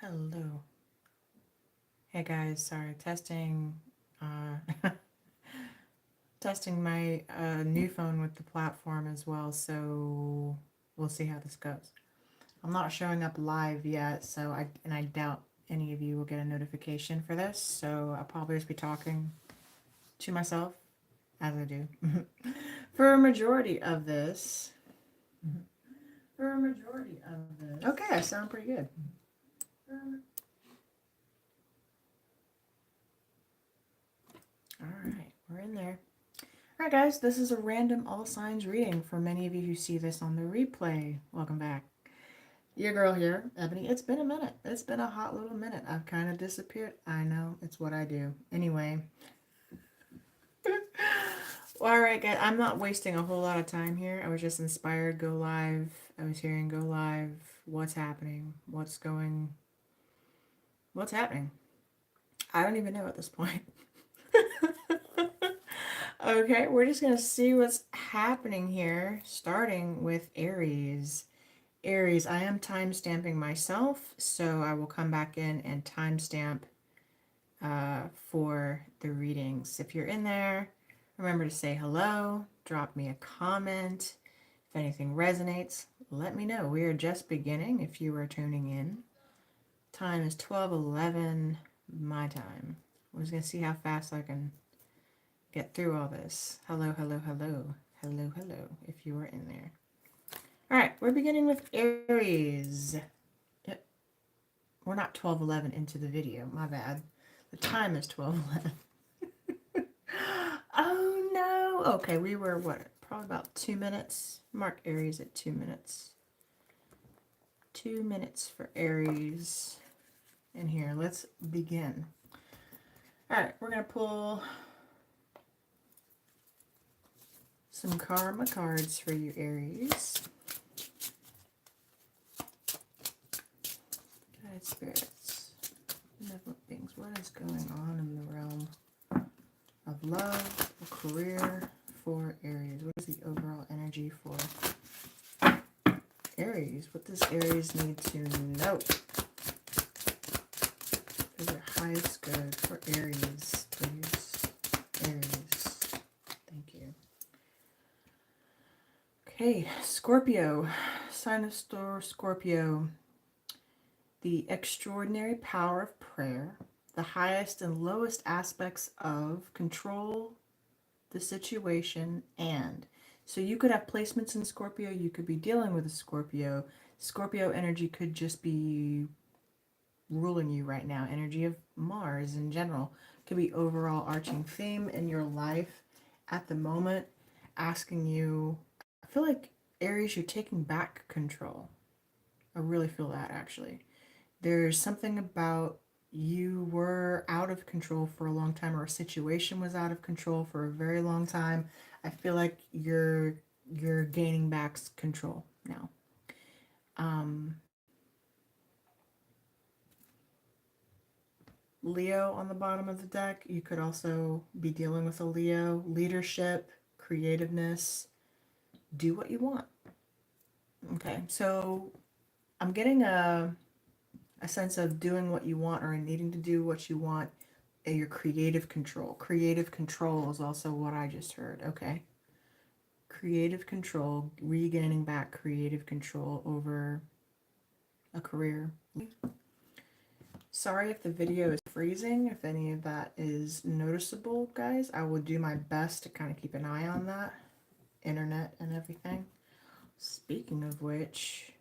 Hello. Hey guys, sorry, testing testing my new phone with the platform as well, so we'll see how this goes. I'm not showing up live yet, so I doubt any of you will get a notification for this, so I'll probably just be talking to myself as I do. For a majority of this. Okay, I sound pretty good. Alright, we're in there. Alright guys, this is a random all signs reading for many of you who see this on the replay. Welcome back. Your girl here, Ebony. It's been a minute. It's been a hot little minute. I've kind of disappeared. I know, it's what I do. Anyway. Alright guys, I'm not wasting a whole lot of time here. I was just inspired. Go live. I was hearing go live. What's happening? What's happening? I don't even know at this point. Okay, we're just going to see what's happening here, starting with Aries. Aries, I am time-stamping myself, so I will come back in and timestamp for the readings. If you're in there, remember to say hello, drop me a comment. If anything resonates, let me know. We are just beginning if you are tuning in. Time is 12:11 my time. We're just going to see how fast I can get through all this. Hello, hello, hello. Hello, hello, if you are in there. All right, we're beginning with Aries. Yep. We're not 12:11 into the video. My bad. The time is 12:11. Oh, no. Okay, we were, what, probably about 2 minutes. Mark Aries at 2 minutes. 2 minutes for Aries. In here, let's begin. All right, we're going to pull some karma cards for you, Aries. Guide spirits, benevolent beings, what is going on in the realm of love, or career for Aries? What is the overall energy for Aries? What does Aries need to know? For their highest good for Aries, please. Aries. Thank you. Okay, Scorpio. Sign of Scorpio. The extraordinary power of prayer, the highest and lowest aspects of control the situation, and so you could have placements in Scorpio, you could be dealing with a Scorpio. Scorpio energy could just be ruling you right now. Energy of Mars in general could be overall arching theme in your life at the moment, asking you, I feel like Aries, you're taking back control. I really feel that actually. There's something about you were out of control for a long time, or a situation was out of control for a very long time. I feel like you're gaining back control now. Leo on the bottom of the deck. You could also be dealing with a Leo. Leadership, creativeness, do what you want. Okay, so I'm getting a sense of doing what you want, or needing to do what you want, and your creative control. Creative control is also what I just heard. Okay. Creative control, regaining back creative control over a career. Sorry if the video is freezing, if any of that is noticeable, guys. I will do my best to kind of keep an eye on that. Internet and everything. Speaking of which,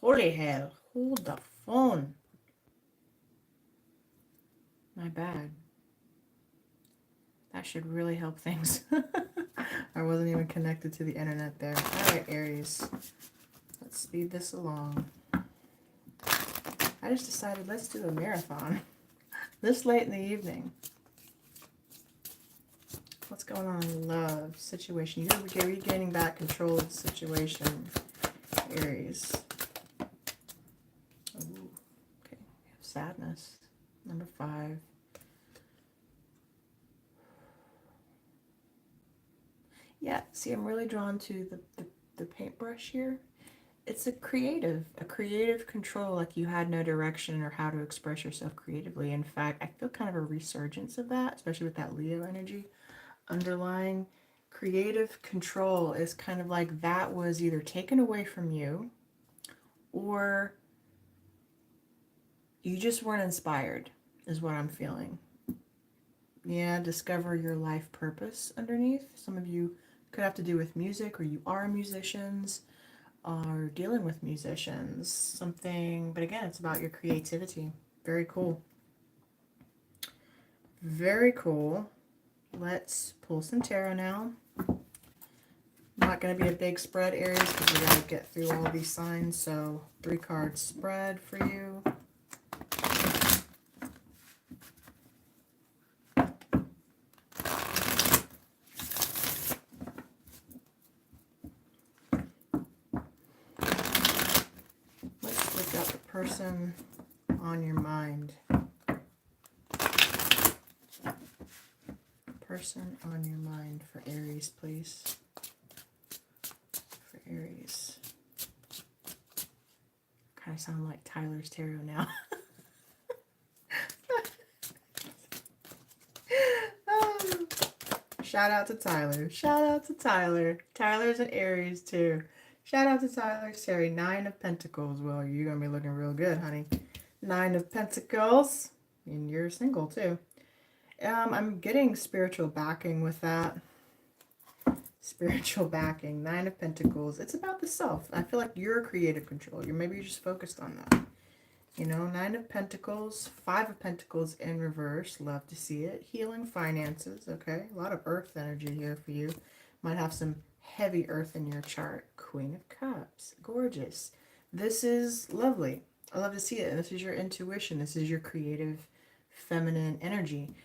holy hell, hold the phone. My bad. That should really help things. I wasn't even connected to the internet there. Alright, Aries. Let's speed this along. I just decided let's do a marathon. This late in the evening. What's going on in love? Situation. You're regaining back control of the situation, Aries. Ooh, okay. Sadness. Number 5. Yeah, see, I'm really drawn to the paintbrush here. it's a creative control, like you had no direction or how to express yourself creatively. In fact, I feel kind of a resurgence of that, especially with that Leo energy underlying. Creative control is kind of like that was either taken away from you or you just weren't inspired, is what I'm feeling. Yeah, discover your life purpose underneath. Some of you could have to do with music, or you are musicians, or dealing with musicians, something. But again, it's about your creativity. Very cool. Very cool. Let's pull some tarot now. Not going to be a big spread, Aries, because we got to get through all these signs. So 3-card spread for you. Let's look up the person on your mind. Person on your mind for Aries, please. For Aries. Kind of sound like Tyler's tarot now. Shout out to Tyler. Shout out to Tyler. Tyler's an Aries too. Shout out to Tyler. Sorry, 9 of Pentacles. Well, you're going to be looking real good, honey. 9 of Pentacles. And you're single too. I'm getting spiritual backing with that. Spiritual backing. 9 of Pentacles. It's about the self. I feel like you're creative control. Maybe you're just focused on that. You know, 9 of Pentacles, 5 of Pentacles in reverse. Love to see it. Healing finances. Okay. A lot of earth energy here for you. Might have some heavy earth in your chart. Queen of Cups. Gorgeous. This is lovely. I love to see it. This is your intuition. This is your creative feminine energy.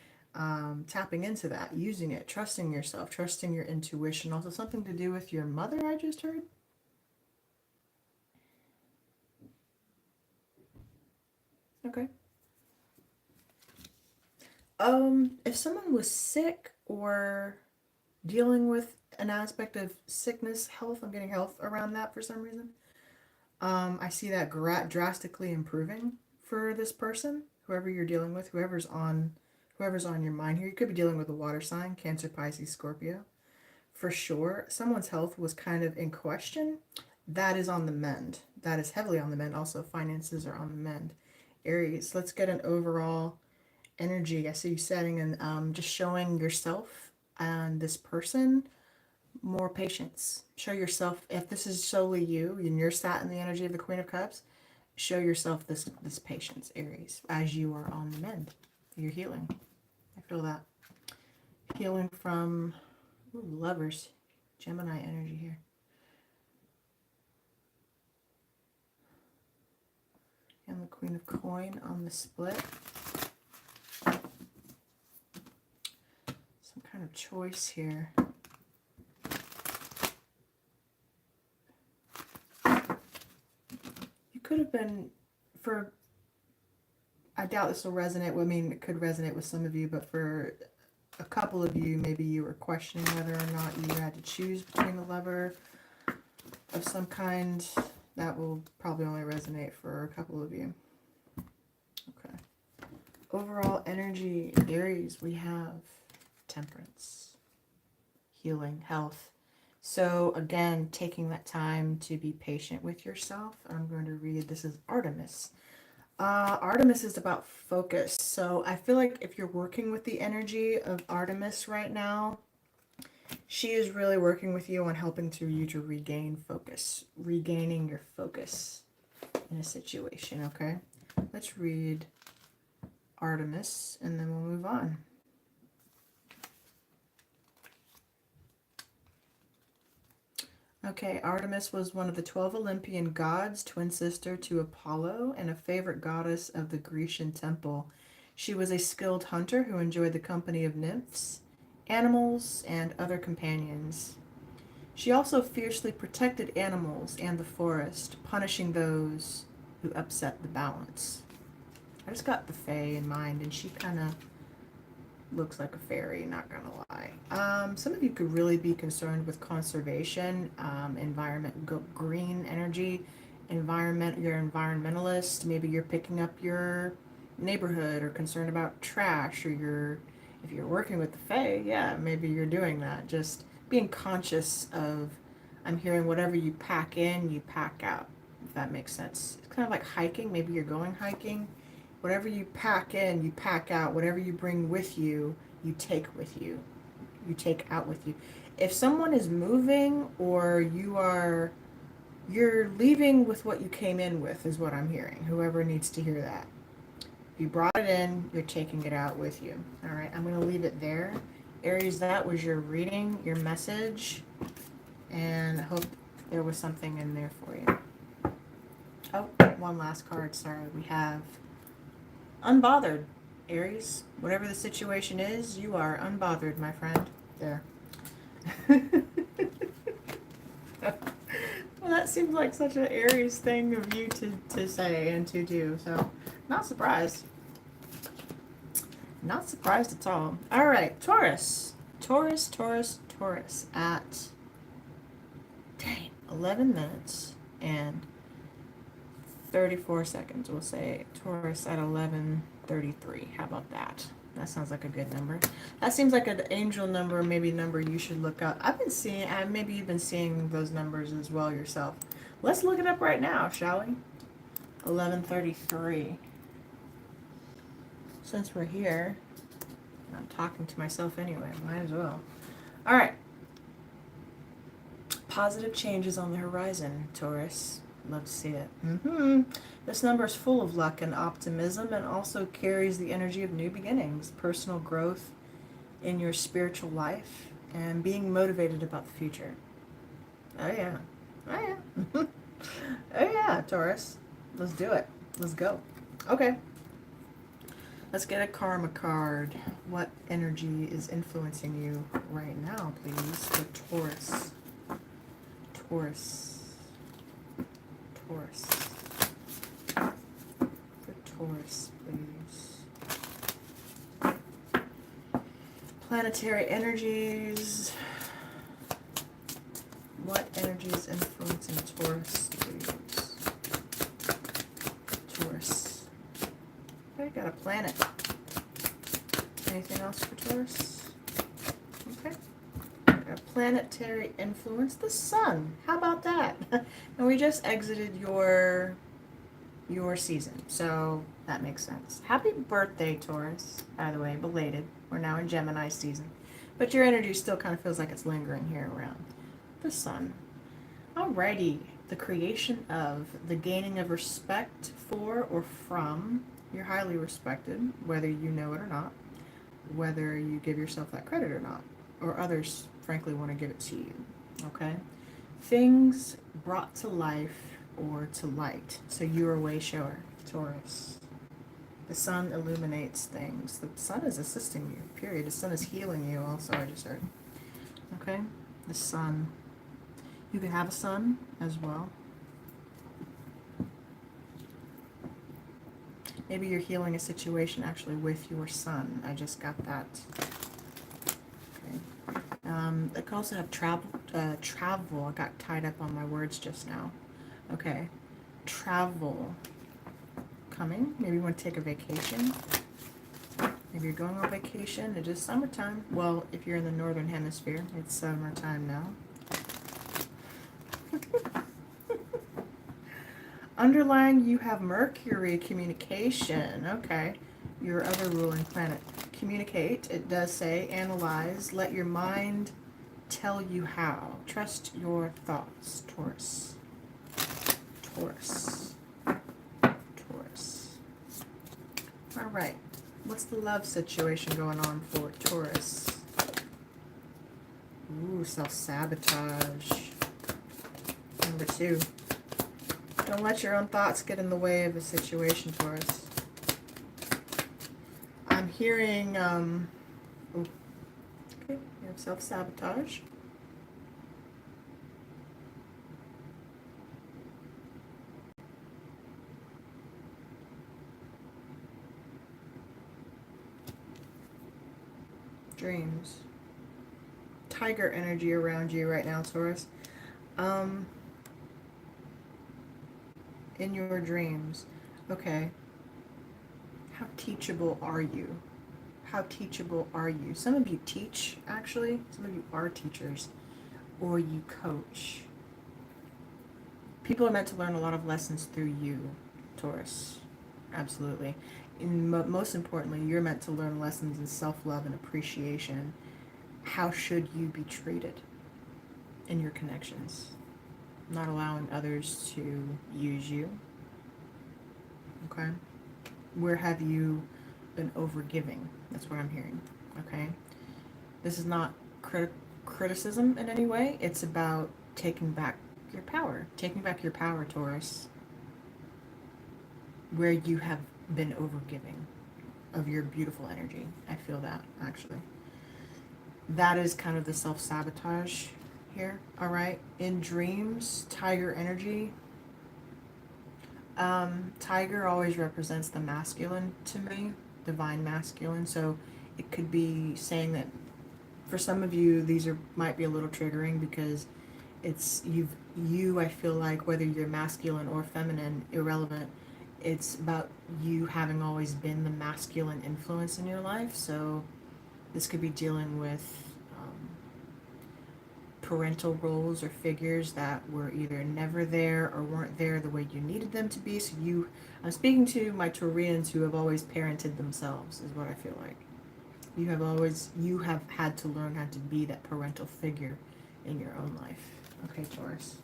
Tapping into that, using it, trusting yourself, trusting your intuition. Also something to do with your mother, I just heard. Okay. If someone was sick or dealing with an aspect of sickness, health, I'm getting health around that for some reason. I see that drastically improving for this person, whoever you're dealing with, whoever's on your mind here. You could be dealing with a water sign, Cancer, Pisces, Scorpio. For sure, someone's health was kind of in question. That is on the mend. That is heavily on the mend. Also, finances are on the mend. Aries, let's get an overall energy. I see you setting and just showing yourself and this person more patience. Show yourself, if this is solely you and you're sat in the energy of the Queen of Cups, show yourself this patience, Aries, as you are on the mend. You're healing. I feel that. Healing from Lovers. Gemini energy here. And the Queen of Coin on the split. Some kind of choice here. You could have been, I doubt this will resonate. Well, I mean, it could resonate with some of you, but for a couple of you, maybe you were questioning whether or not you had to choose between a lover of some kind. That will probably only resonate for a couple of you. Okay. Overall energy, Aries, we have Temperance, healing, health. So again, taking that time to be patient with yourself. I'm going to read, this is Artemis. Artemis is about focus. So I feel like if you're working with the energy of Artemis right now, she is really working with you on helping you to regain focus, regaining your focus in a situation, okay? Let's read Artemis and then we'll move on. Okay, Artemis was one of the 12 Olympian gods, twin sister to Apollo, and a favorite goddess of the Grecian temple. She was a skilled hunter who enjoyed the company of nymphs, animals, and other companions. She also fiercely protected animals and the forest, punishing those who upset the balance. I just got the Fae in mind, and she kind of looks like a fairy, not gonna lie. Some of you could really be concerned with conservation, environment, green energy, environment. You're an environmentalist. Maybe you're picking up your neighborhood or concerned about trash, or if you're working with the Fae, yeah, maybe you're doing that. Just being conscious of, I'm hearing whatever you pack in, you pack out, if that makes sense. It's kind of like hiking. Maybe you're going hiking. Whatever you pack in, you pack out. Whatever you bring with you, you take with you. You take out with you. If someone is moving or you're leaving with what you came in with, is what I'm hearing. Whoever needs to hear that. If you brought it in, you're taking it out with you. All right, I'm going to leave it there. Aries, that was your reading, your message. And I hope there was something in there for you. Oh, one last card. Sorry, we have unbothered, Aries. Whatever the situation is, you are unbothered, my friend. There. Well, that seems like such an Aries thing of you to say and to do. So, not surprised. Not surprised at all. All right, Taurus. Taurus at, dang, 11 minutes and 34 seconds. We'll say Taurus at 11:33. How about that? That sounds like a good number. That seems like an angel number, maybe a number you should look up. I've been seeing, maybe you've been seeing those numbers as well yourself. Let's look it up right now, shall we? 11:33. Since we're here, I'm talking to myself anyway, might as well. All right. Positive changes on the horizon, Taurus. Love to see it. This number is full of luck and optimism and also carries the energy of new beginnings, personal growth in your spiritual life, and being motivated about the future. Oh, yeah. Oh, yeah. Oh, yeah, Taurus. Let's do it. Let's go. Okay. Let's get a karma card. What energy is influencing you right now, please, for Taurus? Taurus. For Taurus, please. Planetary energies. What energy is influencing Taurus, please? Taurus. Okay, got a planet. Anything else for Taurus? Okay. A planetary influence, the sun. How about that? And we just exited your season, so that makes sense. Happy birthday, Taurus, by the way, belated. We're now in Gemini season, but your energy still kind of feels like it's lingering here around the sun. Alrighty, the creation of, the gaining of respect for or from. You're highly respected, whether you know it or not, whether you give yourself that credit or not, or others frankly want to give it to you. Okay, things brought to life or to light. So you're a way shower, Taurus. The sun illuminates things. The sun is assisting you, period. The sun is healing you also, I just heard. Okay, the sun. You can have a son as well. Maybe you're healing a situation actually with your son. I just got that. Okay. I could also have travel. Travel. I got tied up on my words just now. Okay. Travel. Coming. Maybe you want to take a vacation. Maybe you're going on vacation. It is summertime. Well, if you're in the northern hemisphere, it's summertime now. Underlying, you have Mercury, communication. Okay. Your other ruling planet. Communicate. It does say analyze. Let your mind tell you how. Trust your thoughts, Taurus. Taurus. Taurus. All right. What's the love situation going on for Taurus? Ooh, self-sabotage. Number 2. Don't let your own thoughts get in the way of the situation, Taurus. I'm hearing, okay, you have self-sabotage. dreams. Tiger energy around you right now, Taurus. In your dreams. Okay. How teachable are you? How teachable are you? Some of you teach, actually. Some of you are teachers. Or you coach. People are meant to learn a lot of lessons through you, Taurus. Absolutely. And most importantly, you're meant to learn lessons in self-love and appreciation. How should you be treated in your connections? Not allowing others to use you. Okay? Where have you been overgiving? That's what I'm hearing. Okay? This is not criticism in any way. It's about taking back your power. Taking back your power, Taurus. Where you have been overgiving of your beautiful energy. I feel that, actually. That is kind of the self-sabotage here. All right? In dreams, tiger energy. Tiger always represents the masculine to me. Divine masculine. So it could be saying that for some of you, these might be a little triggering because it's you, I feel like, whether you're masculine or feminine, irrelevant, it's about you having always been the masculine influence in your life. So this could be dealing with parental roles or figures that were either never there or weren't there the way you needed them to be. So I'm speaking to my Taurians who have always parented themselves, is what I feel like. You have had to learn how to be that parental figure in your own life. Okay, Taurus.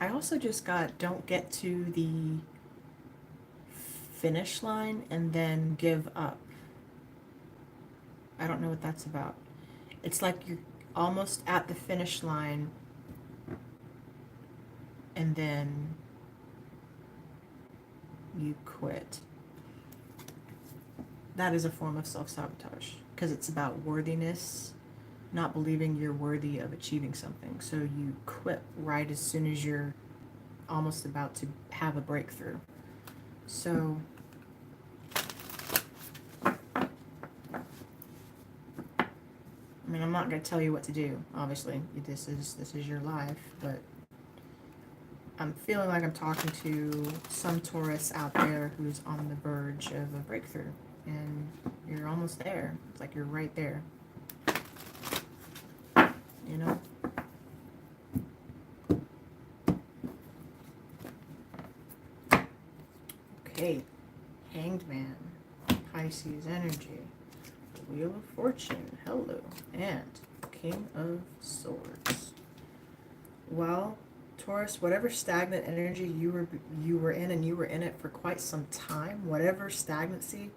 I also just got, don't get to the finish line and then give up. I don't know what that's about. It's like you're almost at the finish line and then you quit. That is a form of self-sabotage because it's about worthiness, not believing you're worthy of achieving something. So you quit right as soon as you're almost about to have a breakthrough. So I mean, I'm not going to tell you what to do, obviously. This is your life, but I'm feeling like I'm talking to some Taurus out there who's on the verge of a breakthrough, and you're almost there. It's like you're right there. You know? Okay. Hanged Man. Pisces energy. Wheel of Fortune, hello, and King of Swords. Well, Taurus, whatever stagnant energy you were in, and you were in it for quite some time, whatever stagnancy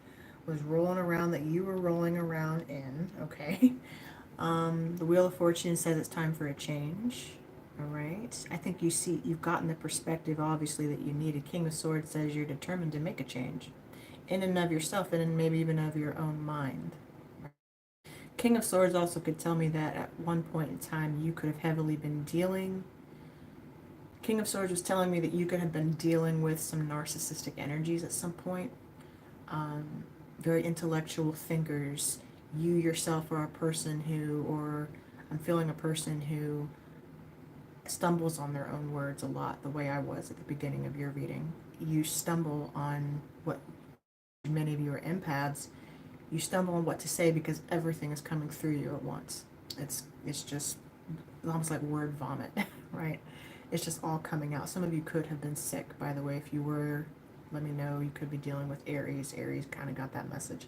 was rolling around that you were rolling around in, okay? The Wheel of Fortune says it's time for a change, all right? I think you've gotten the perspective, obviously, that you needed. King of Swords says you're determined to make a change in and of yourself, and maybe even of your own mind. King of Swords also could tell me that at one point in time you could have heavily been dealing. King of Swords was telling me that you could have been dealing with some narcissistic energies at some point. Very intellectual thinkers. You yourself are a person I'm feeling a person who stumbles on their own words a lot, the way I was at the beginning of your reading. You stumble on what many of you are empaths. You stumble on what to say because everything is coming through you at once. It's just almost like word vomit, right? It's just all coming out. Some of you could have been sick, by the way. If you were, let me know. You could be dealing with Aries. Aries kind of got that message.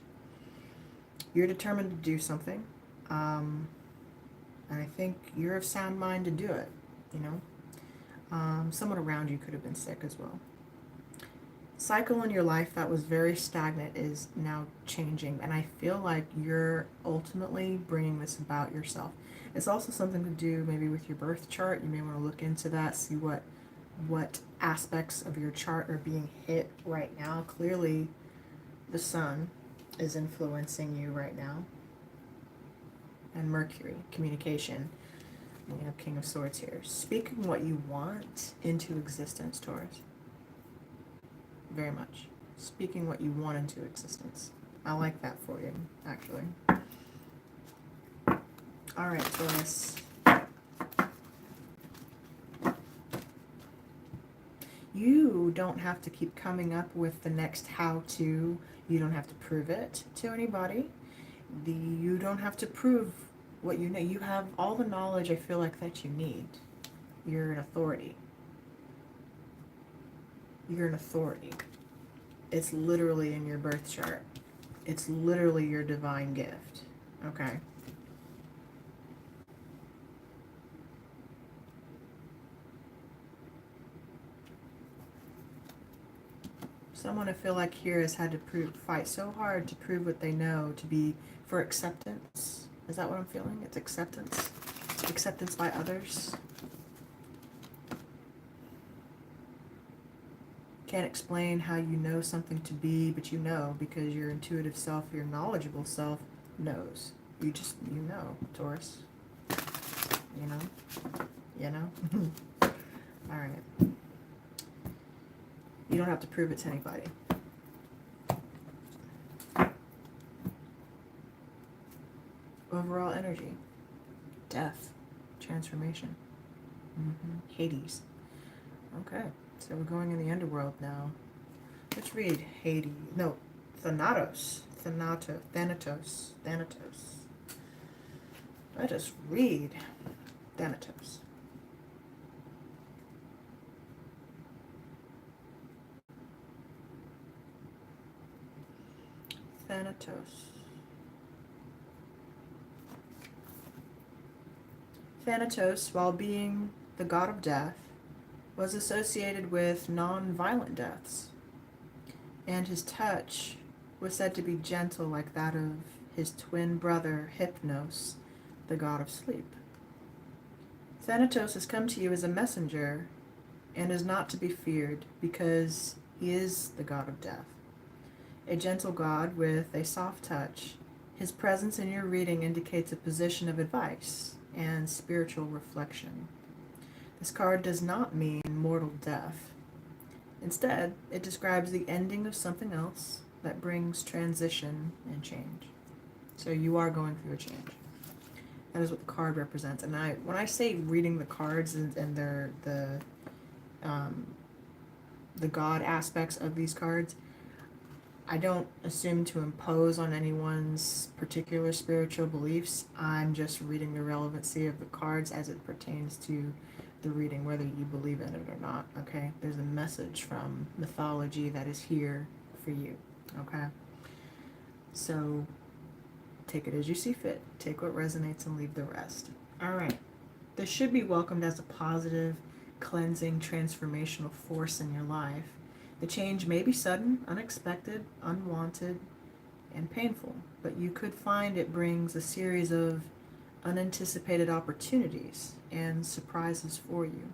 You're determined to do something. And I think you're of sound mind to do it, you know. Someone around you could have been sick as well. Cycle in your life that was very stagnant is now changing, and I feel like you're ultimately bringing this about yourself. It's also something to do maybe with your birth chart. You may want to look into that, see what aspects of your chart are being hit right now. Clearly the sun is influencing you right now, and Mercury, communication. We have King of Swords here. Speaking what you want into existence, Taurus. Very much. Speaking what you want into existence. I like that for you, actually. All right, Taurus. You don't have to keep coming up with the next how-to. You don't have to prove it to anybody. You don't have to prove what you know. You have all the knowledge I feel like that you need. You're an authority. You're an authority. It's literally in your birth chart. It's literally your divine gift. Okay? Someone I feel like here has had to fight so hard to prove what they know to be for acceptance. Is that what I'm feeling? It's acceptance. Acceptance by others. Can't explain how you know something to be, but you know because your intuitive self, your knowledgeable self knows. You know, Taurus. You know? You know? All right. You don't have to prove it to anybody. Overall energy. Death. Transformation. Hades. Okay. So we're going in the underworld now. Let's read Hades. No, Thanatos. Thanatos. Let us read Thanatos. Thanatos, while being the god of death, was associated with non-violent deaths, and his touch was said to be gentle like that of his twin brother Hypnos, the god of sleep. Thanatos has come to you as a messenger and is not to be feared because he is the god of death. A gentle god with a soft touch, his presence in your reading indicates a position of advice and spiritual reflection. This card does not mean mortal death. Instead, it describes the ending of something else that brings transition and change. So you are going through a change. That is what the card represents. And when I say reading the cards and the God aspects of these cards, I don't assume to impose on anyone's particular spiritual beliefs. I'm just reading the relevancy of the cards as it pertains to the reading, whether you believe in it or not, okay? There's a message from mythology that is here for you, okay? So take it as you see fit. Take what resonates and leave the rest. All right. This should be welcomed as a positive, cleansing, transformational force in your life. The change may be sudden, unexpected, unwanted, and painful, but you could find it brings a series of unanticipated opportunities and surprises for you.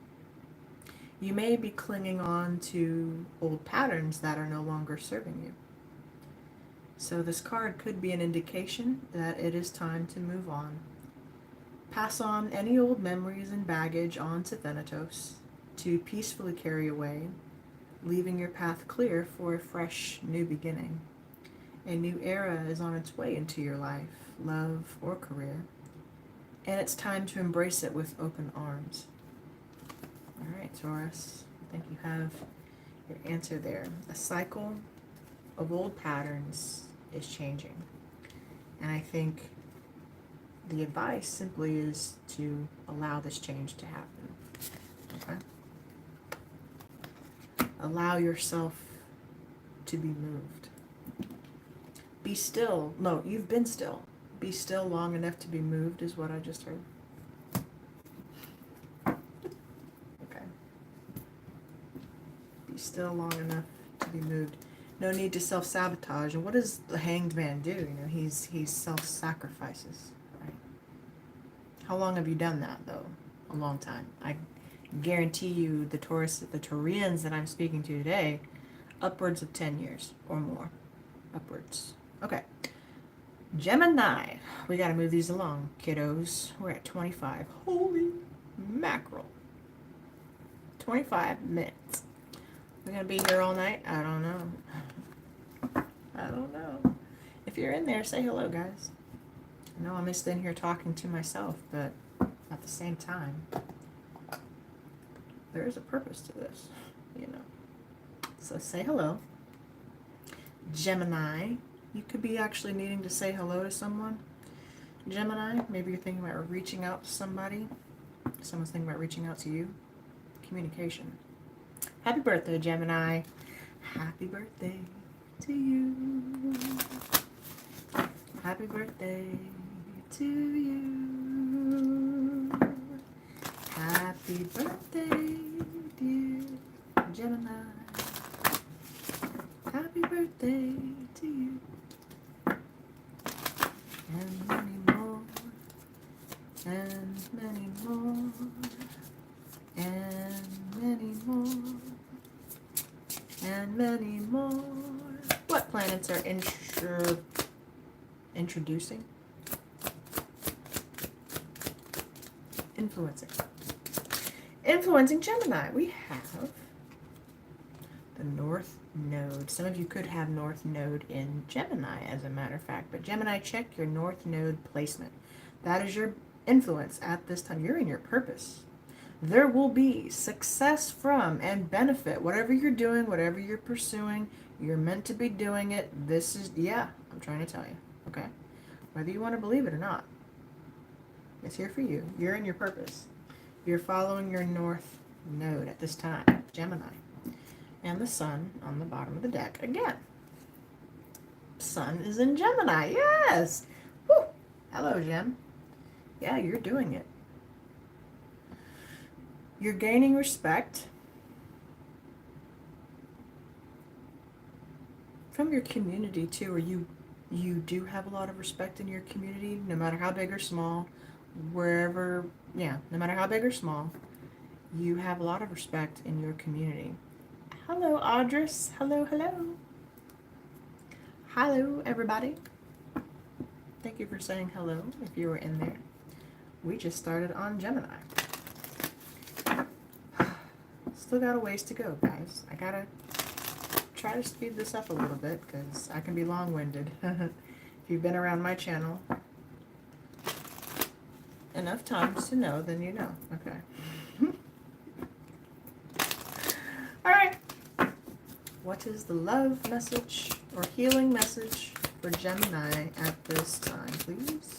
You may be clinging on to old patterns that are no longer serving you. So this card could be an indication that it is time to move on. Pass on any old memories and baggage onto Thanatos to peacefully carry away, leaving your path clear for a fresh new beginning. A new era is on its way into your life, love, or career, and it's time to embrace it with open arms. All right, Taurus, I think you have your answer there. A cycle of old patterns is changing, and I think the advice simply is to allow this change to happen, okay? Allow yourself to be moved. Be still. No, you've been still. Be still long enough to be moved is what I just heard. Okay. Be still long enough to be moved. No need to self-sabotage. And what does the hanged man do? You know, he's self-sacrifices, right? How long have you done that, though? A long time. I guarantee you the Taurians that I'm speaking to today, upwards of 10 years or more. Upwards. Okay. Gemini. We got to move these along, kiddos. We're at 25. Holy mackerel. 25 minutes. We're going to be here all night? I don't know. If you're in there, say hello, guys. I know I'm just in here talking to myself, but at the same time, there is a purpose to this, you know. So say hello. Gemini, you could be actually needing to say hello to someone. Gemini, maybe you're thinking about reaching out to somebody. Someone's thinking about reaching out to you. Communication. Happy birthday, Gemini. Happy birthday to you. Happy birthday to you. Happy birthday, dear Gemini. Happy birthday to you. And many more. And many more. And many more. And many more. What planets are introducing? Influencing Gemini. We have the North Node. Some of you could have North Node in Gemini, as a matter of fact. But Gemini, check your North Node placement. That is your influence at this time. You're in your purpose. There will be success from and benefit. Whatever you're doing, whatever you're pursuing, you're meant to be doing it. This is, yeah, I'm trying to tell you. Okay? Whether you want to believe it or not, it's here for you. You're in your purpose. You're following your North Node at this time, Gemini. And the Sun on the bottom of the deck again. Sun is in Gemini. Yes! Woo! Hello, Gem. Yeah, you're doing it. You're gaining respect from your community too, or you do have a lot of respect in your community, no matter how big or small, wherever, yeah, no matter how big or small, you have a lot of respect in your community. Hello, Audris. Hello, hello. Hello, everybody. Thank you for saying hello if you were in there. We just started on Gemini. Still got a ways to go, guys. I gotta try to speed this up a little bit because I can be long-winded. If you've been around my channel enough times to know, then you know. Okay. All right. What is the love message or healing message for Gemini at this time, please?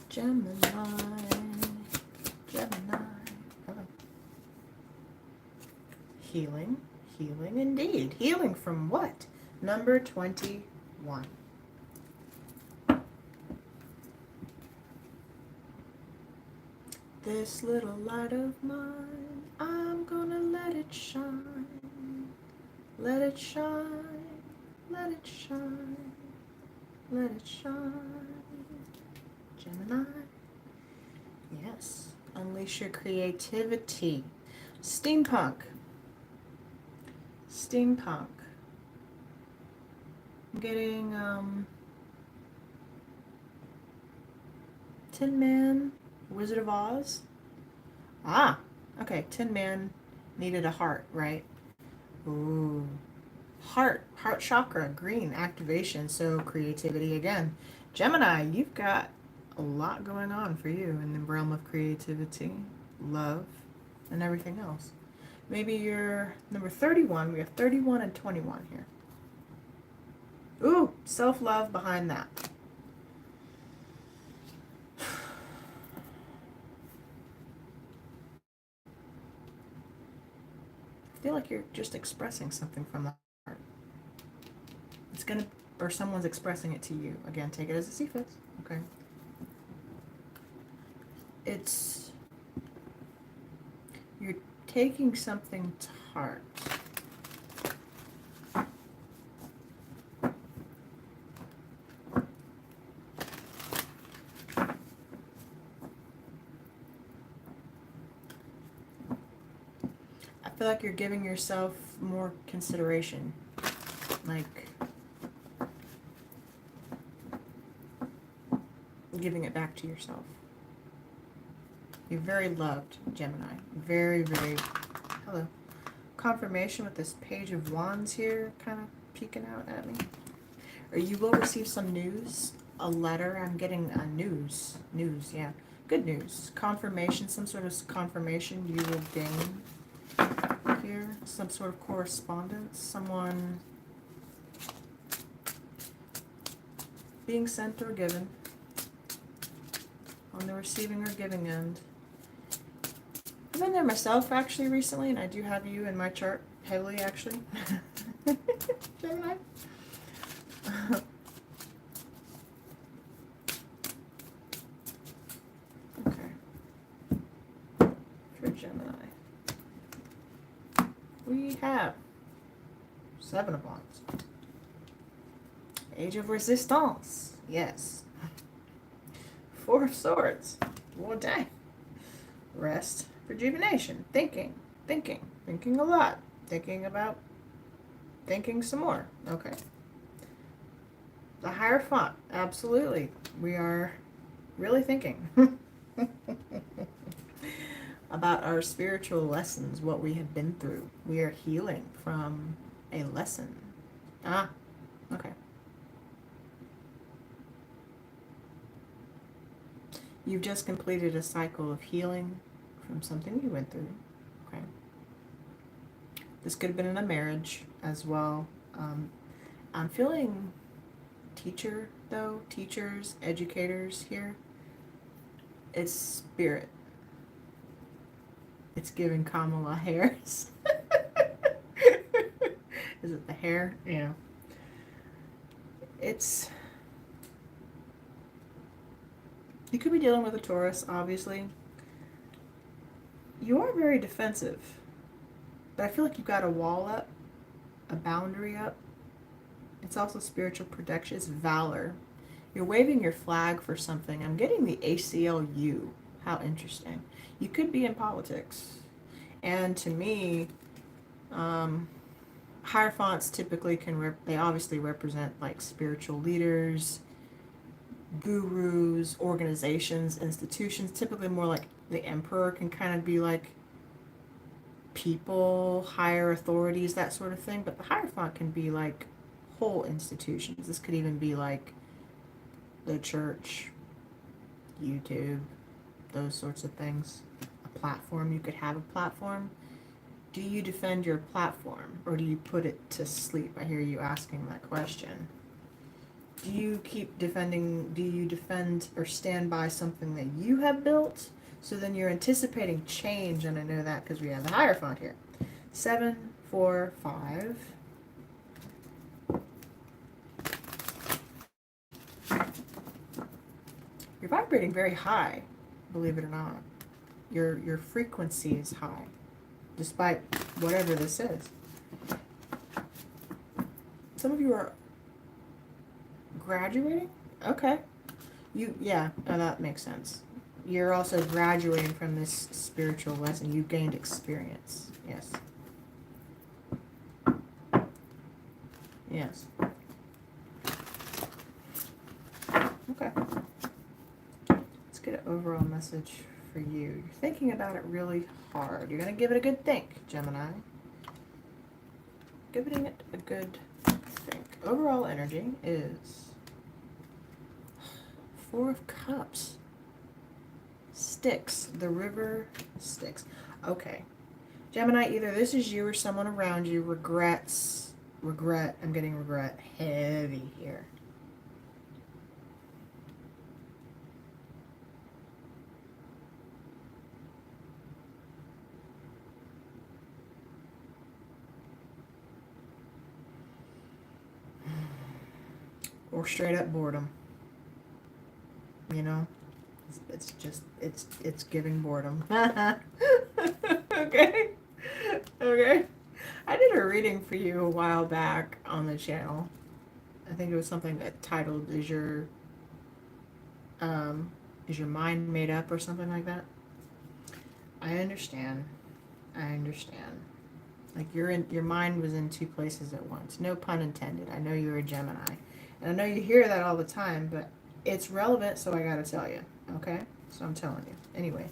Gemini. Hello. Healing. Healing indeed. Healing from what? Number 21. This little light of mine, I'm gonna let it shine. Let it shine. Let it shine. Let it shine. Gemini. Yes. Unleash your creativity. Steampunk. Steampunk. I'm getting Tin Man, Wizard of Oz. Ah, okay. Tin Man needed a heart, right? Ooh. Heart chakra, green activation. So creativity again. Gemini, you've got a lot going on for you in the realm of creativity, love, and everything else. Maybe you're number 31. We have 31 and 21 here. Ooh, self-love behind that. I feel like you're just expressing something from the heart. It's gonna, or someone's expressing it to you. Again, take it as it sees fit. Okay. It's, you're taking something to heart. I feel like you're giving yourself more consideration, like giving it back to yourself. You're very loved, Gemini. Very, very, hello, confirmation with this Page of Wands here kind of peeking out at me. Or you will receive some news, a letter. I'm getting a news, yeah. Good news. Confirmation, some sort of confirmation you will gain here. Some sort of correspondence. Someone being sent or given on the receiving or giving end. I've been there myself actually recently, and I do have you in my chart heavily actually. Gemini. Okay. For Gemini, we have 7 of Wands. Age of Resistance. Yes. 4 of Swords. Well, dang. Rest. Rejuvenation. Thinking a lot. Thinking about thinking some more. Okay. The Hierophant. Absolutely. We are really thinking about our spiritual lessons, what we have been through. We are healing from a lesson. Ah, okay. You've just completed a cycle of healing from something you went through. Okay. This could have been in a marriage as well. I'm feeling teacher, though. Teachers, educators here. It's spirit. It's giving Kamala Harris. Is it the hair? Yeah. It's... You could be dealing with a Taurus, obviously. You are very defensive. But I feel like you've got a wall up, a boundary up. It's also spiritual protection. It's valor. You're waving your flag for something. I'm getting the ACLU. How interesting. You could be in politics. And to me, Hierophants typically they obviously represent like spiritual leaders, gurus, organizations, institutions. Typically more like the emperor can kind of be like people, higher authorities, that sort of thing. But the Hierophant can be like whole institutions. This could even be like the church, YouTube, those sorts of things. A platform. You could have a platform. Do you defend your platform, or do you put it to sleep? I hear you asking that question. Do you keep defending, do you defend or stand by something that you have built? So then you're anticipating change, and I know that because we have the Hierophant here. 7, 4, 5. You're vibrating very high, believe it or not. Your frequency is high, despite whatever this is. Some of you are graduating? Okay. Yeah, that makes sense. You're also graduating from this spiritual lesson. You gained experience. Yes. Yes. Okay. Let's get an overall message for you. You're thinking about it really hard. You're going to give it a good think, Gemini. Giving it a good think. Overall energy is 4 of Cups. Styx. The river Styx. Okay. Gemini, either this is you or someone around you regrets. Regret. I'm getting regret heavy here. Or straight up boredom. You know? It's just, it's giving boredom. Okay? Okay? I did a reading for you a while back on the channel. I think it was something that titled, Is your mind made up, or something like that? I understand. Like your mind was in 2 places at once. No pun intended. I know you're a Gemini. And I know you hear that all the time, but it's relevant, so I gotta tell you. Okay? So I'm telling you. Anyway.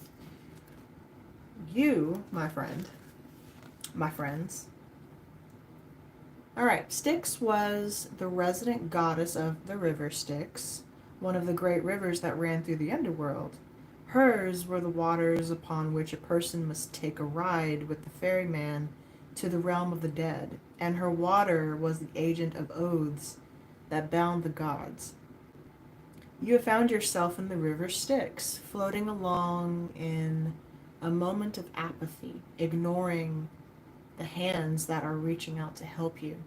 You, my friend, my friends. All right, Styx was the resident goddess of the river Styx, one of the great rivers that ran through the underworld. Hers were the waters upon which a person must take a ride with the ferryman to the realm of the dead, and her water was the agent of oaths that bound the gods. You have found yourself in the river Styx, floating along in a moment of apathy, ignoring the hands that are reaching out to help you.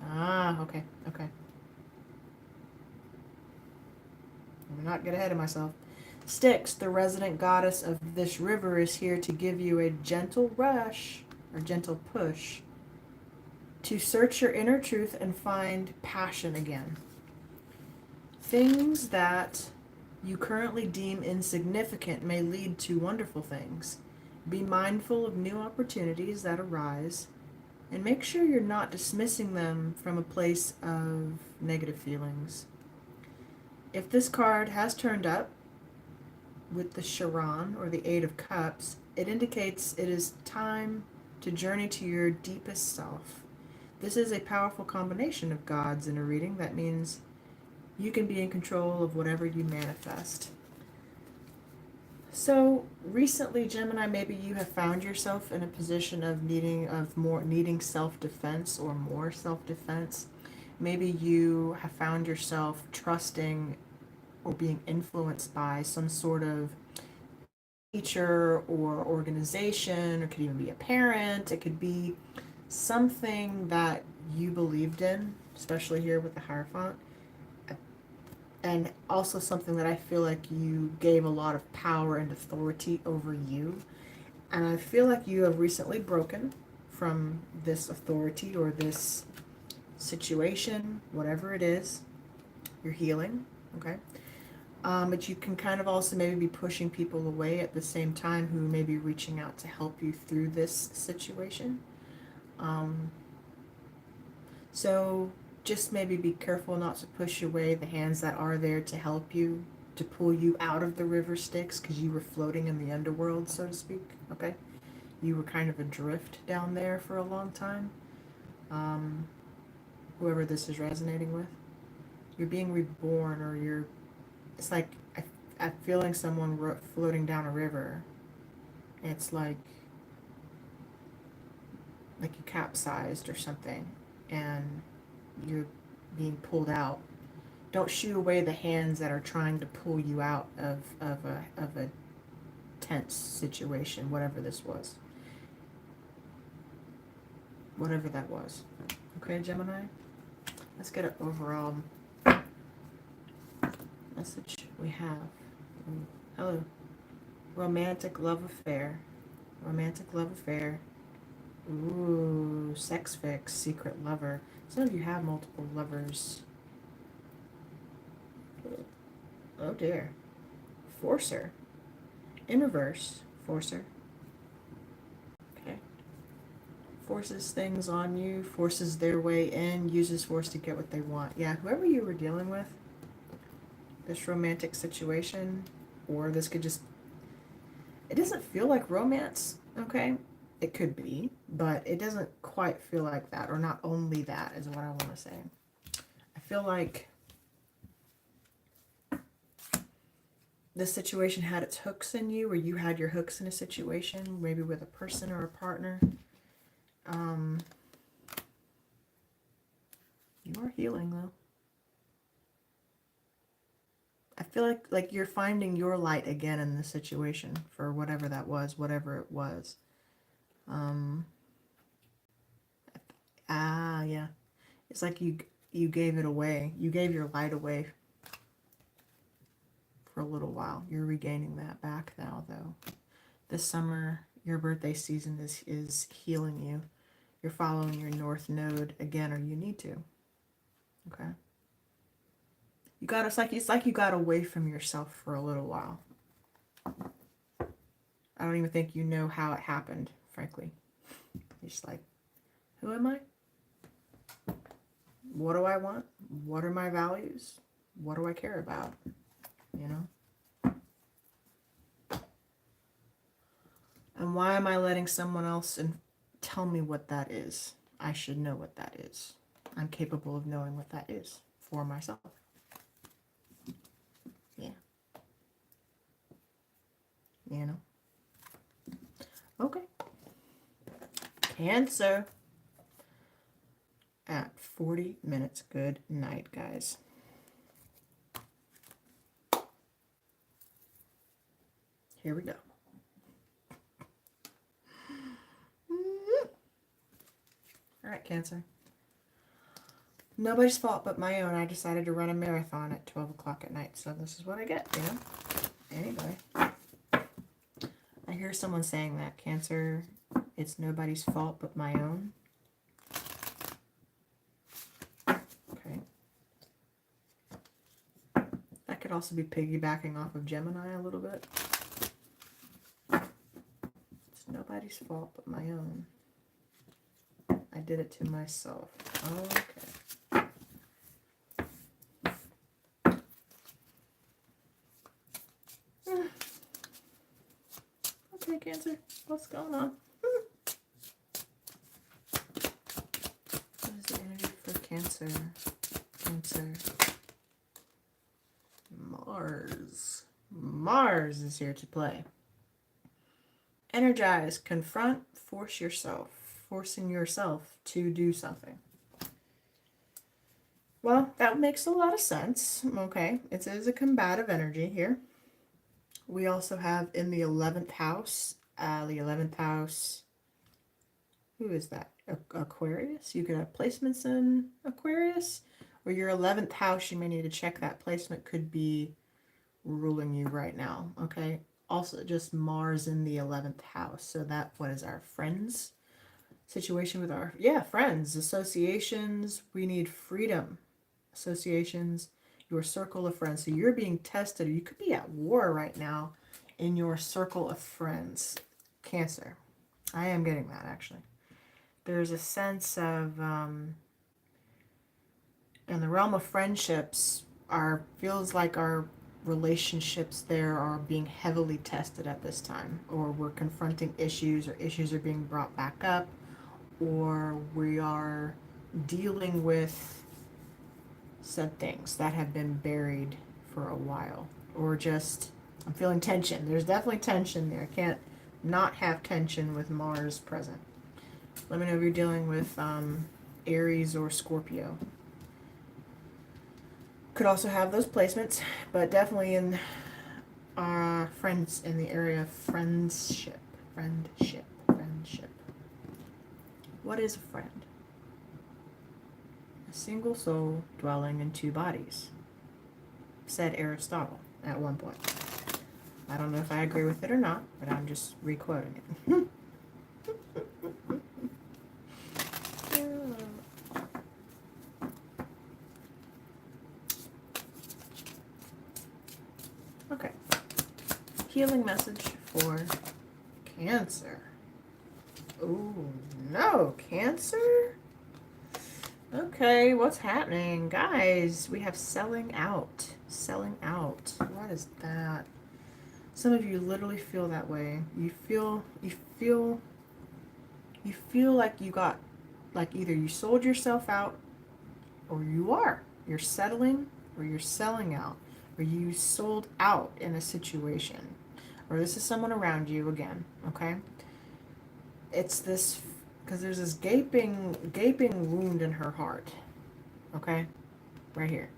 Ah, okay, okay. Let me not get ahead of myself. Styx, the resident goddess of this river, is here to give you a gentle rush, or gentle push, to search your inner truth and find passion again. Things that you currently deem insignificant may lead to wonderful things. Be mindful of new opportunities that arise, and make sure you're not dismissing them from a place of negative feelings. If this card has turned up with the Charon, or the Eight of Cups, it indicates it is time to journey to your deepest self. This is a powerful combination of gods in a reading. That means you can be in control of whatever you manifest. So recently, Gemini, maybe you have found yourself in a position of needing self-defense or more self-defense. Maybe you have found yourself trusting or being influenced by some sort of teacher or organization, or it could even be a parent. It could be something that you believed in, especially here with the Hierophant. And also something that I feel like you gave a lot of power and authority over you. And I feel like you have recently broken from this authority or this situation, whatever it is. You're healing, okay? But you can kind of also maybe be pushing people away at the same time who may be reaching out to help you through this situation. So just maybe be careful not to push away the hands that are there to help you, to pull you out of the river Styx, because you were floating in the underworld, so to speak, okay? You were kind of adrift down there for a long time. Whoever this is resonating with. You're being reborn, or it's like I'm feeling someone floating down a river. It's like you capsized or something, and you're being pulled out. Don't shoo away the hands that are trying to pull you out of a tense situation, whatever this was. Whatever that was. Okay, Gemini? Let's get an overall message we have. Hello. Romantic love affair. Romantic love affair. Ooh, sex fix, secret lover. Some of you have multiple lovers. Oh dear. Forcer. In reverse. Forcer. Okay. Forces things on you, forces their way in, uses force to get what they want. Yeah, whoever you were dealing with, this romantic situation, or this could just, it doesn't feel like romance, okay? It could be, but it doesn't quite feel like that, or not only that is what I want to say. I feel like this situation had its hooks in you, or you had your hooks in a situation, maybe with a person or a partner. You are healing, though. I feel like you're finding your light again in this situation, for whatever that was, whatever it was. Yeah. It's like you gave it away. You gave your light away for a little while. You're regaining that back now, though. This summer, your birthday season is healing you. You're following your north node again, or you need to. Okay? It's like you got away from yourself for a little while. I don't even think you know how it happened, frankly. You're just like, who am I? What do I want? What are my values? What do I care about? You know? And why am I letting someone else tell me what that is. I should know what that is. I'm capable of knowing what that is for myself. Yeah. You know? Okay. Cancer. At 40 minutes. Good night, guys. Here we go. All right, Cancer. Nobody's fault but my own. I decided to run a marathon at 12 o'clock at night, so this is what I get, you know? Anyway. I hear someone saying that, Cancer, it's nobody's fault but my own. Okay. That could also be piggybacking off of Gemini a little bit. It's nobody's fault but my own. I did it to myself. Okay. Okay, Cancer, what's going on? What is the energy for Cancer? Cancer. Mars. Mars is here to play. Energize, confront, force yourself. Forcing yourself to do something. Well, that makes a lot of sense. Okay, it is a combative energy here. We also have in the 11th house, who is that? Aquarius? You could have placements in Aquarius, or your 11th house, you may need to check that placement could be ruling you right now, okay? Also, just Mars in the 11th house, so that, what is our friends situation with our, friends, associations, we need freedom, associations, your circle of friends. So you're being tested, or you could be at war right now in your circle of friends, Cancer. I am getting that, actually. There's a sense of, in the realm of friendships, feels like our relationships there are being heavily tested at this time, or we're confronting issues, or issues are being brought back up, or we are dealing with said things that have been buried for a while, or just, I'm feeling tension. There's definitely tension there. I can't not have tension with Mars present. Let me know if you're dealing with Aries or Scorpio. Could also have those placements, but definitely in friends, in the area of friendship. What is a friend? A single soul dwelling in two bodies, said Aristotle at one point. I don't know if I agree with it or not, but I'm just re-quoting it. Okay. Healing message for Cancer. Oh no, Cancer? Okay, what's happening? Guys, we have selling out. Selling out. What is that? Some of you literally feel that way. You feel like you got, like, either you sold yourself out, or you're settling, or you're selling out, or you sold out in a situation, or this is someone around you again, okay? It's this, because there's this gaping wound in her heart, okay? Right here.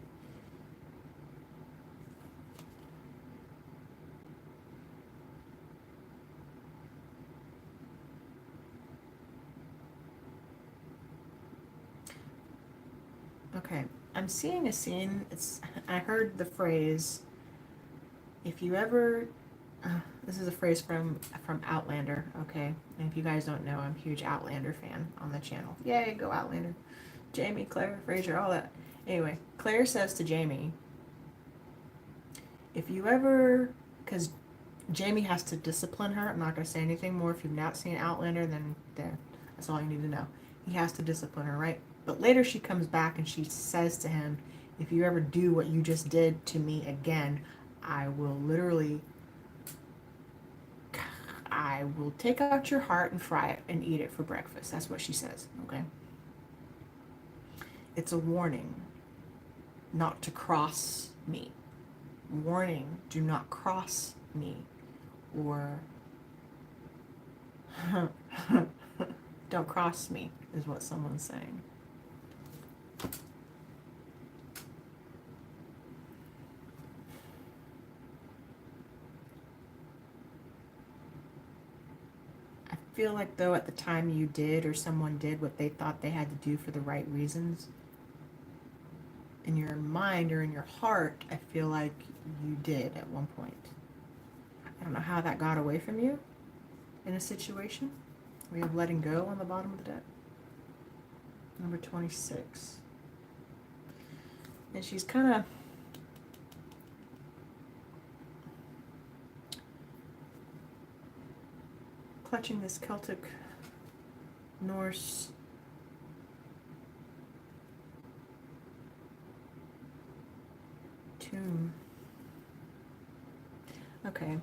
Okay, I'm seeing a scene. I heard the phrase, if you ever, this is a phrase from Outlander, okay? And if you guys don't know, I'm a huge Outlander fan on the channel. Yay, go Outlander. Jamie, Claire, Fraser, all that. Anyway, Claire says to Jamie, if you ever, because Jamie has to discipline her. I'm not going to say anything more. If you've not seen Outlander, then there. That's all you need to know. He has to discipline her, right? But later she comes back and she says to him, if you ever do what you just did to me again, I will literally, I will take out your heart and fry it and eat it for breakfast. That's what she says, okay? It's a warning not to cross me. Warning, do not cross me. Or don't cross me is what someone's saying. I feel like though at the time you did or someone did what they thought they had to do for the right reasons, in your mind or in your heart, I feel like you did at one point. I don't know how that got away from you in a situation. We have letting go on the bottom of the deck. Number 26. And she's kind of clutching this Celtic Norse tomb. Okay.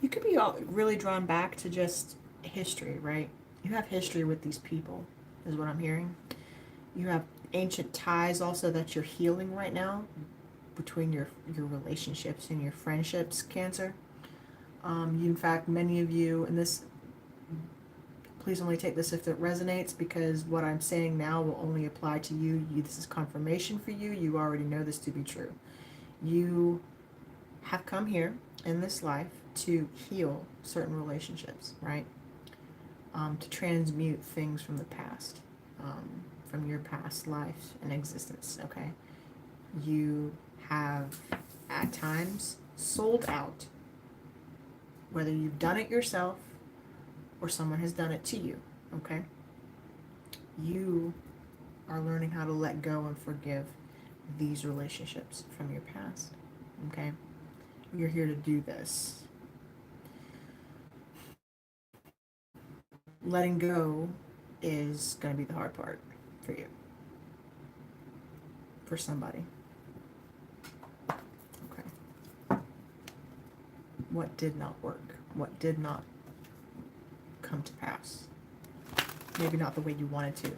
You could be all really drawn back to just history, right? You have history with these people, is what I'm hearing. You have ancient ties also that you're healing right now between your relationships and your friendships, Cancer. In fact, many of you, and this, please only take this if it resonates, because what I'm saying now will only apply to you. This is confirmation for you. You already know this to be true. You have come here in this life to heal certain relationships, right? To transmute things from the past, from your past life and existence, okay? You have, at times, sold out, whether you've done it yourself or someone has done it to you, okay? You are learning how to let go and forgive these relationships from your past, okay? You're here to do this. Letting go is going to be the hard part for you, for somebody. Okay. What did not work? What did not come to pass? Maybe not the way you wanted to.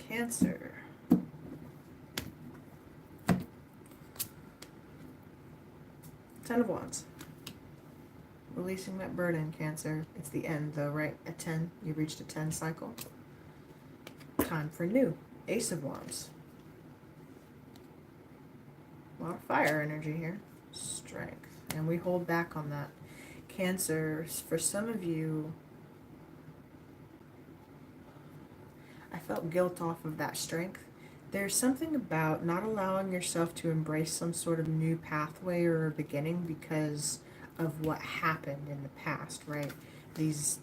Cancer. Ten of Wands. Releasing that burden, Cancer. It's the end though, right? At 10, you reached a 10 cycle. Time for new. Ace of Wands. A lot of fire energy here. Strength. And we hold back on that. Cancer, for some of you, I felt guilt off of that strength. There's something about not allowing yourself to embrace some sort of new pathway or a beginning because of what happened in the past, right? This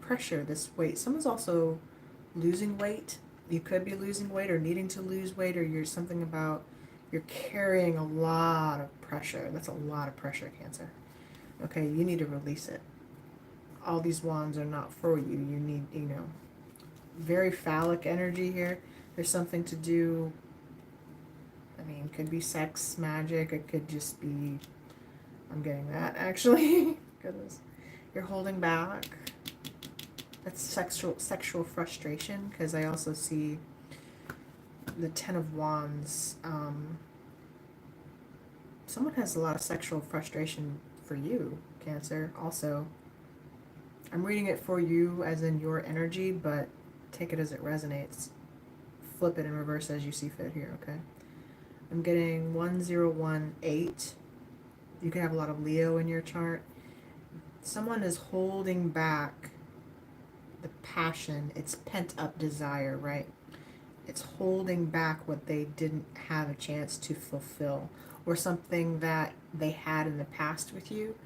pressure, this weight. Someone's also losing weight. You could be losing weight or needing to lose weight, or you're something about you're carrying a lot of pressure. That's a lot of pressure, Cancer. Okay, you need to release it. All these wands are not for you. You need, very phallic energy here. There's something to do, it could be sex, magic, it could just be, I'm getting that actually. Goodness. You're holding back. That's sexual frustration, because I also see the Ten of Wands. Someone has a lot of sexual frustration for you, Cancer. Also, I'm reading it for you as in your energy, but take it as it resonates. Flip it in reverse as you see fit here, okay? I'm getting 1018. You can have a lot of Leo in your chart. Someone is holding back the passion. It's pent-up desire, right? It's holding back what they didn't have a chance to fulfill, or something that they had in the past with you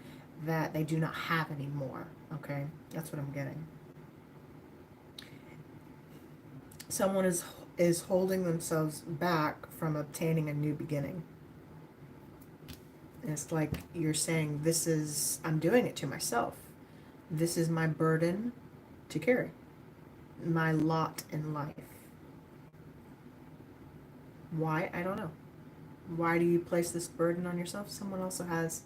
that they do not have anymore, okay? That's what I'm getting. Someone is holding themselves back from obtaining a new beginning. And it's like you're saying, this is, I'm doing it to myself. This is my burden to carry, my lot in life. Why? I don't know. Why do you place this burden on yourself? Someone also has,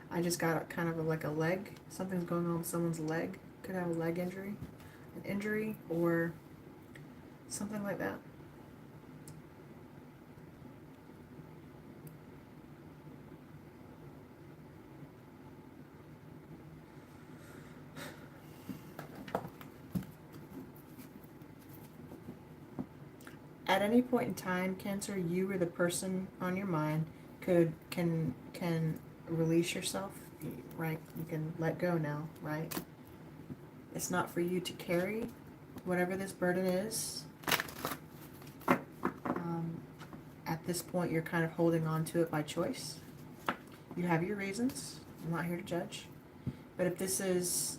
I just got kind of like a leg. Something's going on with someone's leg. Could have a leg injury, an injury, or something like that. At any point in time, Cancer, you or the person on your mind can release yourself, right? You can let go now, right? It's not for you to carry whatever this burden is. At this point, you're kind of holding on to it by choice. You have your reasons. I'm not here to judge. But if this is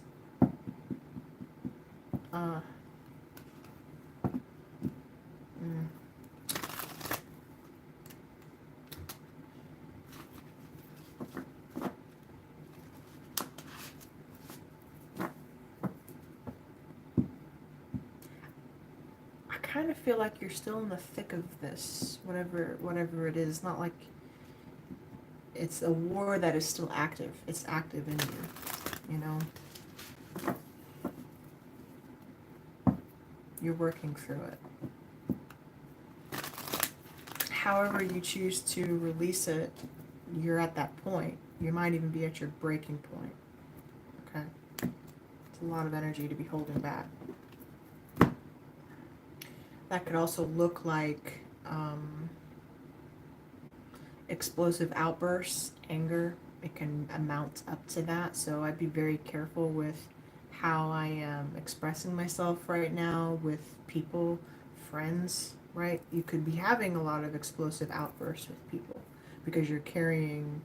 kind of feel like you're still in the thick of this, whatever it is. Not like it's a war that is still active. It's active in you, you know. You're working through it. However you choose to release it, you're at that point. You might even be at your breaking point. Okay? It's a lot of energy to be holding back. That could also look like explosive outbursts, anger. It can amount up to that. So I'd be very careful with how I am expressing myself right now with people, friends, right? You could be having a lot of explosive outbursts with people because you're carrying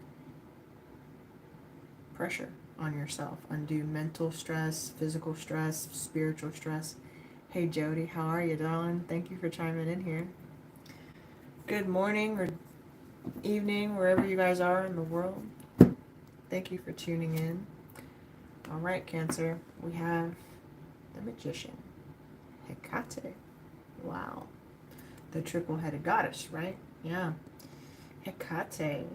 pressure on yourself, undue mental stress, physical stress, spiritual stress. Hey Jody, how are you, darling? Thank you for chiming in here. Good morning or evening, wherever you guys are in the world. Thank you for tuning in. All right, Cancer, we have the Magician, Hecate. Wow. The triple-headed goddess, right? Yeah. Hecate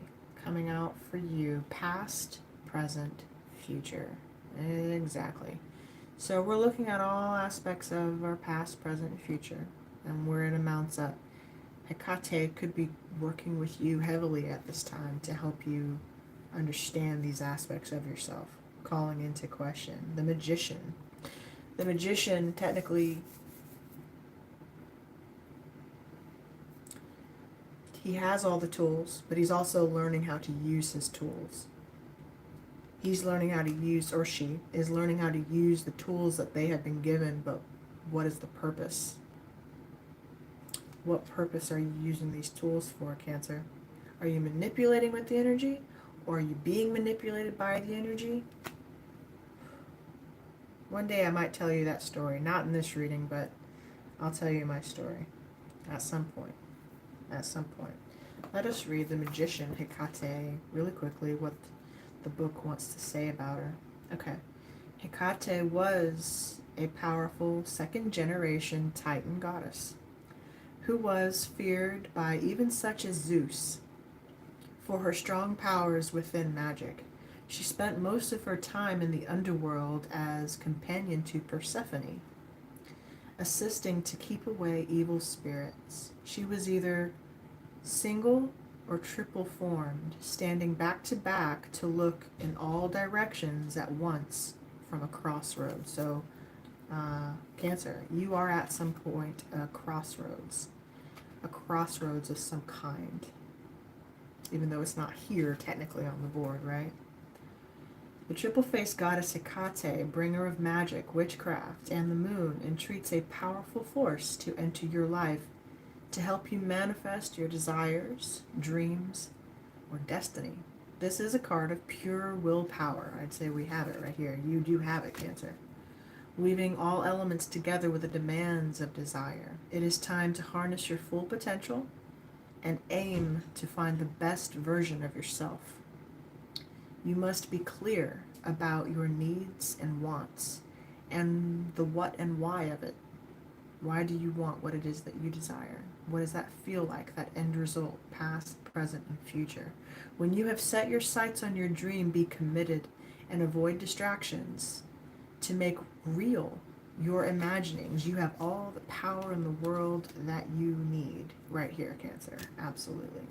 coming out for you, past, present, future. Exactly. So we're looking at all aspects of our past, present, and future, and where it amounts up. Hecate could be working with you heavily at this time to help you understand these aspects of yourself, calling into question. The Magician. The Magician, technically, he has all the tools, but he's also learning how to use his tools. He's learning how to use, or she is learning how to use the tools that they have been given, but what is the purpose? What purpose are you using these tools for, Cancer? Are you manipulating with the energy? Or are you being manipulated by the energy? One day I might tell you that story. Not in this reading, but I'll tell you my story. At some point. At some point. Let us read the Magician, Hecate, really quickly, what the book wants to say about her. Okay. Hecate was a powerful second-generation Titan goddess who was feared by even such as Zeus for her strong powers within magic. She spent most of her time in the underworld as companion to Persephone, assisting to keep away evil spirits. She was either single or triple formed, standing back to back to look in all directions at once from a crossroad. So, Cancer, you are at some point a crossroads of some kind, even though it's not here technically on the board, right? The triple-faced goddess Hecate, bringer of magic, witchcraft, and the moon, entreats a powerful force to enter your life to help you manifest your desires, dreams, or destiny. This is a card of pure willpower. I'd say we have it right here. You do have it, Cancer. Weaving all elements together with the demands of desire. It is time to harness your full potential and aim to find the best version of yourself. You must be clear about your needs and wants and the what and why of it. Why do you want what it is that you desire? What does that feel like, that end result, past, present, and future? When you have set your sights on your dream, be committed and avoid distractions to make real your imaginings. You have all the power in the world that you need right here, Cancer. Absolutely.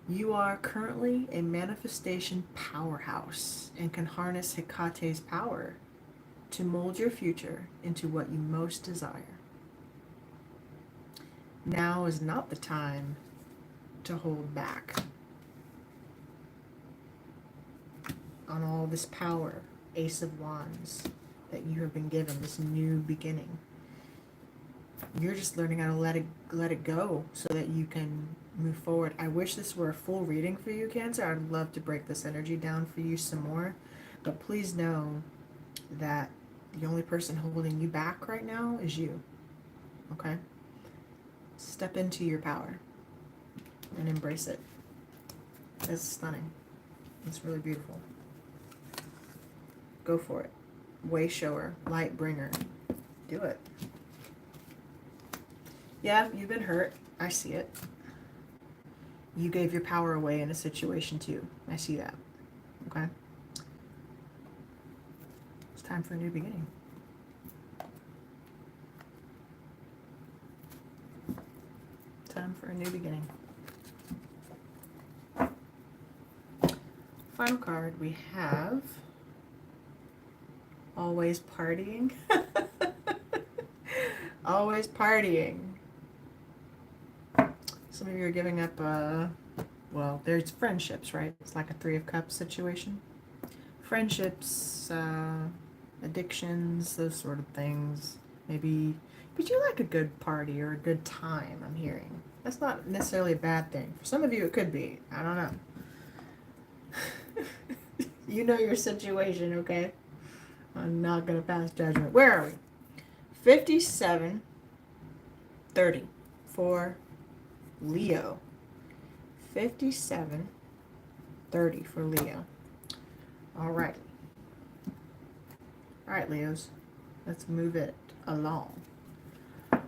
You are currently a manifestation powerhouse and can harness Hecate's power to mold your future into what you most desire. Now is not the time to hold back on all this power, Ace of Wands, that you have been given, this new beginning. You're just learning how to let it go so that you can move forward. I wish this were a full reading for you, Cancer. I'd love to break this energy down for you some more. But please know that the only person holding you back right now is you. Okay? Step into your power and embrace it. It's stunning. It's really beautiful. Go for it. Way shower, light bringer. Do it. Yeah, you've been hurt. I see it. You gave your power away in a situation too. I see that. Okay? It's time for a new beginning. Time for a new beginning. Final card, we have always partying. Always partying. Some of you are giving up, well, there's friendships, right? It's like a Three of Cups situation. Friendships, addictions, those sort of things. Maybe, but you like a good party or a good time, I'm hearing. That's not necessarily a bad thing. For some of you, it could be. I don't know. You know your situation, okay? I'm not going to pass judgment. Where are we? 57:30 for Leo. 57:30 for Leo. All right. All right, Leos. Let's move it along. What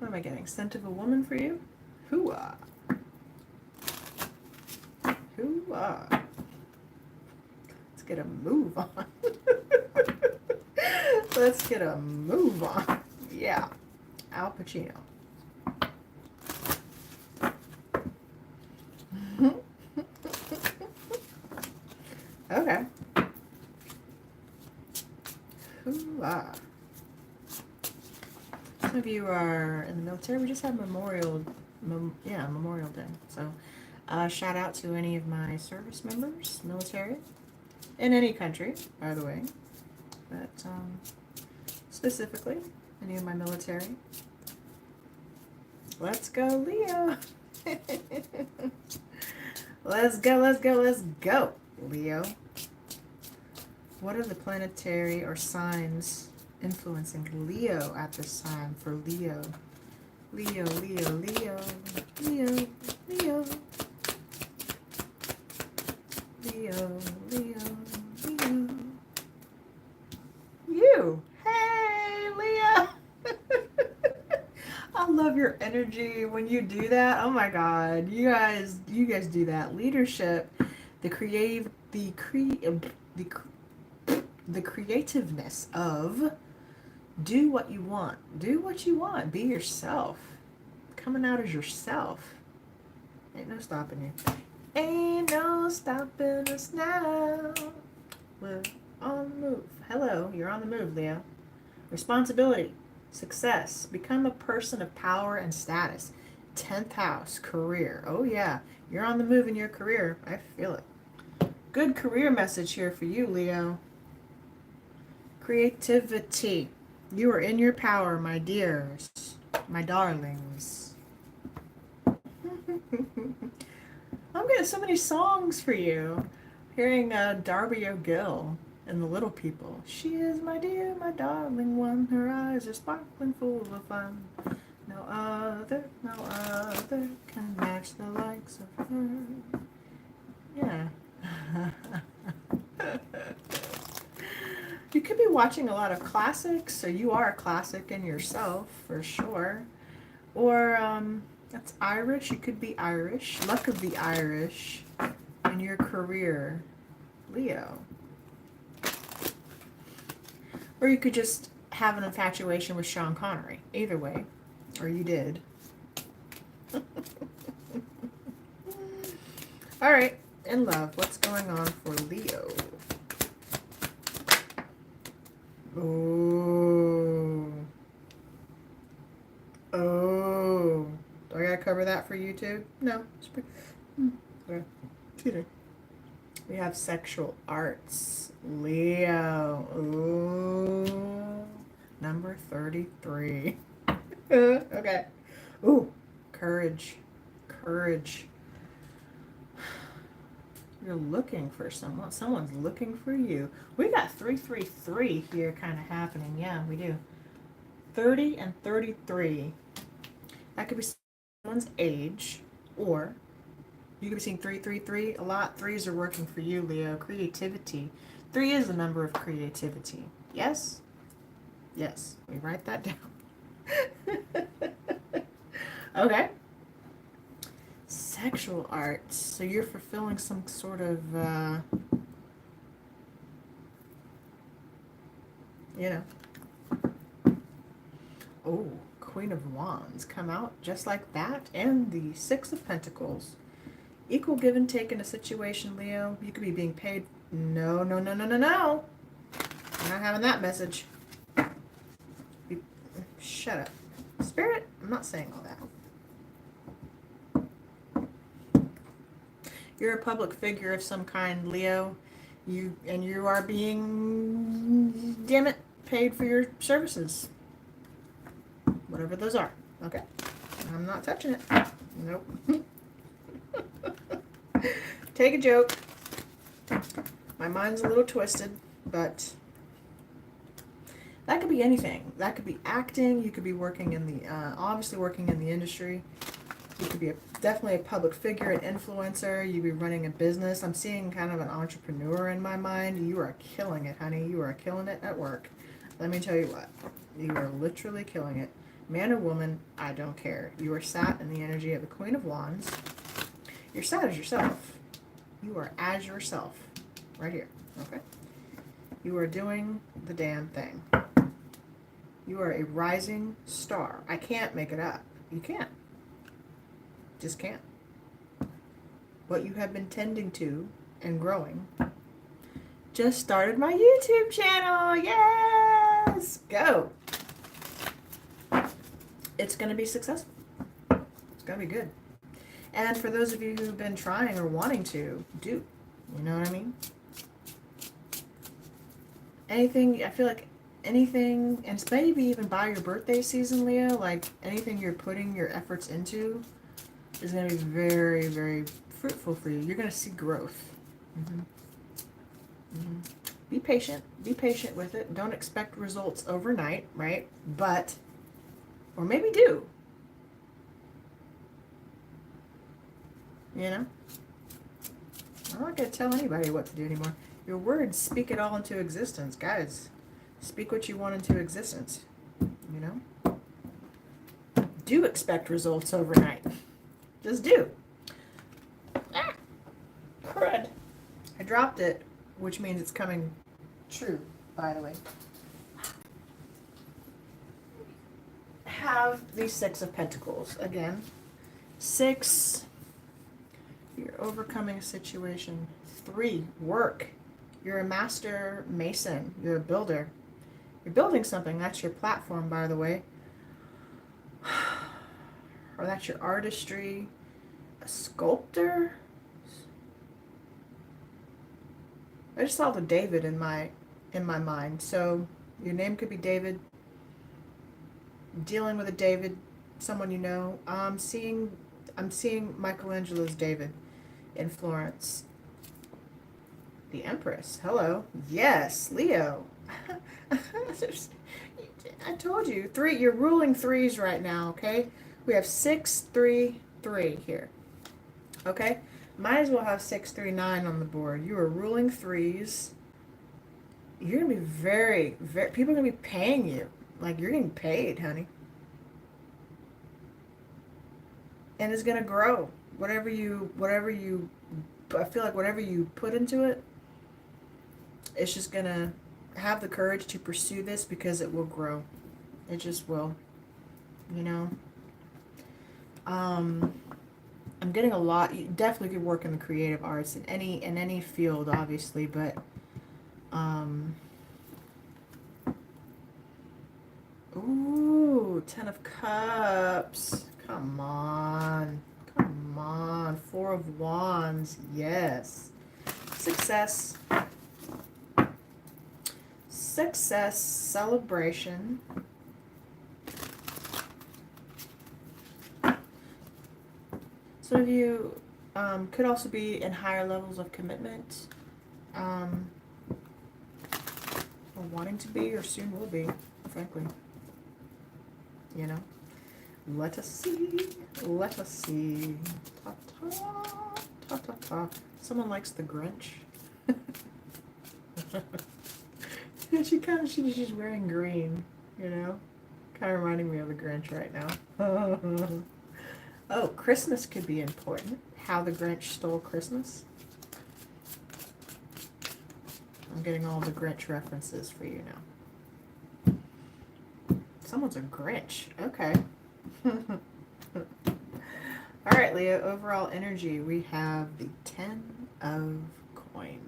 am I getting? Scent of a woman for you? Hoo-ah. Hoo-ah. Let's get a move on. Let's get a move on. Yeah. Al Pacino. Okay. Hoo-ah. Some of you are in the military. We just had Memorial Day. So shout out to any of my service members, military, in any country, by the way. But specifically, any of my military. Let's go, Leo. Let's go, let's go, let's go, Leo. What are the planetary or signs influencing Leo at this time for Leo? Leo, Leo, Leo, Leo, Leo. Leo, Leo, Leo. You. Hey, Leo. I love your energy when you do that. Oh my God. You guys do that. Leadership, the creativeness of do what you want. Do what you want. Be yourself. Coming out as yourself. Ain't no stopping you. Ain't no stopping us now. We're on the move. Hello, you're on the move, Leo. Responsibility, success. Become a person of power and status. 10th house, career. Oh yeah, you're on the move in your career. I feel it. Good career message here for you, Leo. Creativity. You are in your power, my dears, my darlings. I'm getting so many songs for you. Hearing Darby O'Gill and the Little People. She is my dear, my darling one. Her eyes are sparkling full of fun. No other can match the likes of her. Yeah. You could be watching a lot of classics, so you are a classic in yourself, for sure. Or, that's Irish. You could be Irish. Luck of the Irish in your career, Leo. Or you could just have an infatuation with Sean Connery. Either way. Or you did. All right. In love, what's going on for Leo? Oh. Oh. Do I gotta cover that for you too? No. Okay. Excuse me. We have sexual arts. Leo. Ooh. Number 33. Okay. Ooh. Courage. Courage. You're looking for someone. Someone's looking for you. We got 333 here kind of happening. Yeah, we do. 30 and 33. That could be someone's age, or you could be seeing 333 a lot. Threes are working for you, Leo. Creativity. 3 is the number of creativity. Yes? Yes. We write that down. Okay. Sexual arts. So you're fulfilling some sort of, you know. Oh, Queen of Wands. Come out just like that. And the Six of Pentacles. Equal give and take in a situation, Leo. You could be being paid. No, no, no, no, no, no. I'm not having that message. Shut up. Spirit, I'm not saying all that. You're a public figure of some kind, Leo. You are being, damn it, paid for your services. Whatever those are. Okay. I'm not touching it. Nope. Take a joke. My mind's a little twisted, but that could be anything. That could be acting. You could be working in the, obviously working in the industry. You could be definitely a public figure, an influencer. You'd be running a business. I'm seeing kind of an entrepreneur in my mind. You are killing it, honey. You are killing it at work. Let me tell you what. You are literally killing it. Man or woman, I don't care. You are sat in the energy of the Queen of Wands. You're sat as yourself. You are as yourself. Right here. Okay? You are doing the damn thing. You are a rising star. I can't make it up. You can't. Just can't. What you have been tending to and growing. Just started my YouTube channel. Yes! Go. It's going to be successful. It's going to be good. And for those of you who've been trying or wanting to, do. You know what I mean? Anything, I feel like anything, and maybe even by your birthday season, Leo, like anything you're putting your efforts into is going to be very, very fruitful for you. You're going to see growth. Mm-hmm. Mm-hmm. Be patient. Be patient with it. Don't expect results overnight, right? But, or maybe do. You know? I'm not going to tell anybody what to do anymore. Your words speak it all into existence. Guys, speak what you want into existence. You know? Do expect results overnight. Just do. Ah! Crud. I dropped it, which means it's coming true, by the way. Have the Six of Pentacles. Again, 6, you're overcoming a situation. 3, work. You're a master mason. You're a builder. You're building something. That's your platform, by the way. Or that's your artistry. A sculptor. I just saw the David in my mind. So your name could be David. Dealing with a David, someone you know. I'm seeing Michelangelo's David in Florence. The Empress. Hello. Yes, Leo. I told you. 3. You're ruling 3s right now, okay? We have 6, 3, 3 here. Okay? Might as well have 639 on the board. You are ruling threes. You're going to be very, very, people are going to be paying you. Like, you're getting paid, honey. And it's going to grow. I feel like whatever you put into it, it's just going to have the courage to pursue this because it will grow. It just will. You know? I'm getting a lot. You definitely could work in the creative arts in any field, obviously, but ooh, 10 of Cups. Come on. Come on. 4 of Wands. Yes. Success. Success. Celebration. Some of you could also be in higher levels of commitment, or wanting to be, or soon will be, frankly. You know? Let us see. Let us see. Ta ta. Ta ta ta. Someone likes the Grinch. She's wearing green, you know? Kind of reminding me of the Grinch right now. Oh, Christmas could be important. How the Grinch Stole Christmas. I'm getting all the Grinch references for you now. Someone's a Grinch. Okay. Alright, Leo. Overall energy. We have the 10 of Coin.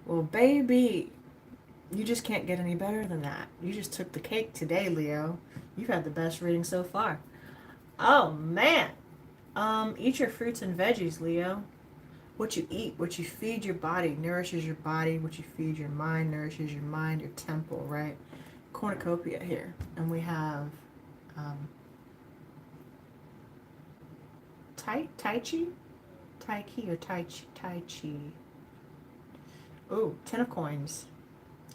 Well, baby, you just can't get any better than that. You just took the cake today, Leo. You've had the best reading so far. Oh, man. Eat your fruits and veggies, Leo. What you eat, what you feed your body, nourishes your body. What you feed your mind, nourishes your mind, your temple, right? Cornucopia here. And we have Tai Chi? Tai Chi or Tai Chi? Oh, 10 of Coins.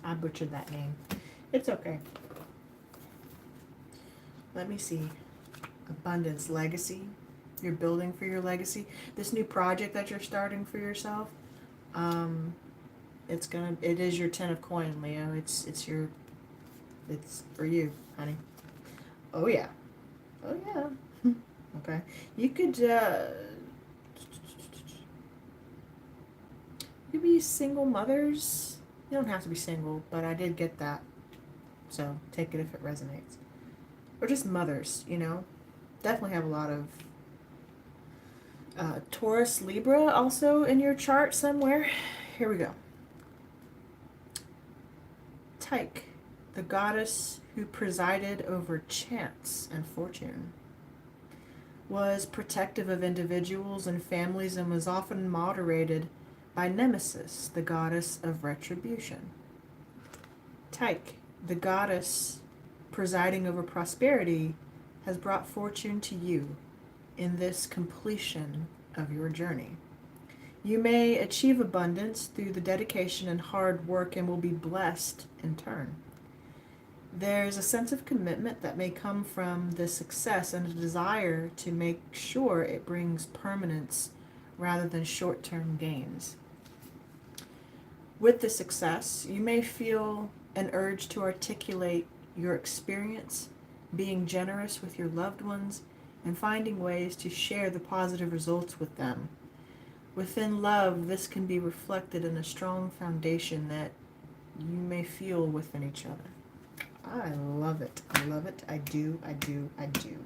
I butchered that name. It's okay. Let me see. Abundance, legacy. You're building for your legacy. This new project that you're starting for yourself, it is your 10 of Coin, Leo. It's for you, honey. Oh yeah. Oh yeah. Okay. You could be single mothers. You don't have to be single, but I did get that. So take it if it resonates. Or just mothers, you know. Definitely have a lot of Taurus, Libra also in your chart somewhere. Here we go. Tyche, the goddess who presided over chance and fortune, was protective of individuals and families and was often moderated by Nemesis, the goddess of retribution. Tyche, the goddess presiding over prosperity, has brought fortune to you in this completion of your journey. You may achieve abundance through the dedication and hard work and will be blessed in turn. There's a sense of commitment that may come from the success and a desire to make sure it brings permanence rather than short-term gains. With the success, you may feel an urge to articulate your experience, being generous with your loved ones, and finding ways to share the positive results with them. Within love, this can be reflected in a strong foundation that you may feel within each other. I love it. I love it. I do. I do. I do.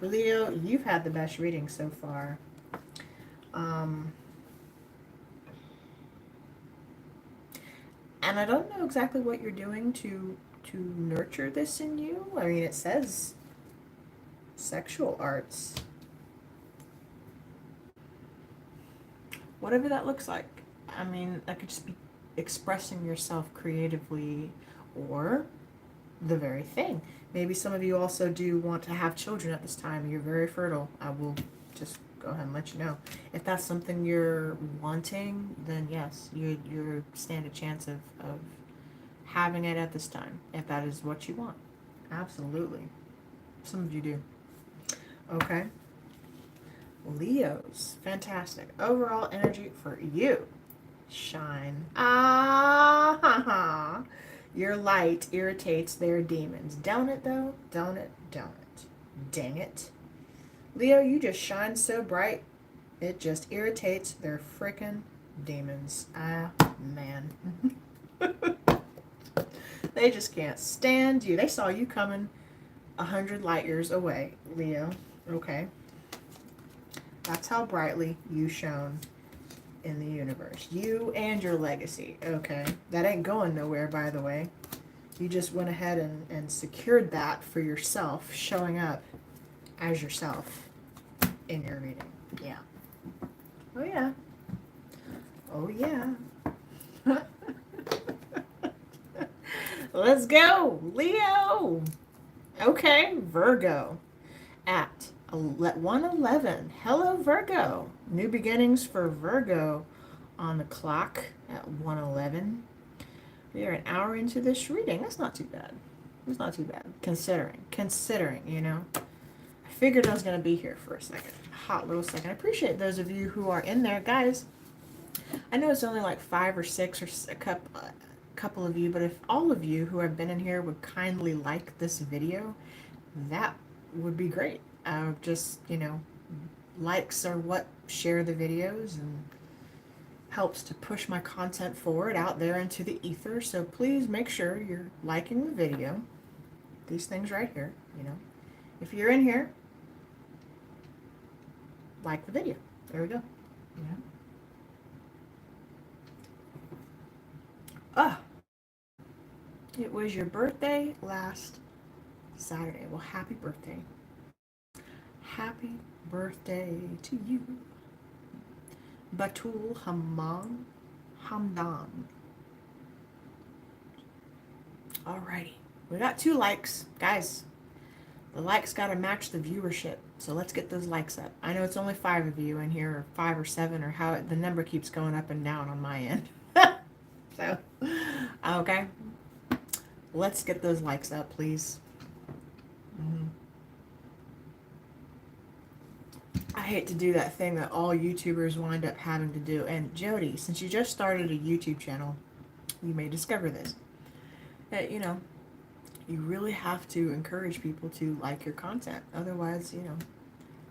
Leo, you've had the best reading so far. And I don't know exactly what you're doing to nurture this in you. I mean, it says sexual arts. Whatever that looks like. I mean, that could just be expressing yourself creatively or the very thing. Maybe some of you also do want to have children at this time. You're very fertile. I will just go ahead and let you know. If that's something you're wanting, then yes, you stand a chance of having it at this time, if that is what you want. Absolutely. Some of you do. Okay. Leos, fantastic. Overall energy for you. Shine. Ah, ha, ha. Your light irritates their demons. Don't it, though? Don't it? Don't it? Dang it. Leo, you just shine so bright, it just irritates their freaking demons. Ah, man. They just can't stand you. They saw you coming 100 light years away, Leo. Okay? That's how brightly you shone in the universe. You and your legacy. Okay? That ain't going nowhere, by the way. You just went ahead and secured that for yourself, showing up as yourself in your reading. Yeah. Oh, yeah. Oh, yeah. Let's go, Leo. Okay, Virgo at 1:11. Hello, Virgo. New beginnings for Virgo on the clock at 1:11. We are an hour into this reading. That's not too bad. It's not too bad, considering, you know. I figured I was going to be here for a second. Hot little second. I appreciate those of you who are in there. Guys, I know it's only like 5 or 6 or a couple of you, but if all of you who have been in here would kindly like this video, that would be great. Just, you know, likes are what share the videos and helps to push my content forward out there into the ether. So please make sure you're liking the video. These things right here, you know. If you're in here, like the video. There we go. Yeah. Ah, it was your birthday last Saturday. Well, happy birthday. Happy birthday to you. Batul Hamdan. Alrighty. We got 2 likes. Guys, the likes got to match the viewership. So let's get those likes up. I know it's only 5 of you in here, or 5 or 7, or how the number keeps going up and down on my end. So, okay. Let's get those likes up, please. I hate to do that thing that all YouTubers wind up having to do. And Jody, since you just started a YouTube channel, you may discover this. That, you know, you really have to encourage people to like your content. Otherwise, you know,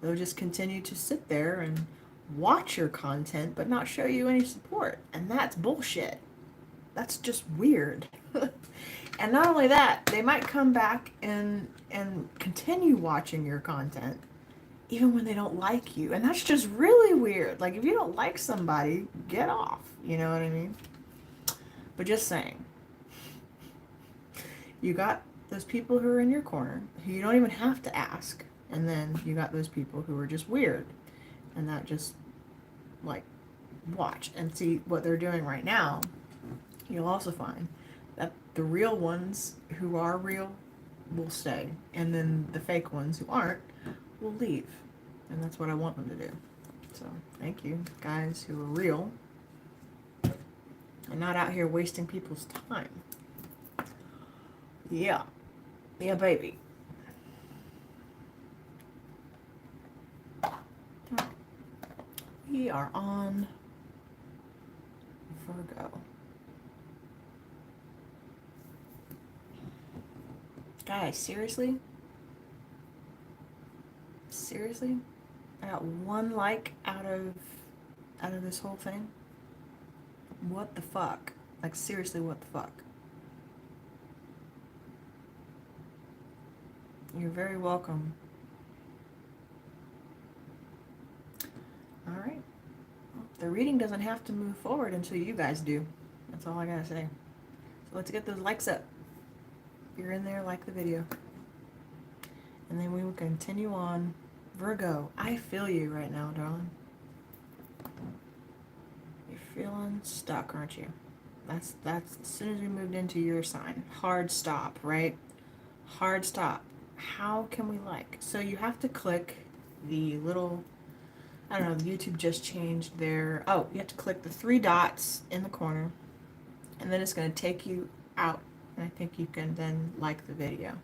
they'll just continue to sit there and watch your content but not show you any support. And that's bullshit. That's just weird. And not only that, they might come back and continue watching your content even when they don't like you. And that's just really weird. Like, if you don't like somebody, get off. You know what I mean? But just saying. You got those people who are in your corner who you don't even have to ask. And then you got those people who are just weird. And that just, like, watch and see what they're doing right now. You'll also find that the real ones who are real will stay. And then the fake ones who aren't will leave. And that's what I want them to do. So, thank you, guys who are real. And not out here wasting people's time. Yeah. Yeah, baby. We are on Virgo. Guys, seriously? Seriously? I got 1 like out of this whole thing? What the fuck? Like, seriously, what the fuck? You're very welcome. Alright. Well, the reading doesn't have to move forward until you guys do. That's all I gotta say. So let's get those likes up. If you're in there, like the video. And then we will continue on. Virgo, I feel you right now, darling. You're feeling stuck, aren't you? That's as soon as we moved into your sign. Hard stop, right? Hard stop. How can we like? So you have to click the little, I don't know, YouTube just changed their, oh, you have to click the 3 dots in the corner. And then it's going to take you out. And I think you can then like the video.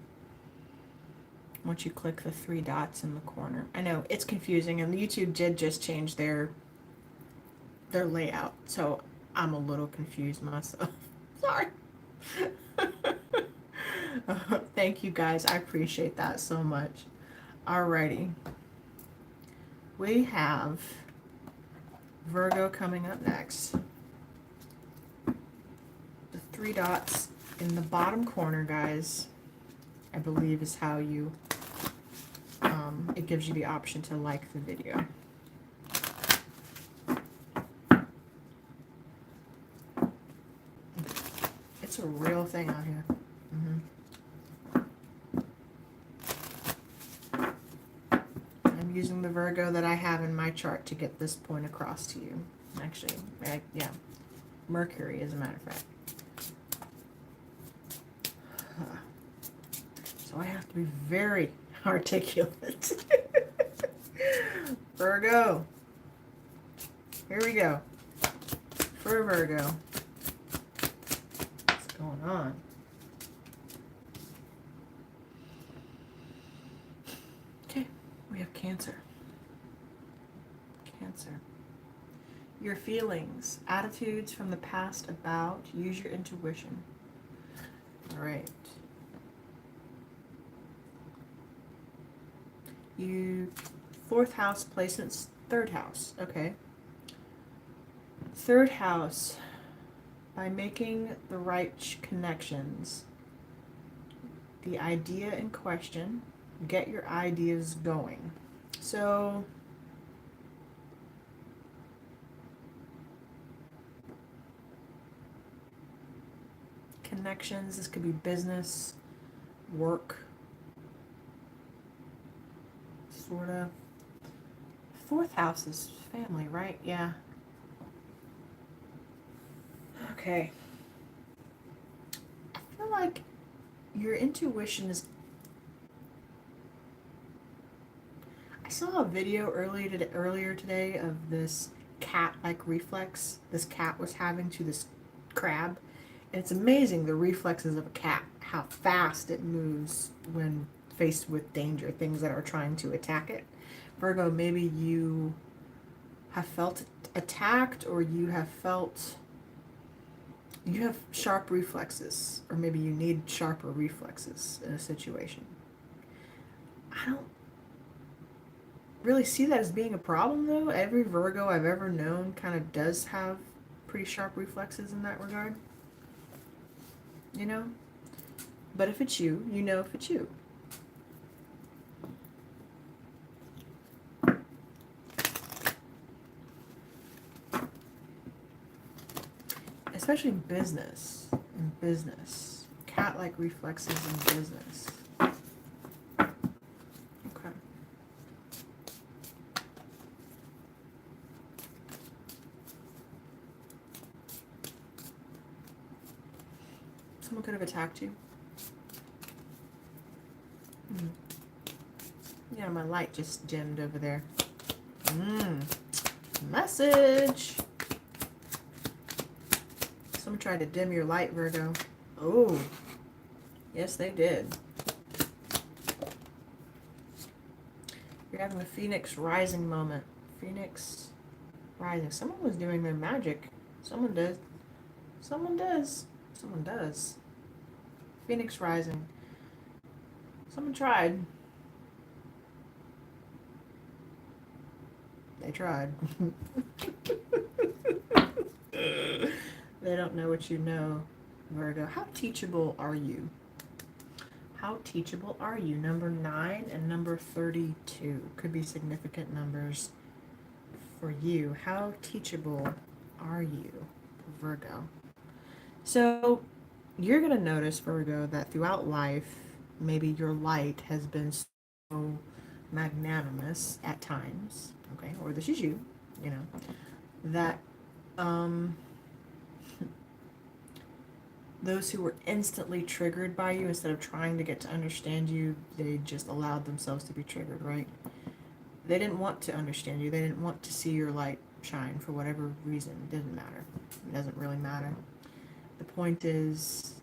once you click the 3 dots in the corner. I know it's confusing, and YouTube did just change their layout, so I'm a little confused myself. Sorry. Thank you guys. I appreciate that so much. Alrighty. We have Virgo coming up next. The 3 dots in the bottom corner, guys, I believe is how you, it gives you the option to like the video. It's a real thing out here. I'm using the Virgo that I have in my chart to get this point across to you. Actually, yeah, Mercury, as a matter of fact. So I have to be very articulate. Virgo. Here we go. For Virgo. What's going on? Okay, we have Cancer. Cancer. Your feelings, attitudes from the past about, use your intuition. All right. You, 4th house placements, 3rd house. Okay. 3rd house, by making the right connections, the idea in question, get your ideas going. So connections, this could be business, work, sort of. 4th house is family, right? Yeah. Okay. I feel like your intuition is... I saw a video earlier today of this cat-like reflex this cat was having to this crab. And it's amazing, the reflexes of a cat, how fast it moves when faced with danger, things that are trying to attack it. Virgo, maybe you have felt attacked, or you have sharp reflexes, or maybe you need sharper reflexes in a situation. I don't really see that as being a problem, though. Every Virgo I've ever known kind of does have pretty sharp reflexes in that regard. You know? But if it's you, you know if it's you. Especially in business. Cat-like reflexes in business. Okay. Someone could have attacked you. Yeah, my light just dimmed over there. Message. Someone tried to dim your light, Virgo. Oh, yes, they did. You're having a Phoenix rising moment. Phoenix rising. Someone was doing their magic. Someone does. Someone does. Someone does. Phoenix rising. Someone tried. They tried. They don't know what you know, Virgo. How teachable are you? How teachable are you? Number 9 and number 32 could be significant numbers for you. How teachable are you, Virgo? So you're going to notice, Virgo, that throughout life, maybe your light has been so magnanimous at times, okay, or this is you, you know, that those who were instantly triggered by you, instead of trying to get to understand you, they just allowed themselves to be triggered, right? They didn't want to understand you. They didn't want to see your light shine for whatever reason. It didn't matter. It doesn't really matter. The point is,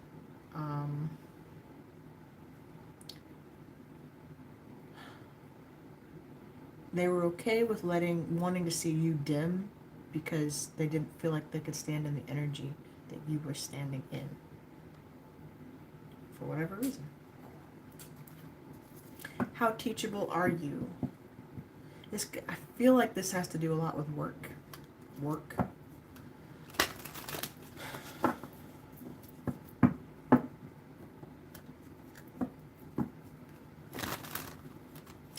They were okay with wanting to see you dim because they didn't feel like they could stand in the energy that you were standing in. For whatever reason. How teachable are you? I feel like this has to do a lot with work. Work.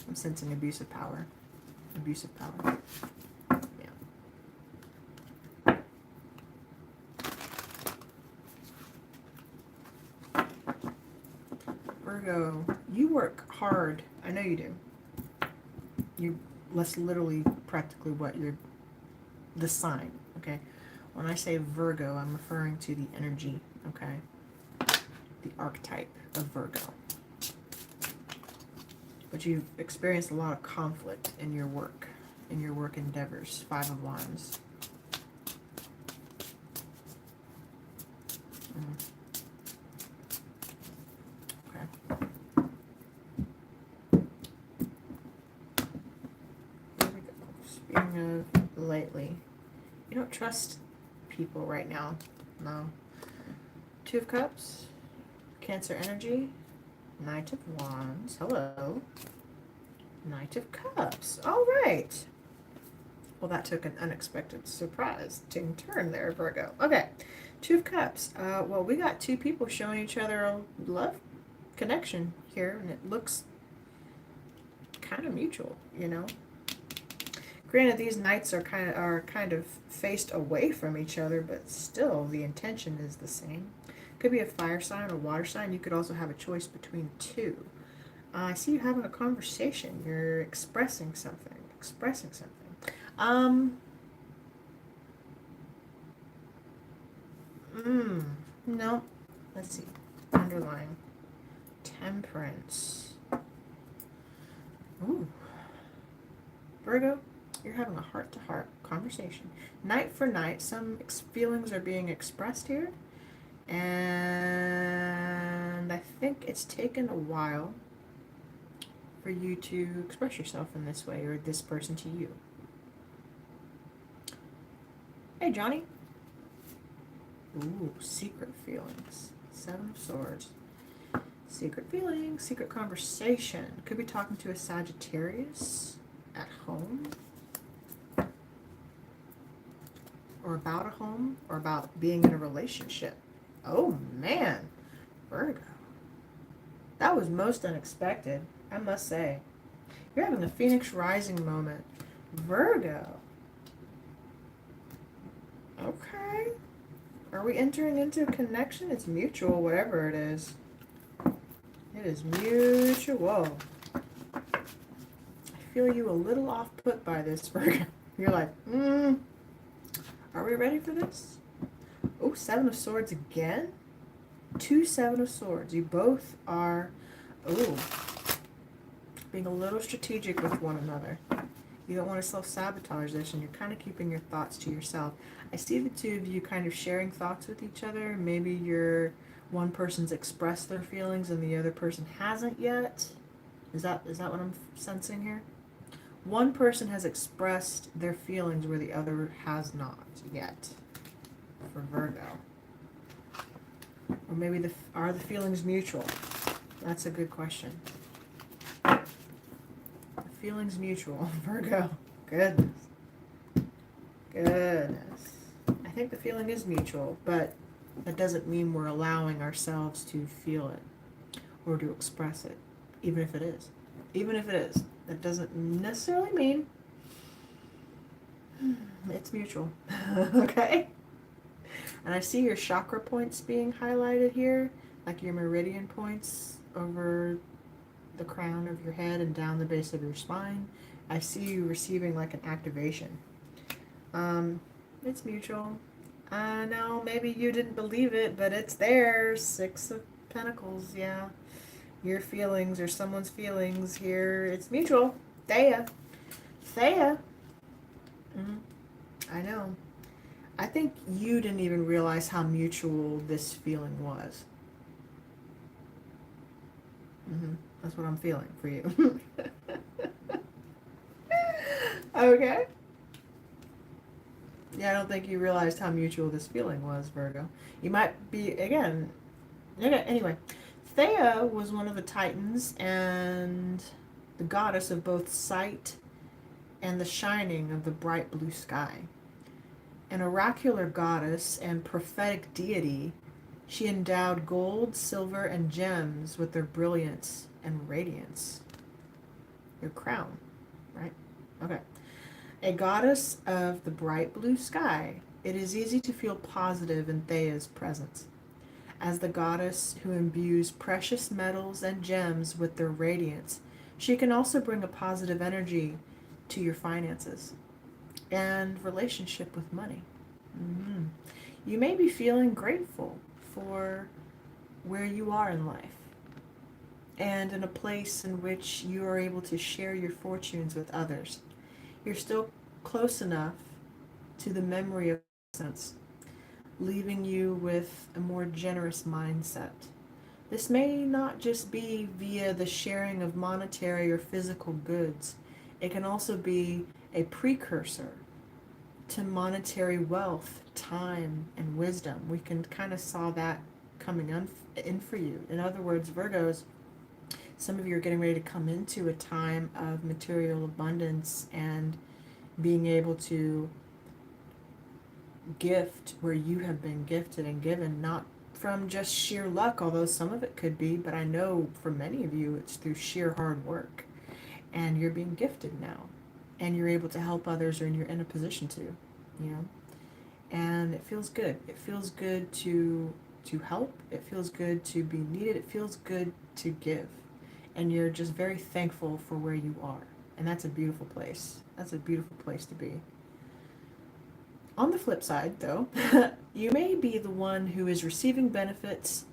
I'm sensing abusive power. Abusive power. Virgo, you work hard. I know you do. That's literally practically what you're, the sign, okay? When I say Virgo, I'm referring to the energy, okay? The archetype of Virgo. But you've experienced a lot of conflict in your work endeavors. 5 of Wands. Lately, you don't trust people right now. No. 2 of Cups, Cancer energy, Knight of Wands. Hello. Knight of Cups. All right. Well, that took an unexpected surprising turn there, Virgo. Okay. 2 of Cups. Well, we got 2 people showing each other a love connection here, and it looks kind of mutual, you know. Granted, these knights are kind of faced away from each other, but still the intention is the same. Could be a fire sign or water sign. You could also have a choice between 2. I see you having a conversation. You're expressing something. No. Let's see. Underlying. Temperance. Ooh. Virgo, you're having a heart-to-heart conversation. Night for night, some feelings are being expressed here. And I think it's taken a while for you to express yourself in this way, or this person to you. Hey, Johnny. Ooh, secret feelings. 7 of Swords. Secret feelings, secret conversation. Could be talking to a Sagittarius at home. Or about a home, or about being in a relationship. Oh man, Virgo. That was most unexpected, I must say. You're having a Phoenix rising moment. Virgo. Okay. Are we entering into a connection? It's mutual, whatever it is. It is mutual. I feel you a little off put by this, Virgo. You're like, are we ready for this? Oh, 7 of Swords again? 2 7 of Swords. You both are, being a little strategic with one another. You don't want to self-sabotage this, and you're kind of keeping your thoughts to yourself. I see the 2 of you kind of sharing thoughts with each other. Maybe one person's expressed their feelings and the other person hasn't yet. Is that what I'm sensing here? One person has expressed their feelings where the other has not yet. For Virgo. Or maybe are the feelings mutual? That's a good question. The feelings mutual, Virgo. Goodness. I think the feeling is mutual, but that doesn't mean we're allowing ourselves to feel it or to express it, even if it is. That doesn't necessarily mean it's mutual. Okay? And I see your chakra points being highlighted here, like your meridian points over the crown of your head and down the base of your spine. I see you receiving like an activation. It's mutual. I know maybe you didn't believe it, but it's there. 6 of Pentacles, yeah. Your feelings or someone's feelings here. It's mutual. Thea. I know. I think you didn't even realize how mutual this feeling was. That's what I'm feeling for you. Okay. Yeah, I don't think you realized how mutual this feeling was, Virgo. You might be, again, okay, anyway. Thea was one of the Titans and the goddess of both sight and the shining of the bright blue sky. An oracular goddess and prophetic deity, she endowed gold, silver, and gems with their brilliance and radiance. Your crown, right? Okay. A goddess of the bright blue sky, it is easy to feel positive in Thea's presence. As the goddess who imbues precious metals and gems with their radiance, she can also bring a positive energy to your finances and relationship with money. Mm-hmm. You may be feeling grateful for where you are in life and in a place in which you are able to share your fortunes with others. You're still close enough to the memory of sense, leaving you with a more generous mindset. This may not just be via the sharing of monetary or physical goods. It can also be a precursor to monetary wealth, time, and wisdom. We can kind of saw that coming in for you. In other words, Virgos, some of you are getting ready to come into a time of material abundance and being able to gift where you have been gifted and given, not from just sheer luck, although some of it could be, but I know for many of you it's through sheer hard work. And you're being gifted now. And you're able to help others, or you're in a position to, you know. And it feels good. It feels good to help. It feels good to be needed. It feels good to give. And you're just very thankful for where you are. And that's a beautiful place. That's a beautiful place to be. On the flip side, though, you may be the one who is receiving benefits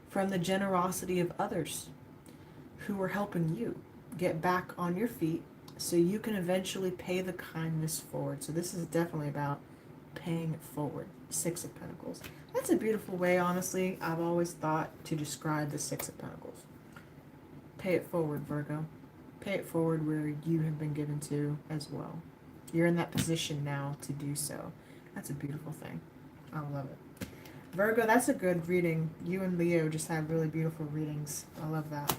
from the generosity of others who are helping you get back on your feet so you can eventually pay the kindness forward. So this is definitely about paying it forward. Six of Pentacles. That's a beautiful way, honestly, I've always thought to describe the Six of Pentacles. Pay it forward, Virgo. Pay it forward where you have been given to as well. You're in that position now to do so. That's a beautiful thing. I love it. Virgo, that's a good reading. You and Leo just had really beautiful readings. I love that.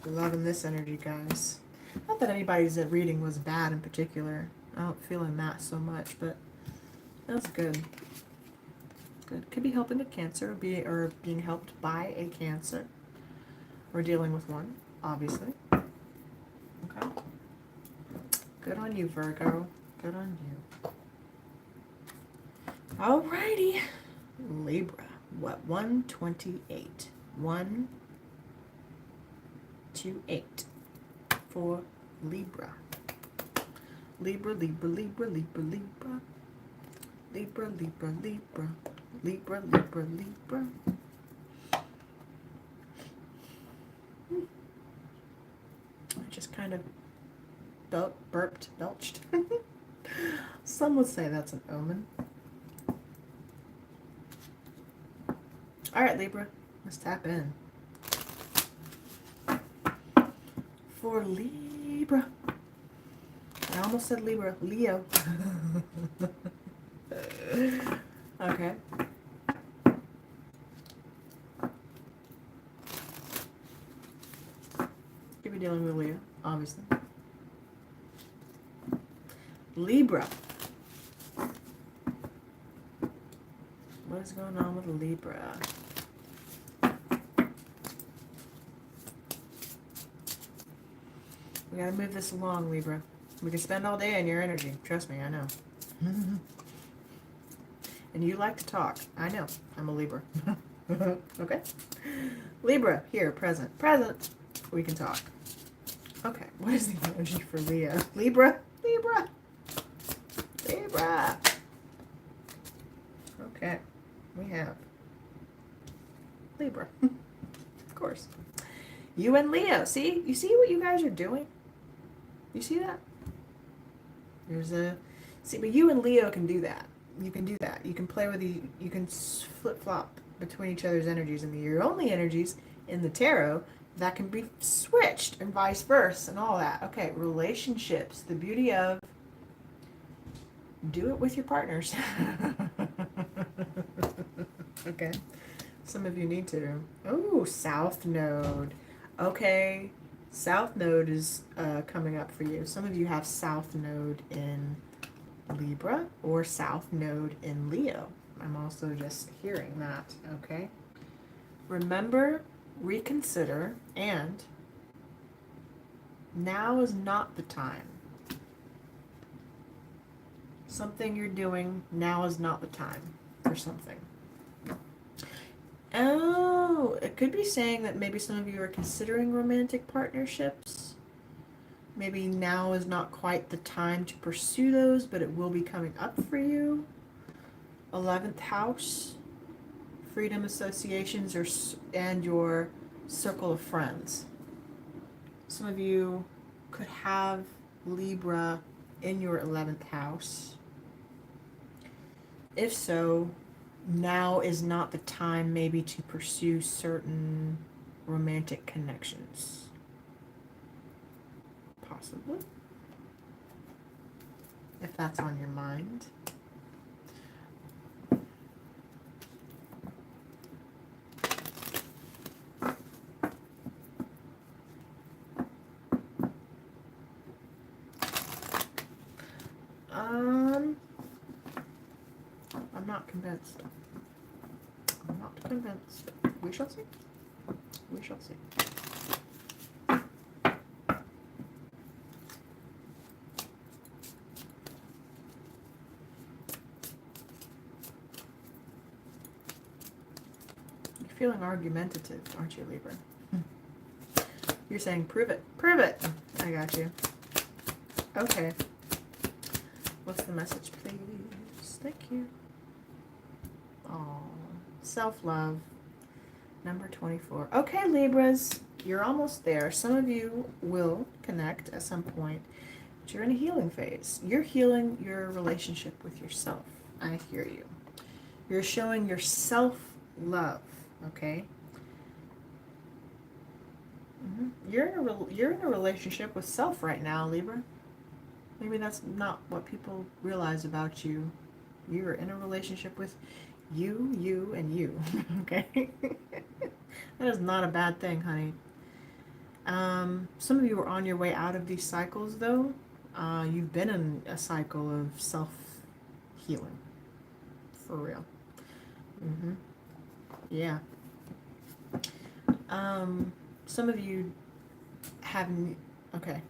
Loving this energy, guys. Not that anybody's reading was bad in particular. I don't feel in that so much, but that's good. Good. Could be helping a Cancer, or being helped by a Cancer, or dealing with one, obviously. Okay. Good on you, Virgo. Good on you. Alrighty. Libra. What? 128. 128 for Libra. Libra, Libra, Libra, Libra, Libra. Libra, Libra, Libra. Libra, Libra, Libra. I just kind of belched. Some would say that's an omen. All right, Libra, let's tap in. For Libra. I almost said Libra. Leo. Okay. Could be dealing with Leo, obviously. Libra. What is going on with Libra? We gotta move this along, Libra. We can spend all day on your energy. Trust me, I know. And you like to talk. I know. I'm a Libra. Okay? Libra, here, present. Present. We can talk. Okay, what is the energy for Leo? Libra? Libra? Libra! Okay, we have Libra. Of course. You and Leo. See? You see what you guys are doing? You see that? There's a... See, but you and Leo can do that. You can do that. You can play with the... You can flip-flop between each other's energies. And your only energies in the tarot, that can be switched and vice versa and all that. Okay, relationships. The beauty of do it with your partners. Okay. Some of you need to. Oh, South Node. Okay. South Node is coming up for you. Some of you have South Node in Libra or South Node in Leo. I'm also just hearing that. Okay. Remember, reconsider, and now is not the time. Something you're doing, now is not the time for something. Oh, it could be saying that maybe some of you are considering romantic partnerships. Maybe now is not quite the time to pursue those, but it will be coming up for you. 11th house, freedom associations, and your circle of friends. Some of you could have Libra in your 11th house. If so, now is not the time maybe to pursue certain romantic connections. Possibly. If that's on your mind. I'm not convinced. I'm not convinced. We shall see. We shall see. You're feeling argumentative, aren't you, Libra? You're saying, prove it. Prove it! I got you. Okay. What's the message, please? Thank you. Oh, self-love. Number 24. Okay, Libras, you're almost there. Some of you will connect at some point, but you're in a healing phase. You're healing your relationship with yourself. I hear you. You're showing your self-love, okay? You're in a relationship with self right now, Libra. Maybe that's not what people realize about you. You're in a relationship with you, and you. Okay? That is not a bad thing, honey. Some of you are on your way out of these cycles, though. You've been in a cycle of self-healing. For real. Yeah. Some of you haven't... Okay.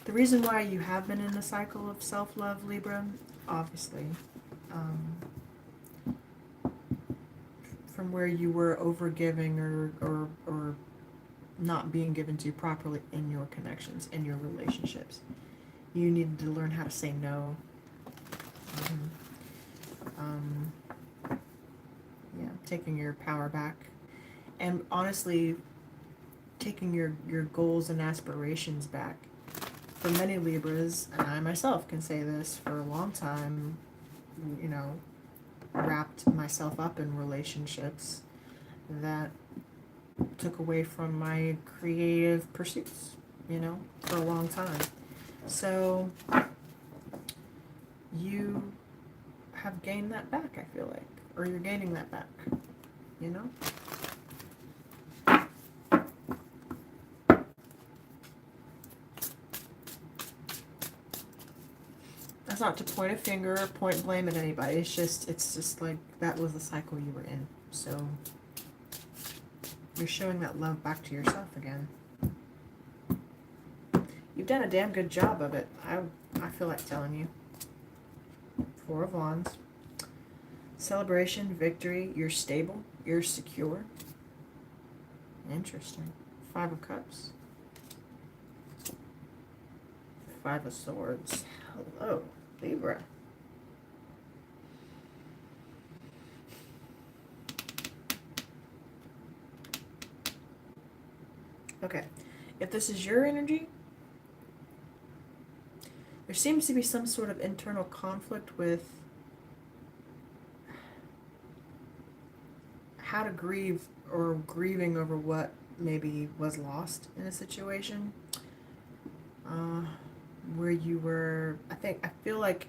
The reason why you have been in a cycle of self-love, Libra, obviously, from where you were overgiving or not being given to properly in your connections, in your relationships. You needed to learn how to say no. Yeah, taking your power back. And honestly, taking your goals and aspirations back. For many Libras, and I myself can say this, for a long time, you know, wrapped myself up in relationships that took away from my creative pursuits, you know, for a long time. So you have gained that back, I feel like, or you're gaining that back, you know? That's not to point a finger or point blame at anybody. It's just like that was the cycle you were in. So you're showing that love back to yourself again. You've done a damn good job of it. I feel like telling you. 4 of Wands. Celebration, victory. You're stable. You're secure. Interesting. 5 of Cups. 5 of Swords. Hello, Libra. Okay, if this is your energy, there seems to be some sort of internal conflict with how to grieve or grieving over what maybe was lost in a situation, where you were, I feel like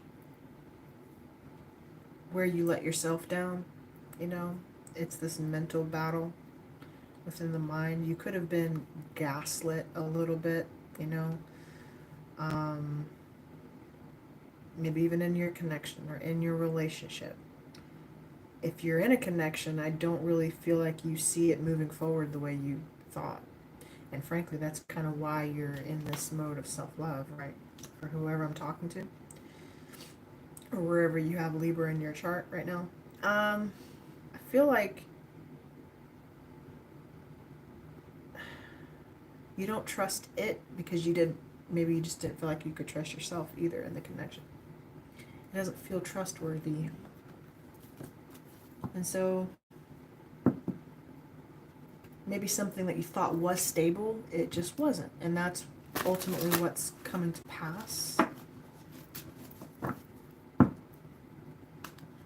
where you let yourself down, you know, it's this mental battle within the mind. You could have been gaslit a little bit, you know, maybe even in your connection or in your relationship. If you're in a connection, I don't really feel like you see it moving forward the way you thought. And frankly, that's kind of why you're in this mode of self-love, right? For whoever I'm talking to, or wherever you have Libra in your chart right now. I feel like you don't trust it because maybe you just didn't feel like you could trust yourself either in the connection. It doesn't feel trustworthy. And so maybe something that you thought was stable, it just wasn't. And that's ultimately what's coming to pass,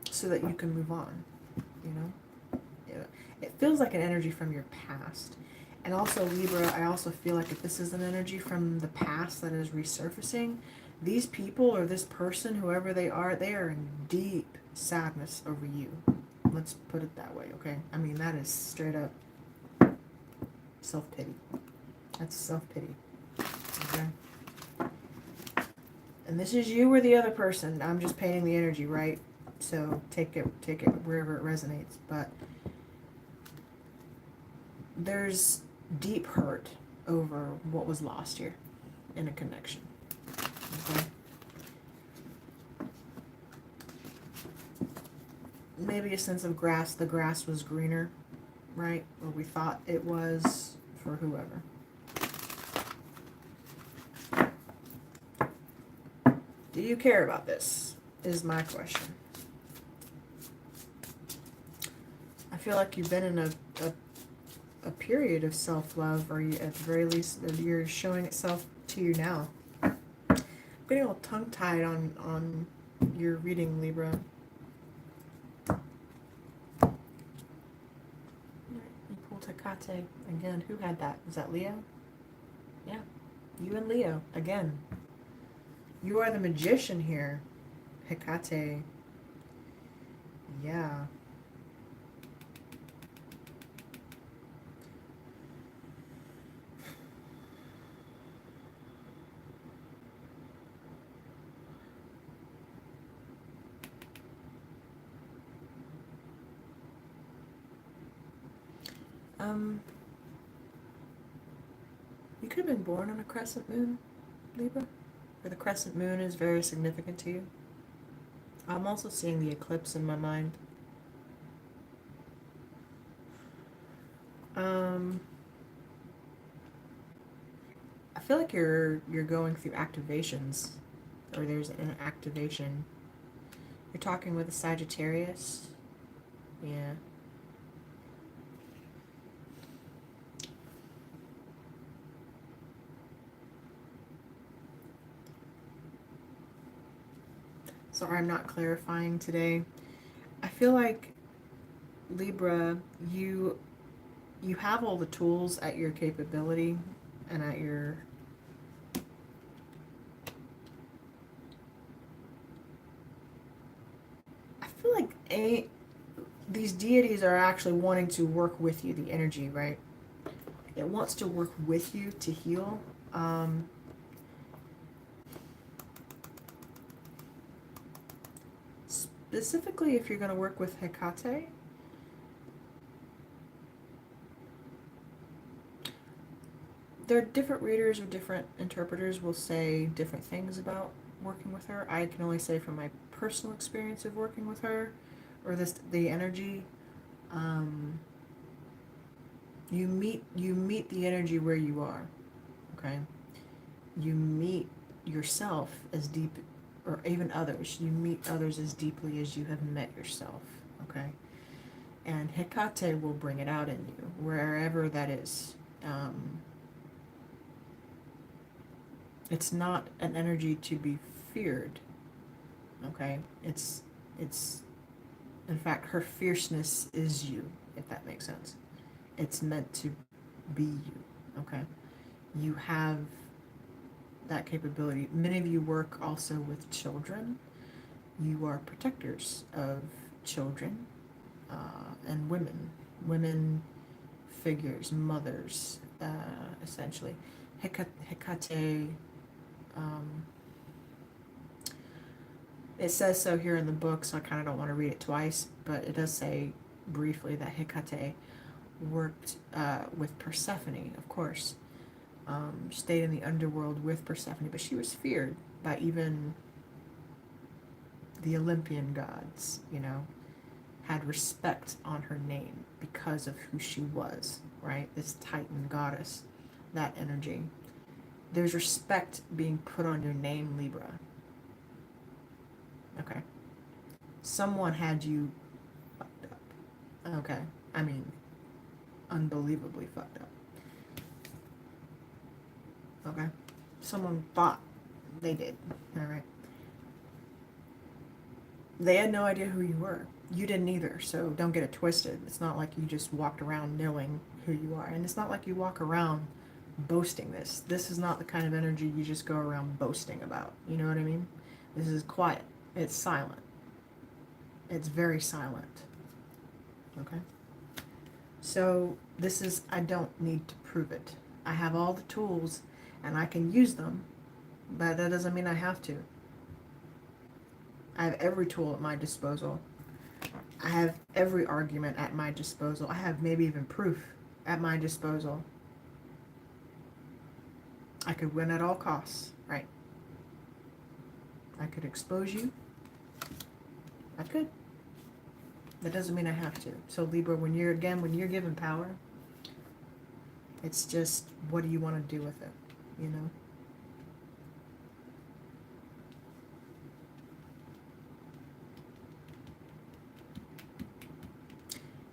so that you can move on, you know? Yeah. It feels like an energy from your past. And also, Libra, I also feel like if this is an energy from the past that is resurfacing, these people or this person, whoever they are in deep sadness over you. Let's put it that way, okay? I mean, that is straight up self-pity. That's self-pity, okay? And this is you or the other person. I'm just painting the energy, right? So take it wherever it resonates. But there's deep hurt over what was lost here in a connection, okay? Maybe a sense of the grass was greener, right? Or we thought it was for whoever. Do you care about this, is my question. I feel like you've been in a period of self-love, or you, at the very least, you're showing itself to you now. I'm getting all tongue-tied on your reading, Libra. Hecate again. Who had that? Was that Leo? Yeah, you and Leo again. You are the magician here, Hecate. Yeah. You could have been born on a crescent moon, Libra, where the crescent moon is very significant to you. I'm also seeing the eclipse in my mind. I feel like you're going through activations, or there's an activation. You're talking with a Sagittarius. Yeah. Sorry, I'm not clarifying today. I feel like, Libra, you have all the tools at your capability and at your I feel like these deities are actually wanting to work with you, the energy, right? It wants to work with you to heal. Specifically, if you're going to work with Hecate, there are different readers or different interpreters will say different things about working with her. I can only say from my personal experience of working with her, or the energy. You meet the energy where you are, okay? You meet yourself as deep, or even others. You meet others as deeply as you have met yourself, okay? And Hecate will bring it out in you, wherever that is. It's not an energy to be feared, okay? It's in fact, her fierceness is you, if that makes sense. It's meant to be you, okay? You have that capability. Many of you work also with children. You are protectors of children and women figures, mothers, essentially. Hecate, it says so here in the book, so I kind of don't want to read it twice, but it does say briefly that Hecate worked with Persephone, of course. Stayed in the underworld with Persephone, but she was feared by even the Olympian gods, you know, had respect on her name because of who she was, right? This Titan goddess, that energy. There's respect being put on your name, Libra. Okay. Someone had you fucked up. Okay. I mean, unbelievably fucked up. Okay. Someone thought they did. All right. They had no idea who you were. You didn't either, so don't get it twisted. It's not like you just walked around knowing who you are. And it's not like you walk around boasting this. This is not the kind of energy you just go around boasting about. You know what I mean? This is quiet. It's silent. It's very silent. Okay? So this is, I don't need to prove it. I have all the tools and I can use them, but that doesn't mean I have to. I have every tool at my disposal. I have every argument at my disposal. I have maybe even proof at my disposal. I could win at all costs, right? I could expose you. I could. That doesn't mean I have to. So Libra, when you're given power, it's just, what do you want to do with it, you know?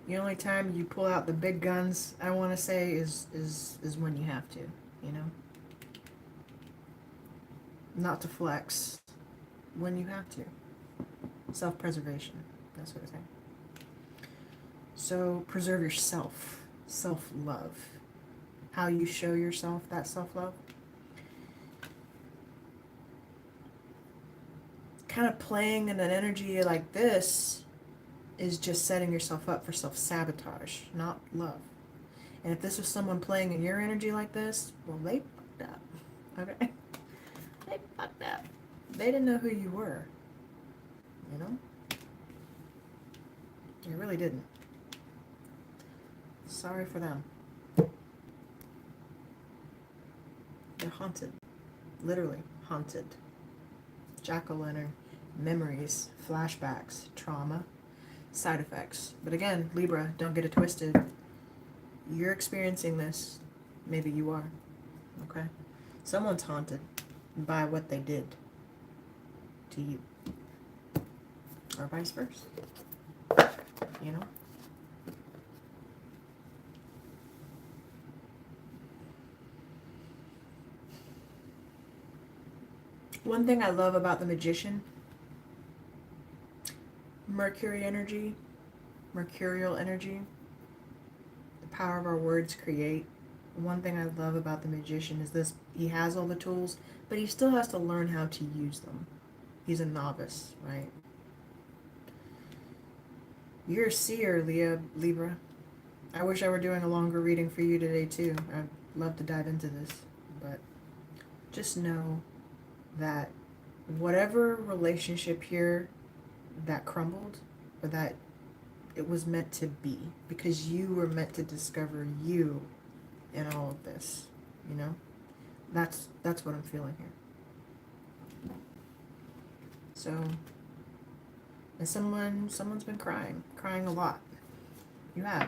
The only time you pull out the big guns, I want to say, is when you have to, you know? Not to flex, when you have to. Self-preservation, that's what I say. So preserve yourself, self-love. How you show yourself that self-love. Kind of playing in an energy like this is just setting yourself up for self-sabotage, not love. And if this was someone playing in your energy like this, well, they fucked up. Okay? They fucked up. They didn't know who you were. You know? They really didn't. Sorry for them. They're haunted. Literally haunted. Jack-o'-lantern, memories, flashbacks, trauma, side effects. But again, Libra, don't get it twisted. You're experiencing this. Maybe you are. Okay? Someone's haunted by what they did to you. Or vice versa. You know? One thing I love about the Magician, Mercury energy, mercurial energy, the power of our words create. One thing I love about the Magician is this: he has all the tools, but he still has to learn how to use them. He's a novice, right? You're a seer, Libra. I wish I were doing a longer reading for you today too. I'd love to dive into this, but just know that whatever relationship here that crumbled, or that it was meant to be, because you were meant to discover you in all of this, you know? That's what I'm feeling here. So, and someone's been crying a lot. You have.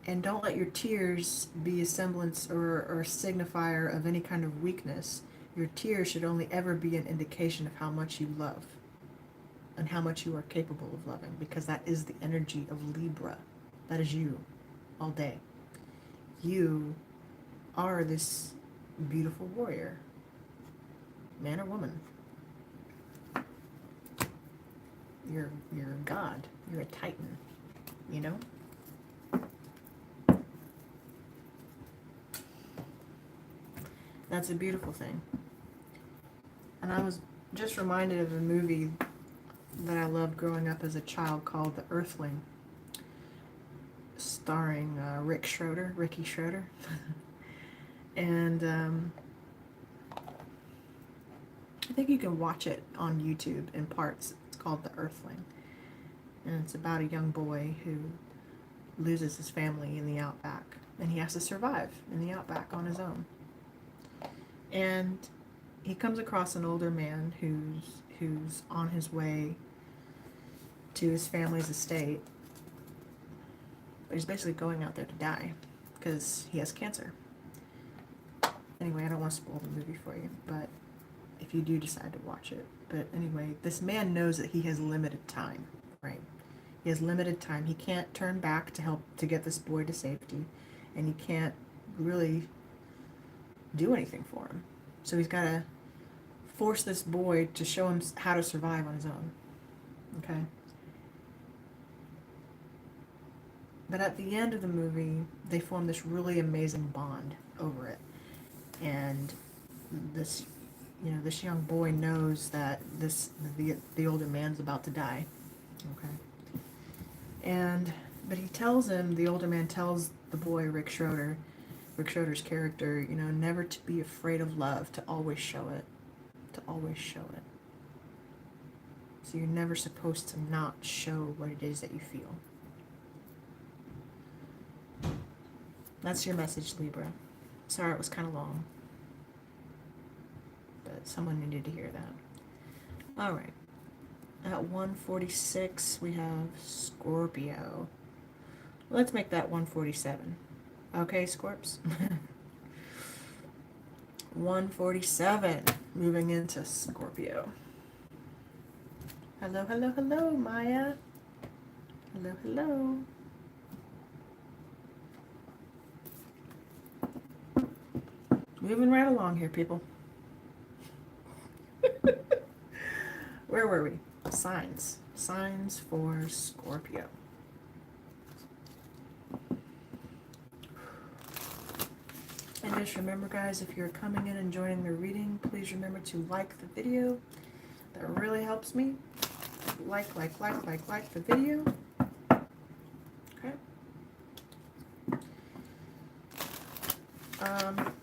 And don't let your tears be a semblance or a signifier of any kind of weakness. Your tears should only ever be an indication of how much you love and how much you are capable of loving, because that is the energy of Libra. That is you all day. You are this beautiful warrior, man or woman. You're a god. You're a titan, you know? That's a beautiful thing. And I was just reminded of a movie that I loved growing up as a child called The Earthling, starring Ricky Schroeder. And I think you can watch it on YouTube in parts. It's called The Earthling. And it's about a young boy who loses his family in the outback. And he has to survive in the outback on his own. And he comes across an older man who's on his way to his family's estate. But he's basically going out there to die because he has cancer. Anyway, I don't want to spoil the movie for you, but if you do decide to watch it. But anyway, this man knows that he has limited time, right? He has limited time. He can't turn back to help to get this boy to safety, and he can't really do anything for him. So he's got to force this boy to show him how to survive on his own. Okay? But at the end of the movie, they form this really amazing bond over it. And this young boy knows that the older man's about to die. Okay? But the older man tells the boy, Rick Schroeder's character, never to be afraid of love, to always show it. To always show it. So you're never supposed to not show what it is that you feel. That's your message, Libra. Sorry it was kind of long. But someone needed to hear that. Alright. At 146, we have Scorpio. Let's make that 147. Okay, Scorps? 147. Moving into Scorpio. Hello, hello, hello, Maya. Hello, hello. Moving right along here, people. Where were we? Signs. Signs for Scorpio. And just remember, guys, if you're coming in and joining the reading, please remember to like the video. That really helps me. Like the video. Okay.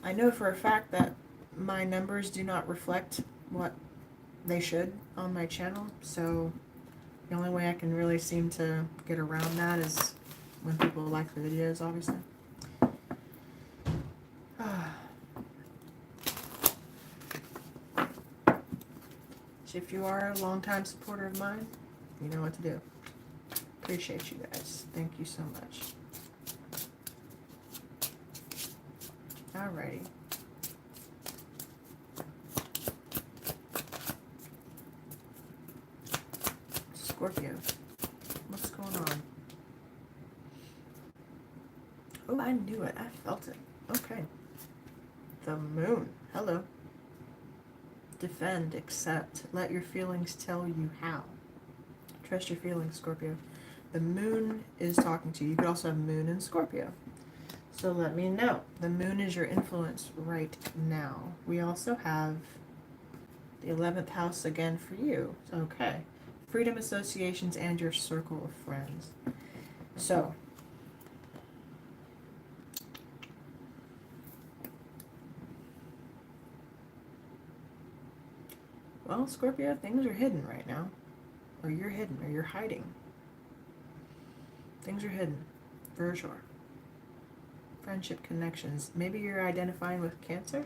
I know for a fact that my numbers do not reflect what they should on my channel, so the only way I can really seem to get around that is when people like the videos, obviously. So if you are a longtime supporter of mine, you know what to do. Appreciate you guys. Thank you so much. Alrighty. Scorpio, what's going on? Oh, I knew it. I felt it. Okay. The moon. Hello. Defend, accept. Let your feelings tell you how. Trust your feelings, Scorpio. The moon is talking to you. You could also have moon in Scorpio. So let me know. The moon is your influence right now. We also have the 11th house again for you. Okay. Freedom associations and your circle of friends. So, well, Scorpio, things are hidden right now. Or you're hidden, or you're hiding. Things are hidden, for sure. Friendship connections. Maybe you're identifying with Cancer.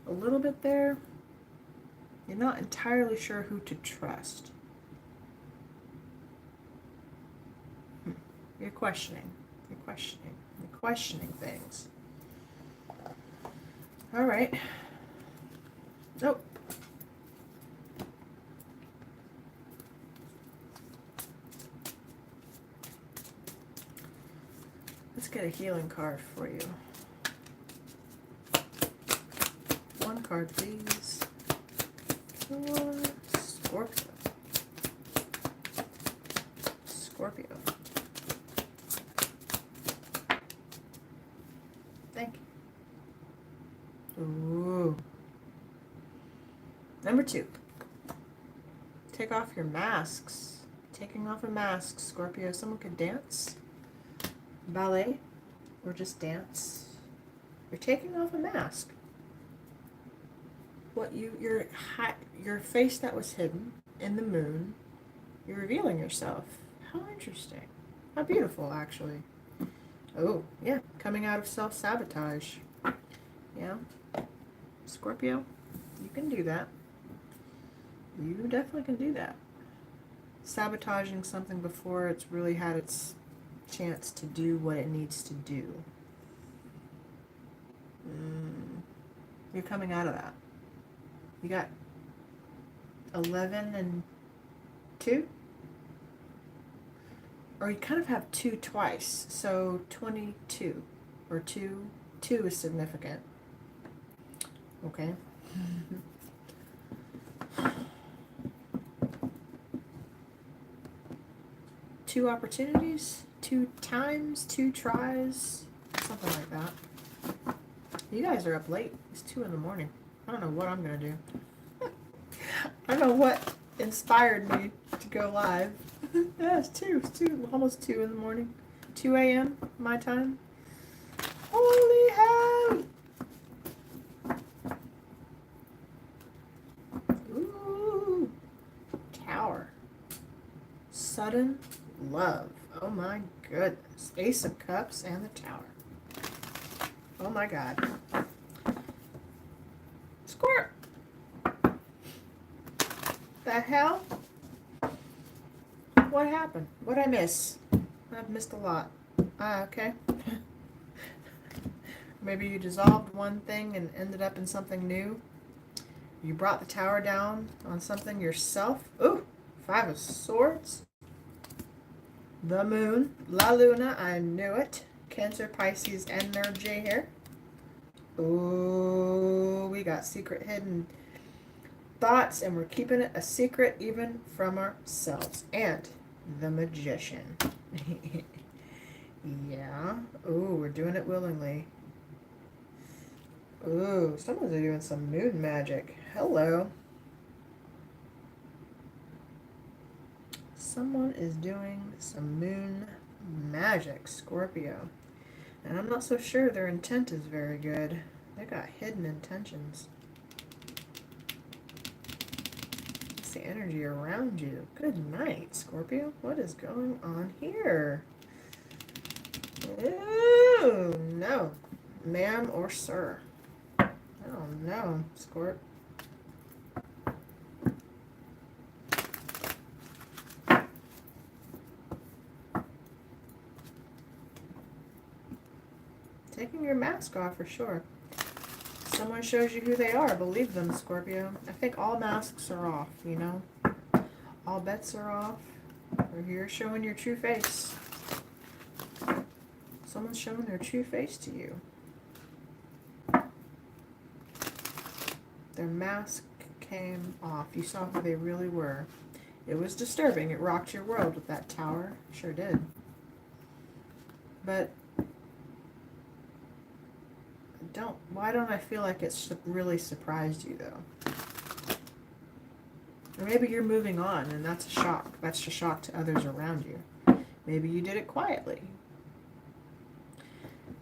A little bit there. You're not entirely sure who to trust. You're questioning. You're questioning. You're questioning things. All right. Oh. Let's get a healing card for you. One card, please. For Scorpio. Scorpio. Thank you. Ooh. Number 2. Take off your masks. Taking off a mask, Scorpio. Someone could dance, ballet, or just dance. You're taking off a mask. What your face that was hidden in the moon, you're revealing yourself. How interesting. How beautiful, actually. Oh, yeah. Coming out of self-sabotage. Yeah. Scorpio, you can do that. You definitely can do that. Sabotaging something before it's really had its chance to do what it needs to do. You're coming out of that. You got 11 and 2? Or you kind of have 2 twice, so 22. Or 2. 2 is significant. Okay. 2 opportunities, 2 times, 2 tries, something like that. You guys are up late. It's 2 in the morning. I don't know what I'm going to do. I don't know what inspired me to go live. Yeah, it's 2, almost 2 in the morning. 2 a.m. my time. Holy hell! Ooh. Tower. Sudden love. Oh my goodness. Ace of Cups and the Tower. Oh my God. Squirt. The hell? What happened? What'd I miss? I've missed a lot. Okay. Maybe you dissolved one thing and ended up in something new. You brought the Tower down on something yourself. Ooh, 5 of Swords. The Moon. La Luna, I knew it. Cancer, Pisces energy here. Ooh, we got secret hidden thoughts, and we're keeping it a secret even from ourselves. And the Magician. Yeah. Ooh, we're doing it willingly. Ooh, someone's doing some moon magic. Hello. Someone is doing some moon magic, Scorpio. And I'm not so sure their intent is very good. They got hidden intentions. It's the energy around you. Good night, Scorpio. What is going on here? Ooh, no. Ma'am or sir. Oh no, Scorp. Taking your mask off for sure. Someone shows you who they are, believe them, Scorpio. I think all masks are off, you know? All bets are off. Or you're showing your true face. Someone's showing their true face to you. Their mask came off. You saw who they really were. It was disturbing. It rocked your world with that Tower. Sure did. But why don't I feel like it's really surprised you, though? Or maybe you're moving on, and that's a shock. That's a shock to others around you. Maybe you did it quietly.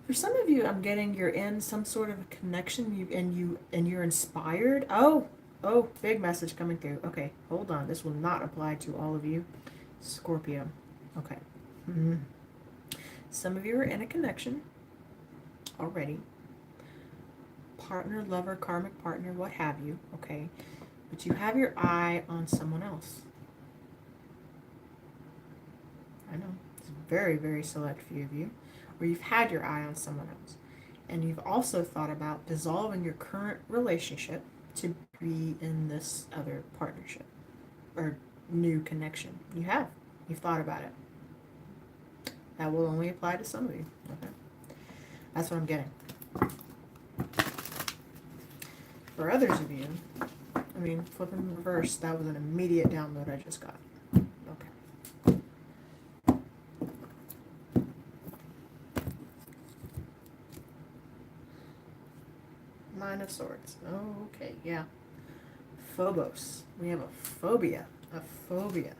For some of you, I'm getting you're in some sort of a connection, and you're inspired. Oh, big message coming through. Okay, hold on. This will not apply to all of you, Scorpio. Okay. Some of you are in a connection already. Partner, lover, karmic partner, what have you. Okay, but you have your eye on someone else. I know it's a very, very select few of you. Where you've had your eye on someone else. And you've also thought about dissolving your current relationship to be in this other partnership or new connection. You have. You've thought about it. That will only apply to some of you. Okay. That's what I'm getting. For others of you, I mean, flipping in reverse, that was an immediate download I just got. Okay. Nine of Swords. Okay, yeah. Phobos. We have a phobia. A phobia.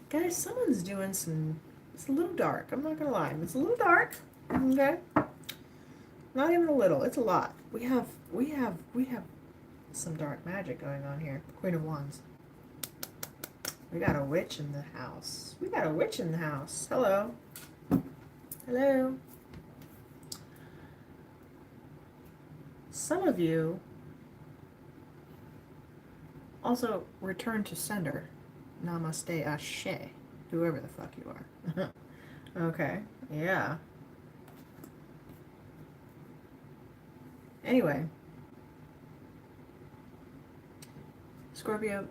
Guys, someone's doing some... It's a little dark. I'm not going to lie. It's a little dark. Okay? Not even a little. It's a lot. We have some dark magic going on here. Queen of Wands. We got a witch in the house. We got a witch in the house. Hello. Hello. Some of you also return to sender. Namaste Ashe. Whoever the fuck you are. Okay. Yeah. Anyway. Scorpio,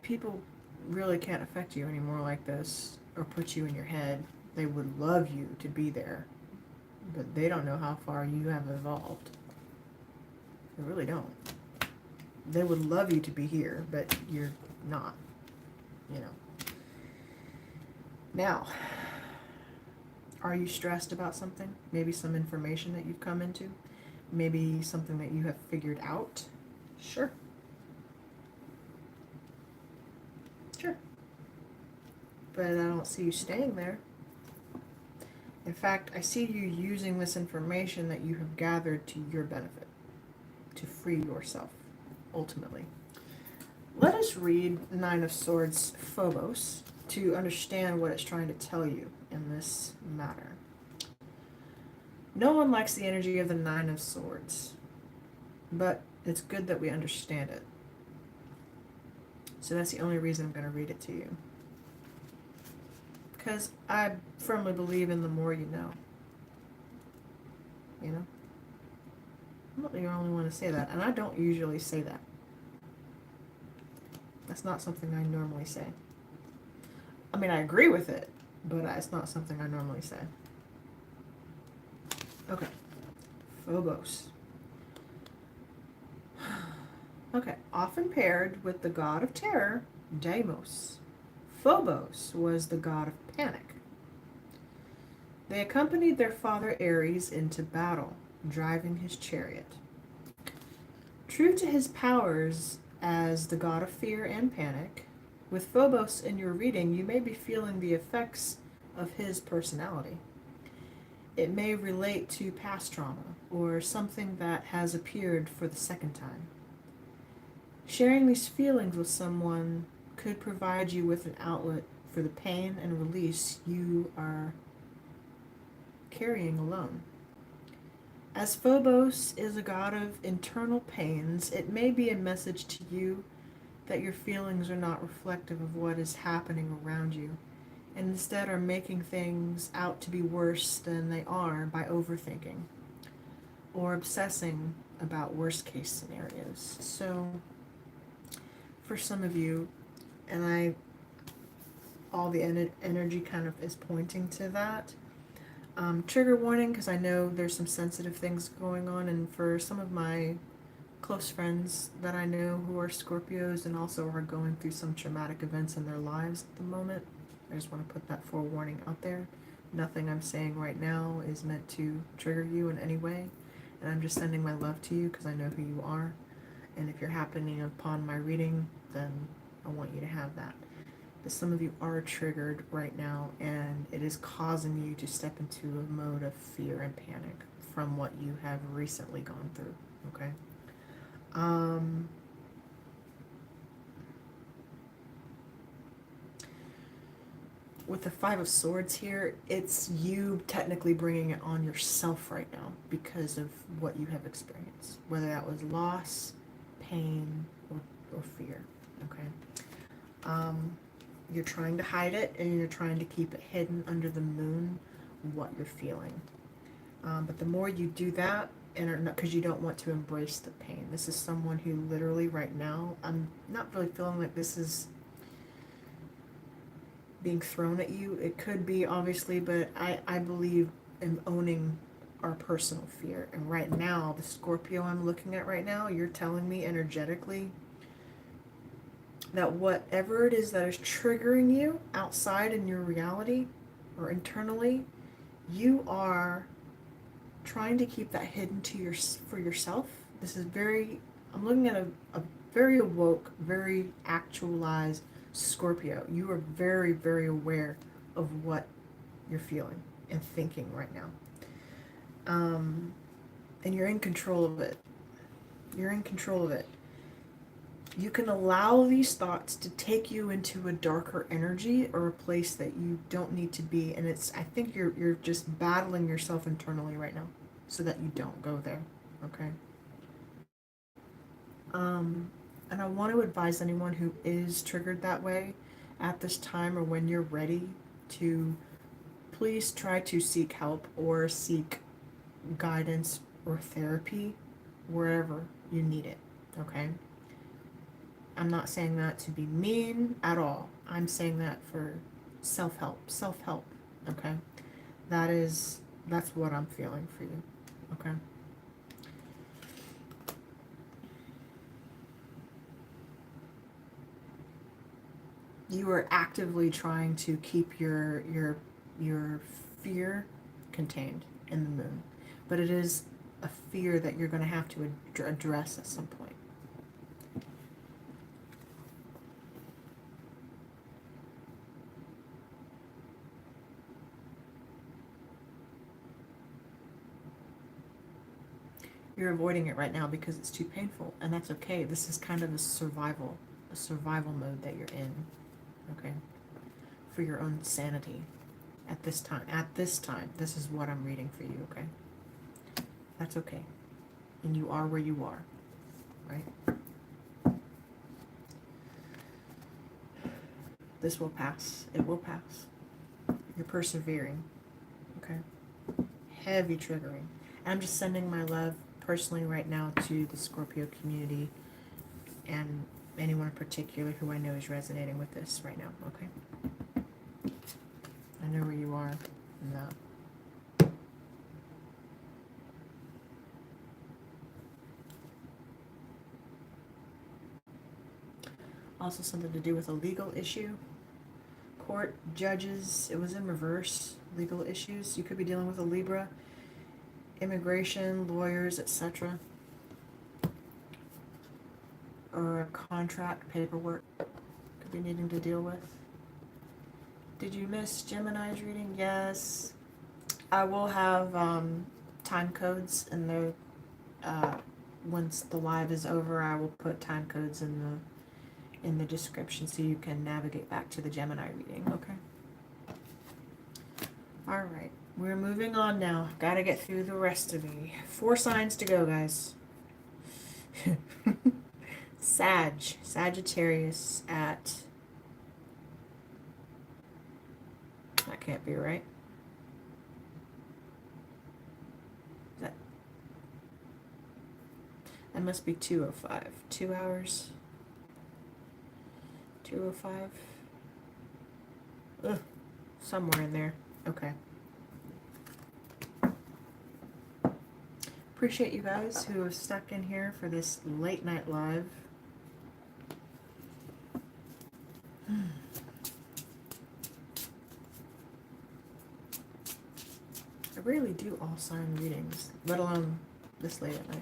people really can't affect you anymore like this or put you in your head. They would love you to be there, but they don't know how far you have evolved. They really don't. They would love you to be here, but you're not, you know. Now, are you stressed about something? Maybe some information that you've come into? Maybe something that you have figured out? Sure. Sure. But I don't see you staying there. In fact, I see you using this information that you have gathered to your benefit, to free yourself, ultimately. Let us read Nine of Swords, Phobos, to understand what it's trying to tell you in this matter. No one likes the energy of the Nine of Swords, but it's good that we understand it. So that's the only reason I'm going to read it to you. Because I firmly believe in the more you know. You know? I'm not the only one to say that, and I don't usually say that. That's not something I normally say. I mean, I agree with it, but it's not something I normally say. Okay. Phobos. Okay. Often paired with the god of terror, Deimos. Phobos was the god of panic. They accompanied their father Aries into battle, driving his chariot. True to his powers as the god of fear and panic, with Phobos in your reading, you may be feeling the effects of his personality. It may relate to past trauma or something that has appeared for the second time. Sharing these feelings with someone could provide you with an outlet for the pain and release you are carrying alone. As Phobos is a god of internal pains, it may be a message to you that your feelings are not reflective of what is happening around you, and instead are making things out to be worse than they are by overthinking or obsessing about worst case scenarios. So for some of you, and all the energy kind of is pointing to that. Trigger warning, because I know there's some sensitive things going on, and for some of my close friends that I know who are Scorpios and also are going through some traumatic events in their lives at the moment, I just want to put that forewarning out there. Nothing I'm saying right now is meant to trigger you in any way, and I'm just sending my love to you because I know who you are, and if you're happening upon my reading, then I want you to have that. But some of you are triggered right now, and it is causing you to step into a mode of fear and panic from what you have recently gone through, okay? With the Five of Swords here, it's you technically bringing it on yourself right now because of what you have experienced, whether that was loss, pain, or fear, okay? You're trying to hide it, and you're trying to keep it hidden under the moon, what you're feeling. But the more you do that, and because you don't want to embrace the pain. This is someone who literally right now, I'm not really feeling like this is being thrown at you. It could be, obviously, but I believe in owning our personal fear. And right now, the Scorpio I'm looking at right now, you're telling me energetically that whatever it is that is triggering you outside in your reality or internally, you are trying to keep that hidden for yourself. This is I'm looking at a very awoke, very actualized Scorpio. You are very, very aware of what you're feeling and thinking right now. And you're in control of it. You're in control of it. You can allow these thoughts to take you into a darker energy or a place that you don't need to be. And I think you're just battling yourself internally right now so that you don't go there. Okay. And I want to advise anyone who is triggered that way at this time or when you're ready to please try to seek help or seek guidance or therapy wherever you need it. Okay. I'm not saying that to be mean at all. I'm saying that for self-help. Okay? That's what I'm feeling for you. Okay? You are actively trying to keep your fear contained in the moon. But it is a fear that you're going to have to address at some point. You're avoiding it right now because it's too painful, and that's okay. This is kind of a survival mode that you're in, okay? For your own sanity at this time. This is what I'm reading for you, okay? That's okay. And you are where you are, right? This will pass. It will pass. You're persevering, okay? Heavy triggering. And I'm just sending my love personally right now to the Scorpio community and anyone in particular who I know is resonating with this right now, okay? I know where you are in that. Also something to do with a legal issue. Court, judges, it was in reverse. Legal issues. You could be dealing with a Libra. Immigration, lawyers, etc. Or a contract, paperwork could be needing to deal with. Did you miss Gemini's reading? Yes. I will have time codes in the once the live is over. I will put time codes in the description so you can navigate back to the Gemini reading. Okay. All right. We're moving on now. Gotta get through the rest of me. 4 signs to go, guys. Sagittarius at... That can't be right. That must be 2:05. 2 hours. 2:05. Ugh. Somewhere in there. Okay. Appreciate you guys who have stuck in here for this late night live. I rarely do all sign readings, let alone this late at night.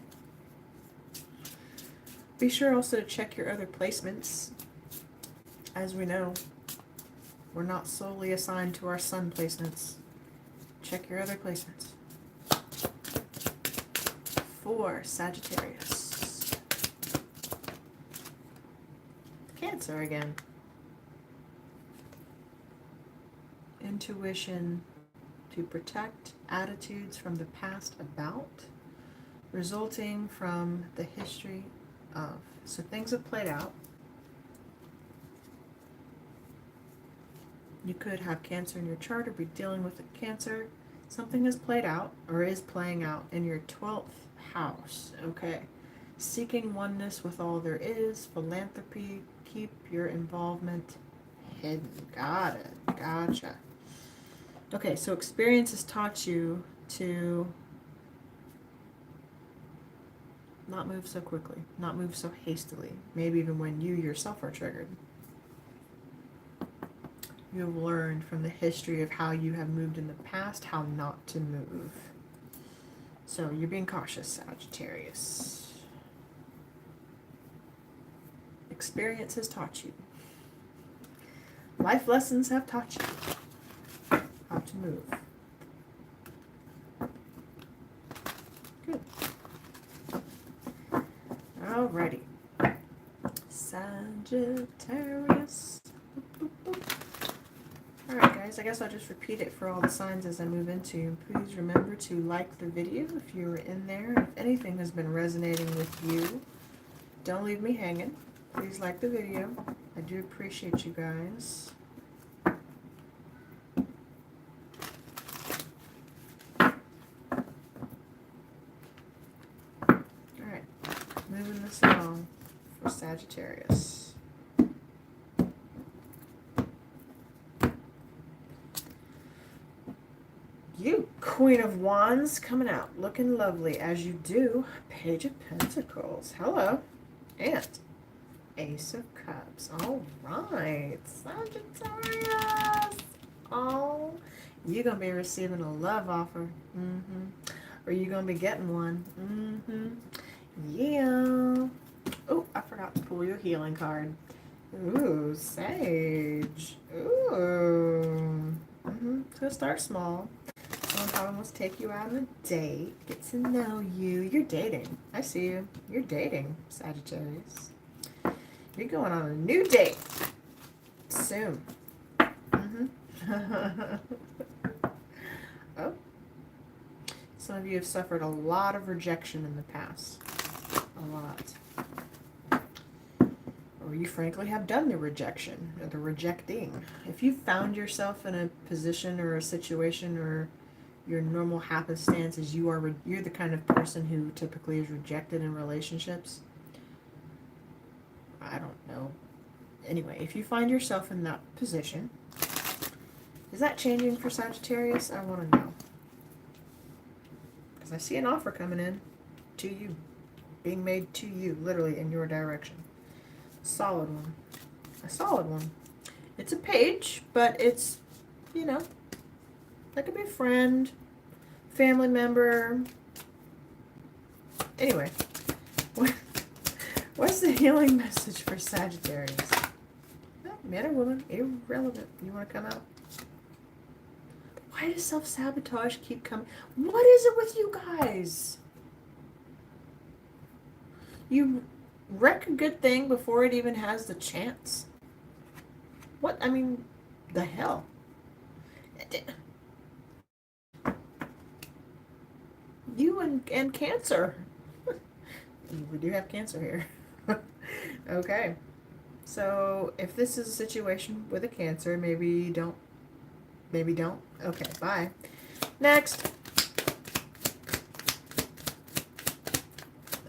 Be sure also to check your other placements. As we know, we're not solely assigned to our sun placements. Check your other placements. For Sagittarius. Cancer again. Intuition to protect attitudes from the past about, resulting from the history of. So things have played out. You could have Cancer in your chart or be dealing with a Cancer. Something has played out or is playing out in your 12th house. Okay. Seeking oneness with all there is. Philanthropy. Keep your involvement hidden. Got it. Gotcha. Okay, so experience has taught you to not move so quickly, not move so hastily, maybe even when you yourself are triggered. You have learned from the history of how you have moved in the past, how not to move. So you're being cautious, Sagittarius. Experience has taught you. Life lessons have taught you how to move. Good. Alrighty. Sagittarius. Alright guys, I guess I'll just repeat it for all the signs as I move into. Please remember to like the video if you were in there. If anything has been resonating with you, don't leave me hanging. Please like the video. I do appreciate you guys. Alright, moving this along for Sagittarius. You, Queen of Wands, coming out looking lovely as you do. Page of Pentacles. Hello. And Ace of Cups. All right. Sagittarius. Oh, you're going to be receiving a love offer. Or you're going to be getting one. Yeah. Oh, I forgot to pull your healing card. Ooh, Sage. Ooh. So start small. Someone probably wants to take you out on a date, get to know you. You're dating. I see you. You're dating, Sagittarius. You're going on a new date soon. Oh. Some of you have suffered a lot of rejection in the past. A lot. Or you frankly have done the rejection or the rejecting. If you found yourself in a position or a situation or your normal happenstance is you're the kind of person who typically is rejected in relationships. I don't know. Anyway, if you find yourself in that position, is that changing for Sagittarius? I want to know. Because I see an offer coming in to you. Being made to you, literally in your direction. Solid one. A solid one. It's a page, but it's, you know, that could be a friend, family member. Anyway, what's the healing message for Sagittarius? Man or woman, irrelevant. You want to come out? Why does self-sabotage keep coming? What is it with you guys? You wreck a good thing before it even has the chance. What? I mean, the hell? You and Cancer. We do have Cancer here. Okay. So, if this is a situation with a Cancer, maybe don't. Maybe don't. Okay, bye. Next.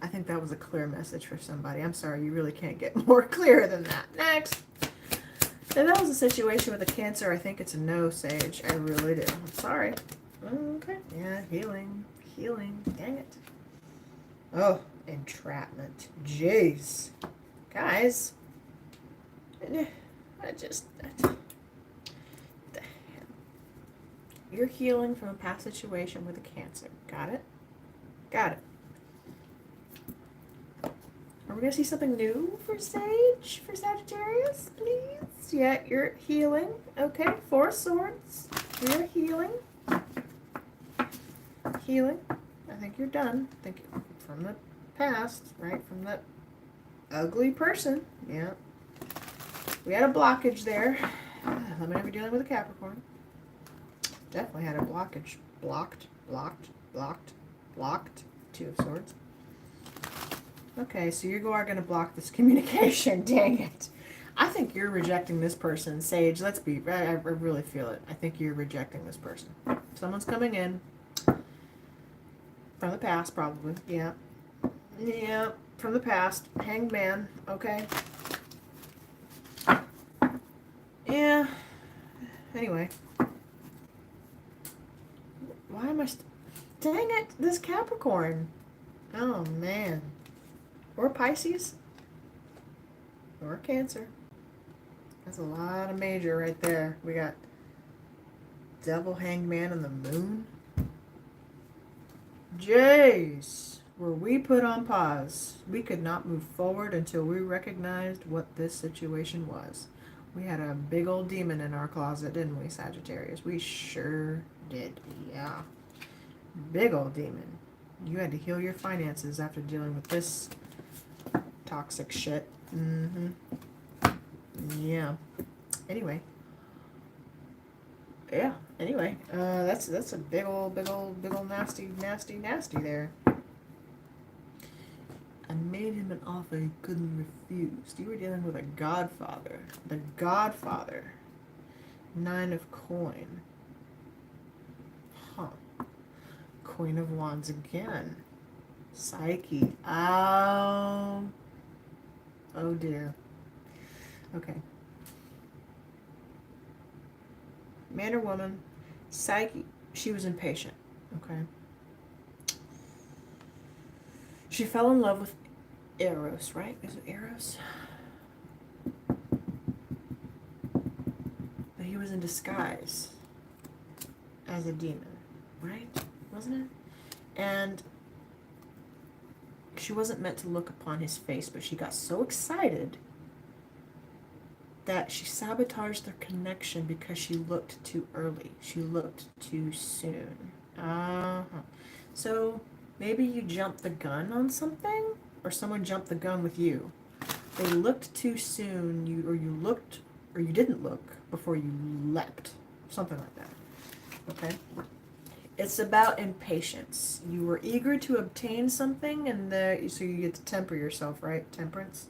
I think that was a clear message for somebody. I'm sorry, you really can't get more clear than that. Next. If that was a situation with a Cancer, I think it's a no, Sage. I really do. I'm sorry. Okay. Yeah, healing. Healing. Dang it. Oh, entrapment. Jeez. Guys. What the hell? You're healing from a past situation with a Cancer. Got it? Got it. Are we going to see something new for Sage? For Sagittarius, please? Yeah, you're healing. Okay, 4 swords. You're healing. Healing. I think you're done. I think from the past, right? From that ugly person. Yeah. We had a blockage there. Let me know if you're dealing with a Capricorn. Definitely had a blockage. Blocked. 2 of swords. Okay, so you are going to block this communication. Dang it. I think you're rejecting this person. Sage, let's be... I really feel it. I think you're rejecting this person. Someone's coming in. From the past, probably. Yeah. Yeah, from the past. Hanged man. Okay. Yeah. Anyway. Why am I... Dang it, this Capricorn. Oh, man. Or Pisces. Or Cancer. That's a lot of major right there. We got Devil, Hanged Man, and the Moon. Jeez. were we put on pause. We could not move forward until we recognized what this situation was. We had a big old demon in our closet, didn't we, Sagittarius? We sure did. Yeah. Big old demon. You had to heal your finances after dealing with this toxic shit. Mm-hmm. Yeah. Anyway. Yeah. Anyway, that's a big old nasty there. I made him an offer he couldn't refuse. You were dealing with a godfather. The godfather. 9 of coin. Huh. Queen of wands again. Psyche. Oh. Oh dear. Okay. Man or woman. Psyche. She was impatient. Okay. She fell in love with Eros, right? Is it Eros? But he was in disguise as a demon, right? Wasn't it? And she wasn't meant to look upon his face, but she got so excited that she sabotaged their connection because she looked too early. She looked too soon. So maybe you jumped the gun on something, or someone jumped the gun with you. They looked too soon, you didn't look before you leapt. Something like that. Okay? It's about impatience. You were eager to obtain something, and so you get to temper yourself, right? Temperance.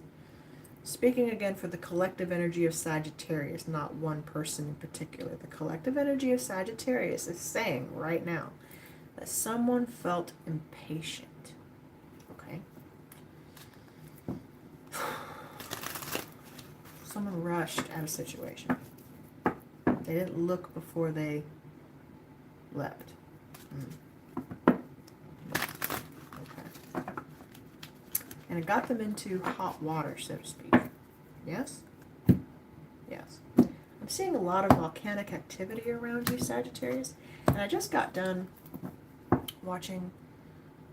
Speaking again for the collective energy of Sagittarius, not one person in particular. The collective energy of Sagittarius is saying right now that someone felt impatient. Okay? Someone rushed at a situation. They didn't look before they leapt. Okay. And it got them into hot water, so to speak. Yes? Yes. I'm seeing a lot of volcanic activity around you, Sagittarius. And I just got done watching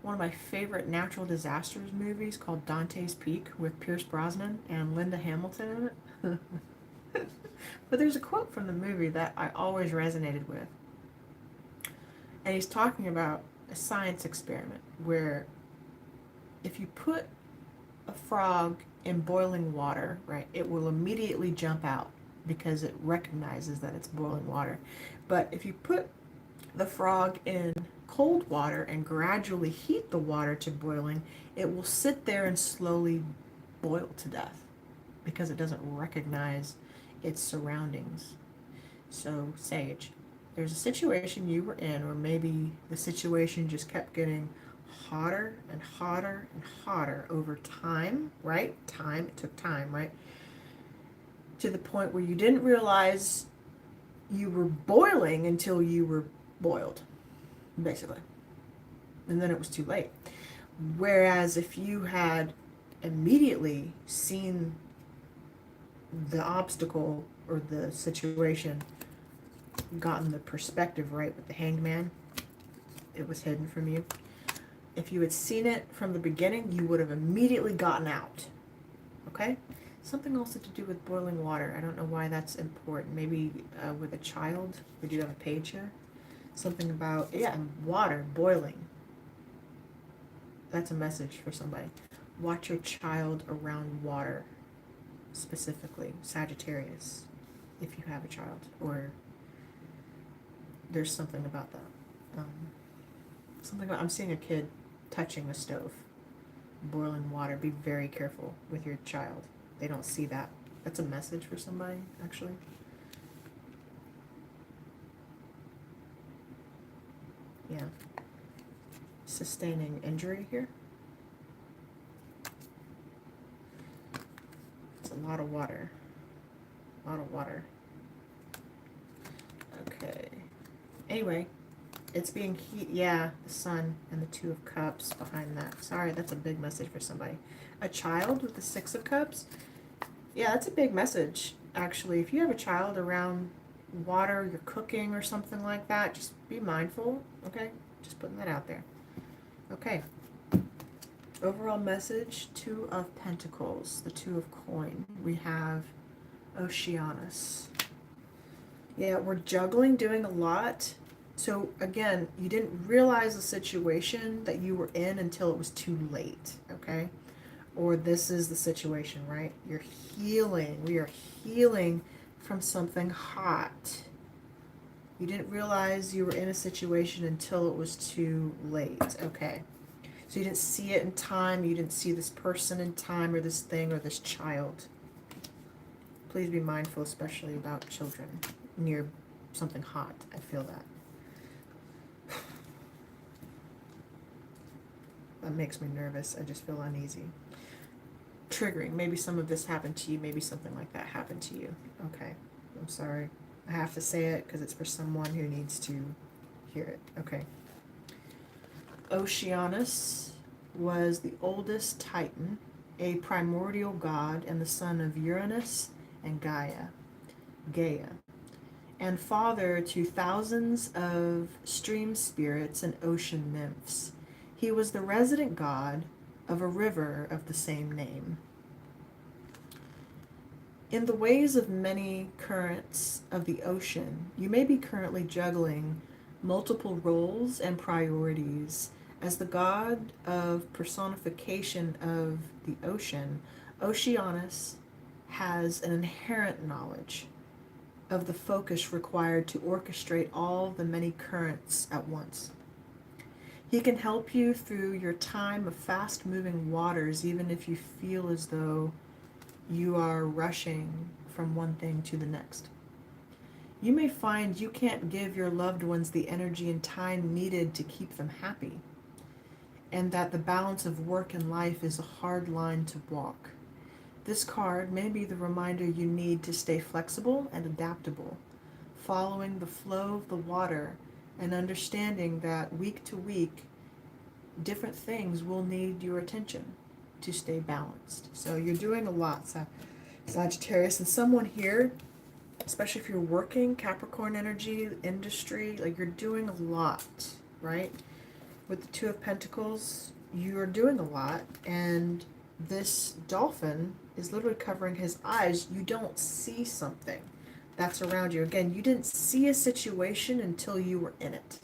one of my favorite natural disasters movies called Dante's Peak with Pierce Brosnan and Linda Hamilton in it. But there's a quote from the movie that I always resonated with. And he's talking about a science experiment where if you put a frog in boiling water, right, it will immediately jump out because it recognizes that it's boiling water. But if you put the frog in cold water and gradually heat the water to boiling, it will sit there and slowly boil to death because it doesn't recognize its surroundings. So, Sage, there's a situation you were in, or maybe the situation just kept getting hotter and hotter and hotter over time, right? It took time, right? To the point where you didn't realize you were boiling until you were boiled, basically. And then it was too late. Whereas if you had immediately seen the obstacle or the situation, gotten the perspective right with the hanged man, it was hidden from you. If you had seen it from the beginning, you would have immediately gotten out. Okay? Something also to do with boiling water. I don't know why that's important. Maybe with a child. We do have a page here. Something about, yeah, water, boiling. That's a message for somebody. Watch your child around water, specifically Sagittarius, if you have a child, or there's something about that. Something about, I'm seeing a kid touching the stove, boiling water. Be very careful with your child. They don't see that. That's a message for somebody, actually. Yeah. Sustaining injury here. It's a lot of water. A lot of water. Okay. Anyway, it's being heat. Yeah, the sun and the 2 of cups behind that. Sorry, that's a big message for somebody. A child with the 6 of cups. Yeah, that's a big message, actually. If you have a child around water, you're cooking or something like that, just be mindful, okay? Just putting that out there. Okay. Overall message, Two of Pentacles, the Two of Coin. We have Oceanus. Yeah, we're juggling, doing a lot. So again, you didn't realize the situation that you were in until it was too late, okay? Or this is the situation, right? You're healing. We are healing from something hot. You didn't realize you were in a situation until it was too late, okay? So you didn't see it in time. You didn't see this person in time, or this thing, or this child. Please be mindful, especially about children near something hot. I feel that. That makes me nervous. I just feel uneasy. Triggering. Maybe some of this happened to you. Maybe something like that happened to you. Okay. I'm sorry. I have to say it because it's for someone who needs to hear it. Okay. Oceanus was the oldest Titan, a primordial god and the son of Uranus and Gaia, and father to thousands of stream spirits and ocean nymphs. He was the resident god of a river of the same name. In the ways of many currents of the ocean, you may be currently juggling multiple roles and priorities. As the god of personification of the ocean, Oceanus has an inherent knowledge of the focus required to orchestrate all the many currents at once. He can help you through your time of fast-moving waters, even if you feel as though you are rushing from one thing to the next. You may find you can't give your loved ones the energy and time needed to keep them happy, and that the balance of work and life is a hard line to walk. This card may be the reminder you need to stay flexible and adaptable, following the flow of the water and understanding that week to week, different things will need your attention to stay balanced. So you're doing a lot, Sagittarius, and someone here, especially if you're working, Capricorn energy, industry, like you're doing a lot, right? With the Two of Pentacles, you're doing a lot, and this dolphin is literally covering his eyes. You don't see something that's around you. Again, you didn't see a situation until you were in it,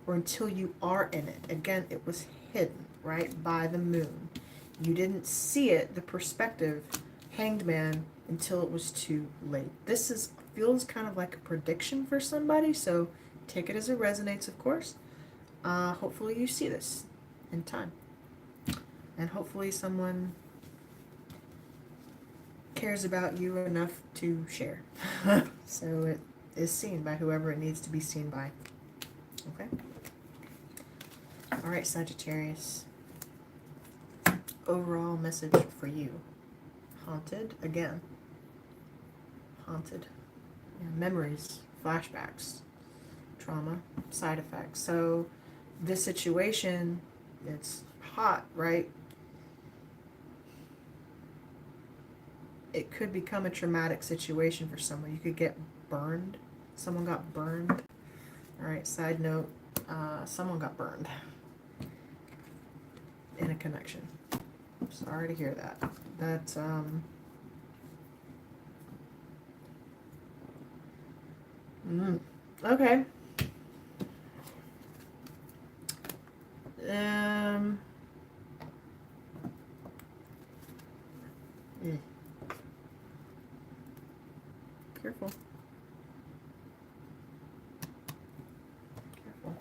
or until you are in it. Again, it was hidden, right, by the moon. You didn't see it, the perspective, Hanged Man, until it was too late. This feels kind of like a prediction for somebody, so take it as it resonates, of course. Hopefully you see this in time. And hopefully someone cares about you enough to share. So it is seen by whoever it needs to be seen by. Okay? Alright, Sagittarius. Overall message for you. Haunted, again. Haunted. Yeah, memories, flashbacks, trauma, side effects. So this situation, it's hot, right? It could become a traumatic situation for someone. You could get burned. Someone got burned. All right, side note, someone got burned in a connection. Sorry to hear that. That's, okay. Careful. Careful.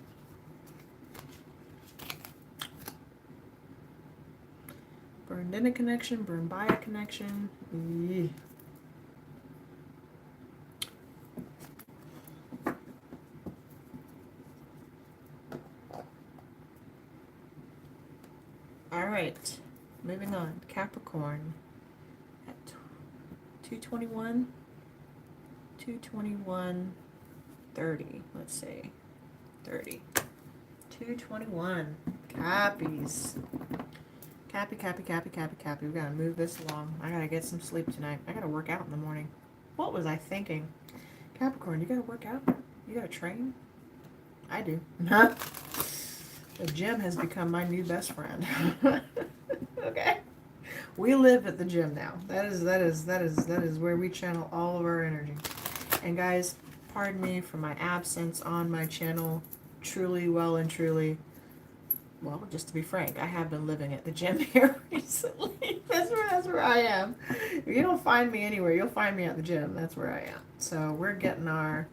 Burned in a connection, burned by a connection. All right, moving on. Capricorn at 221, 221.30. Let's see, 30, 221. Cappies. Cappy. We gotta move this along. I gotta get some sleep tonight. I gotta work out in the morning. What was I thinking? Capricorn, you gotta work out? You gotta train? I do. The gym has become my new best friend. Okay. We live at the gym now. That is where we channel all of our energy. And guys, pardon me for my absence on my channel. Truly, well and truly. Well, just to be frank, I have been living at the gym here recently. That's where I am. If you don't find me anywhere, you'll find me at the gym. That's where I am. So we're getting our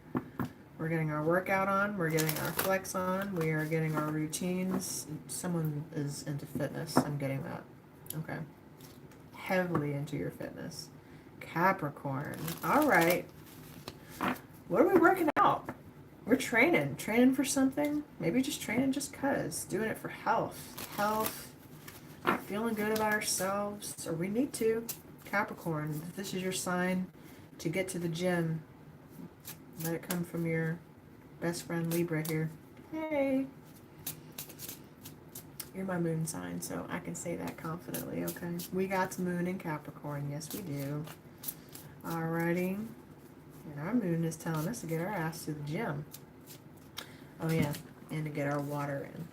workout on. We're getting our flex on. We are getting our routines. Someone is into fitness. I'm getting that. Okay. Heavily into your fitness. Capricorn. All right. What are we working out? We're training for something. Maybe just training just cause. Doing it for health, feeling good about ourselves, or we need to. Capricorn, if this is your sign to get to the gym, let it come from your best friend Libra here. Hey, you're my moon sign, so I can say that confidently. Okay, we got moon in Capricorn. Yes, we do. Alrighty. And our moon is telling us to get our ass to the gym. Oh yeah, and to get our water in.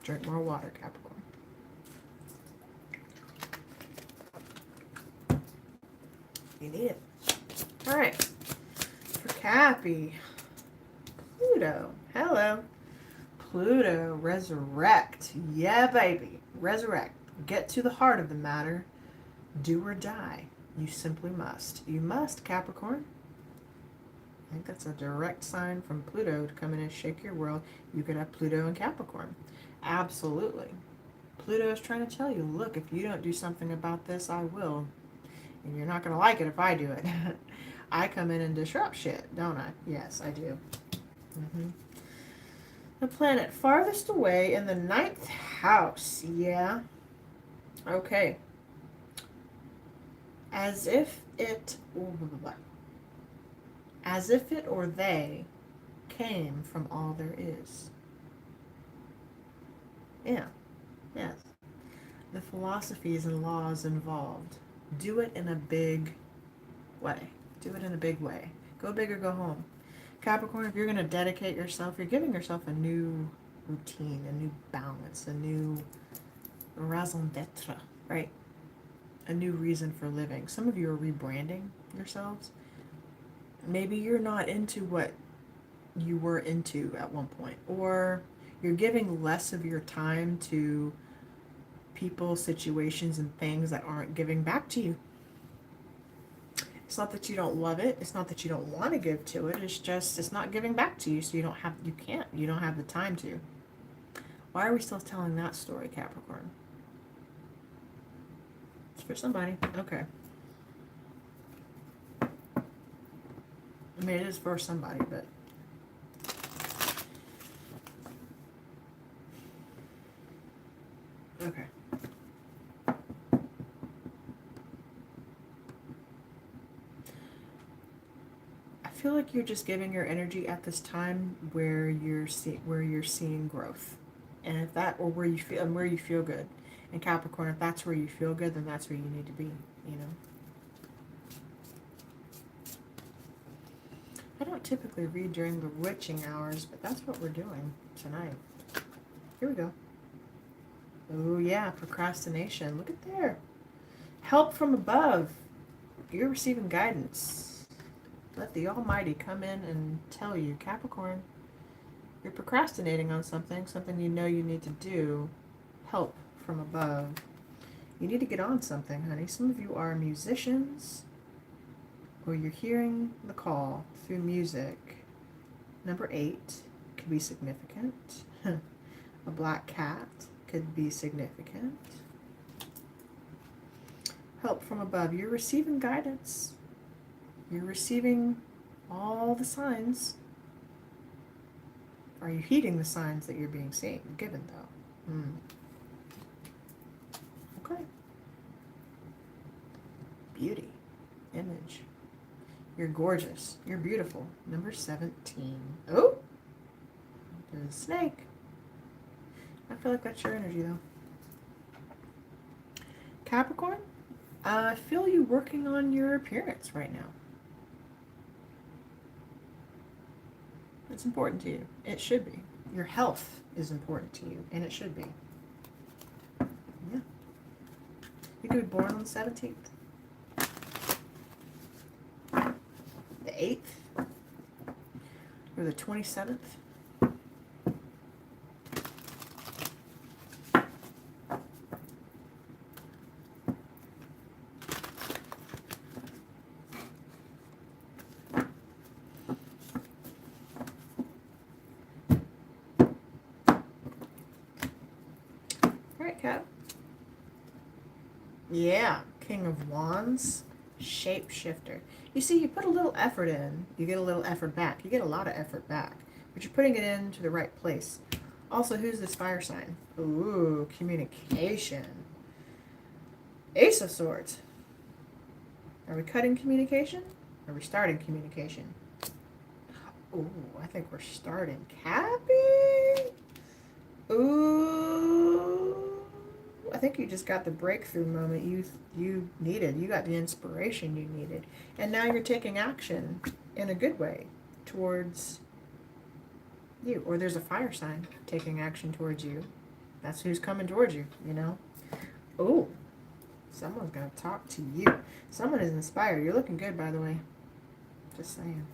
Drink more water, Capricorn. You need it. Alright. For Cappy. Pluto. Hello. Pluto. Resurrect. Yeah, baby. Resurrect. Get to the heart of the matter. Do or die. You simply must. You must, Capricorn. I think that's a direct sign from Pluto to come in and shake your world. You could have Pluto and Capricorn. Absolutely. Pluto is trying to tell you, look, if you don't do something about this, I will. And you're not going to like it if I do it. I come in and disrupt shit, don't I? Yes, I do. The planet farthest away in the 9th house. Yeah. Okay. As if it or they came from all there is. Yeah. Yes. The philosophies and laws involved. Do it in a big way. Do it in a big way. Go big or go home. Capricorn, if you're going to dedicate yourself, you're giving yourself a new routine, a new balance, a new raison d'etre, right? A new reason for living. Some of you are rebranding yourselves. Maybe you're not into what you were into at one point, or you're giving less of your time to people, situations, and things that aren't giving back to you. It's not that you don't love it. It's not that you don't want to give to it. It's just, it's not giving back to you, so you don't have the time to. Why are we still telling that story, Capricorn? It's for somebody. Okay. I mean, it is for somebody, but okay. I feel like you're just giving your energy at this time where you're seeing growth, and if that, or where you feel good. And Capricorn, if that's where you feel good, then that's where you need to be. You know. I don't typically read during the witching hours, but that's what we're doing tonight. Here we go. Oh yeah, procrastination. Look at there. Help from above. You're receiving guidance. Let the Almighty come in and tell you, Capricorn, you're procrastinating on something you know you need to do. Help from above. You need to get on something, honey. Some of you are musicians, or you're hearing the call through music. Number 8 could be significant. A black cat could be significant. Help from above. You're receiving guidance. You're receiving all the signs. Are you heeding the signs that you're being given, though? Okay. Beauty. Image. You're gorgeous. You're beautiful. Number 17. Oh! There's a snake. I feel like that's your energy, though. Capricorn, I feel you working on your appearance right now. It's important to you. It should be. Your health is important to you, and it should be. Yeah. You could be born on the 17th. The 8th. Or the 27th. Cap. Yeah, King of Wands, shapeshifter. You see, you put a little effort in, you get a little effort back. You get a lot of effort back, but you're putting it into the right place. Also, who's this fire sign? Ooh, communication. Ace of Swords. Are we cutting communication? Are we starting communication? Ooh, I think we're starting. Cappy? Ooh. I think you just got the breakthrough moment you needed. You got the inspiration you needed. And now you're taking action in a good way towards you. Or there's a fire sign taking action towards you. That's who's coming towards you, you know? Oh, someone's going to talk to you. Someone is inspired. You're looking good, by the way. Just saying.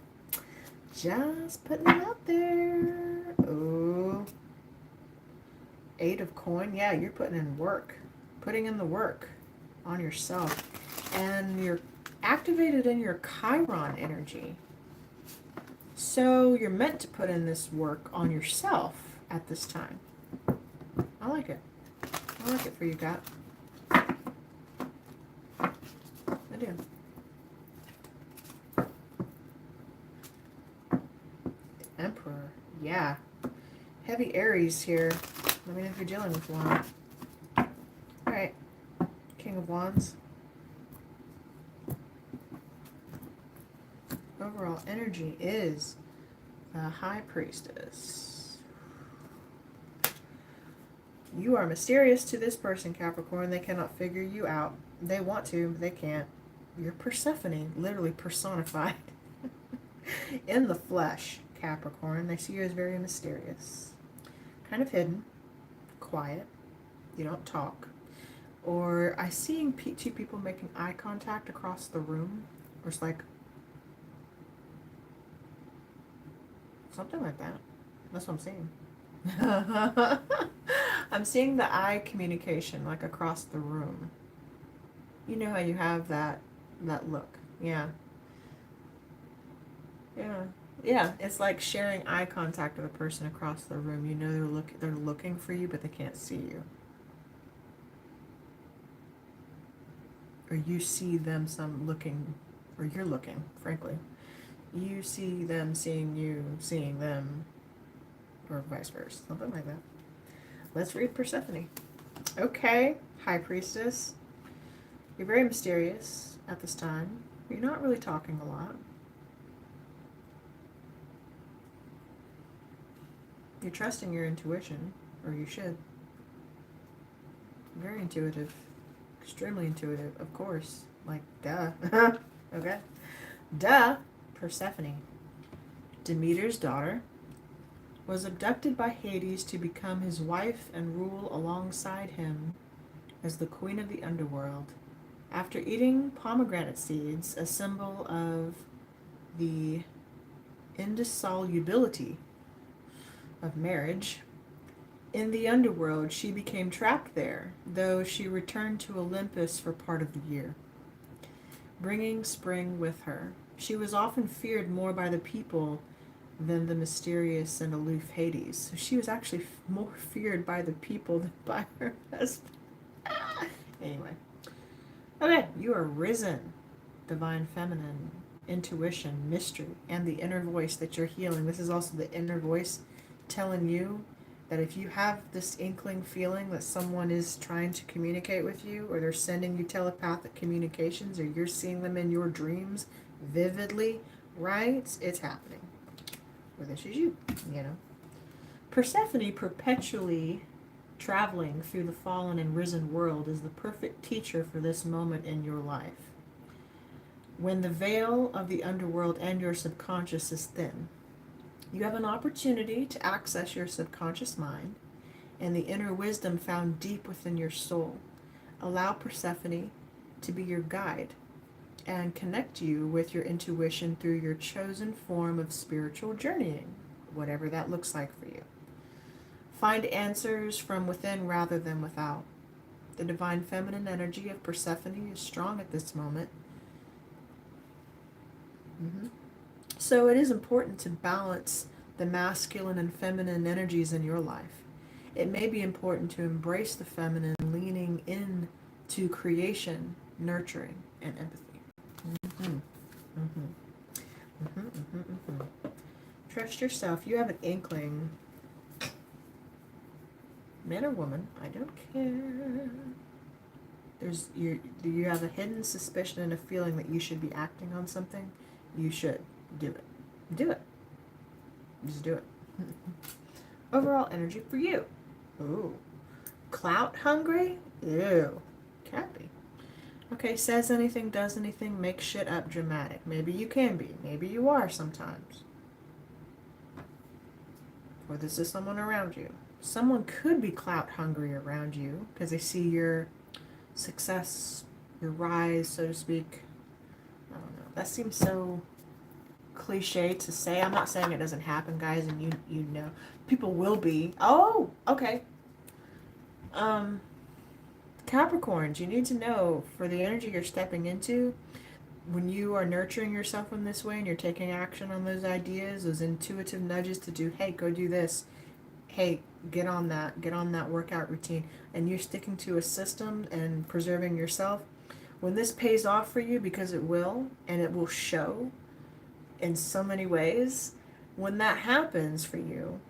Just putting it out there. Oh. 8 of coin. Yeah, you're putting in work. Putting in the work on yourself. And you're activated in your Chiron energy. So you're meant to put in this work on yourself at this time. I like it. I like it for you, Gat. I do. The Emperor. Yeah. Heavy Aries here. Let me know if you're dealing with one. Alright. King of Wands. Overall energy is the High Priestess. You are mysterious to this person, Capricorn. They cannot figure you out. They want to, but they can't. You're Persephone, literally personified. In the flesh, Capricorn. They see you as very mysterious. Kind of hidden. Quiet, you don't talk, or I seeing two people making eye contact across the room, or it's like something like that. That's what I'm seeing. I'm seeing the eye communication like across the room. You know how you have that look. Yeah. Yeah, it's like sharing eye contact with a person across the room. You know they're looking for you, but they can't see you. Or you see them or you're looking, frankly. You see them seeing you, seeing them, or vice versa. Something like that. Let's read Persephone. Okay, High Priestess. You're very mysterious at this time. You're not really talking a lot. You're trusting your intuition, or you should. Very intuitive. Extremely intuitive, of course. Like, duh. Okay. Duh. Persephone, Demeter's daughter, was abducted by Hades to become his wife and rule alongside him as the queen of the underworld. After eating pomegranate seeds, a symbol of the indissolubility of marriage, in the underworld, she became trapped there, though she returned to Olympus for part of the year, bringing spring with her. She was often feared more by the people than the mysterious and aloof Hades. So she was actually more feared by the people than by her husband. Anyway. Okay, you are risen. Divine feminine, intuition, mystery, and the inner voice that you're healing. This is also the inner voice telling you that if you have this inkling feeling that someone is trying to communicate with you, or they're sending you telepathic communications, or you're seeing them in your dreams vividly, right? It's happening. Or this is you, you know. Persephone, perpetually traveling through the fallen and risen world, is the perfect teacher for this moment in your life. When the veil of the underworld and your subconscious is thin, you have an opportunity to access your subconscious mind and the inner wisdom found deep within your soul. Allow Persephone to be your guide and connect you with your intuition through your chosen form of spiritual journeying, whatever that looks like for you. Find answers from within rather than without. The divine feminine energy of Persephone is strong at this moment. So it is important to balance the masculine and feminine energies in your life. It may be important to embrace the feminine, leaning in to creation, nurturing, and empathy. Trust yourself. You have an inkling. Man or woman, I don't care. You have a hidden suspicion and a feeling that you should be acting on something. You should do it. Do it. Just do it. Overall energy for you. Ooh. Clout hungry? Ew. Cappy. Okay, says anything, does anything, makes shit up dramatic. Maybe you can be. Maybe you are sometimes. Or this is someone around you. Someone could be clout hungry around you because they see your success, your rise, so to speak. I don't know. That seems so cliche to say. I'm not saying it doesn't happen, guys, and you know. People will be. Oh, okay. Capricorns, you need to know for the energy you're stepping into, when you are nurturing yourself in this way and you're taking action on those ideas, those intuitive nudges to do, hey, go do this. Hey, get on that workout routine, and you're sticking to a system and preserving yourself. When this pays off for you, because it will, and it will show in so many ways, when that happens for you,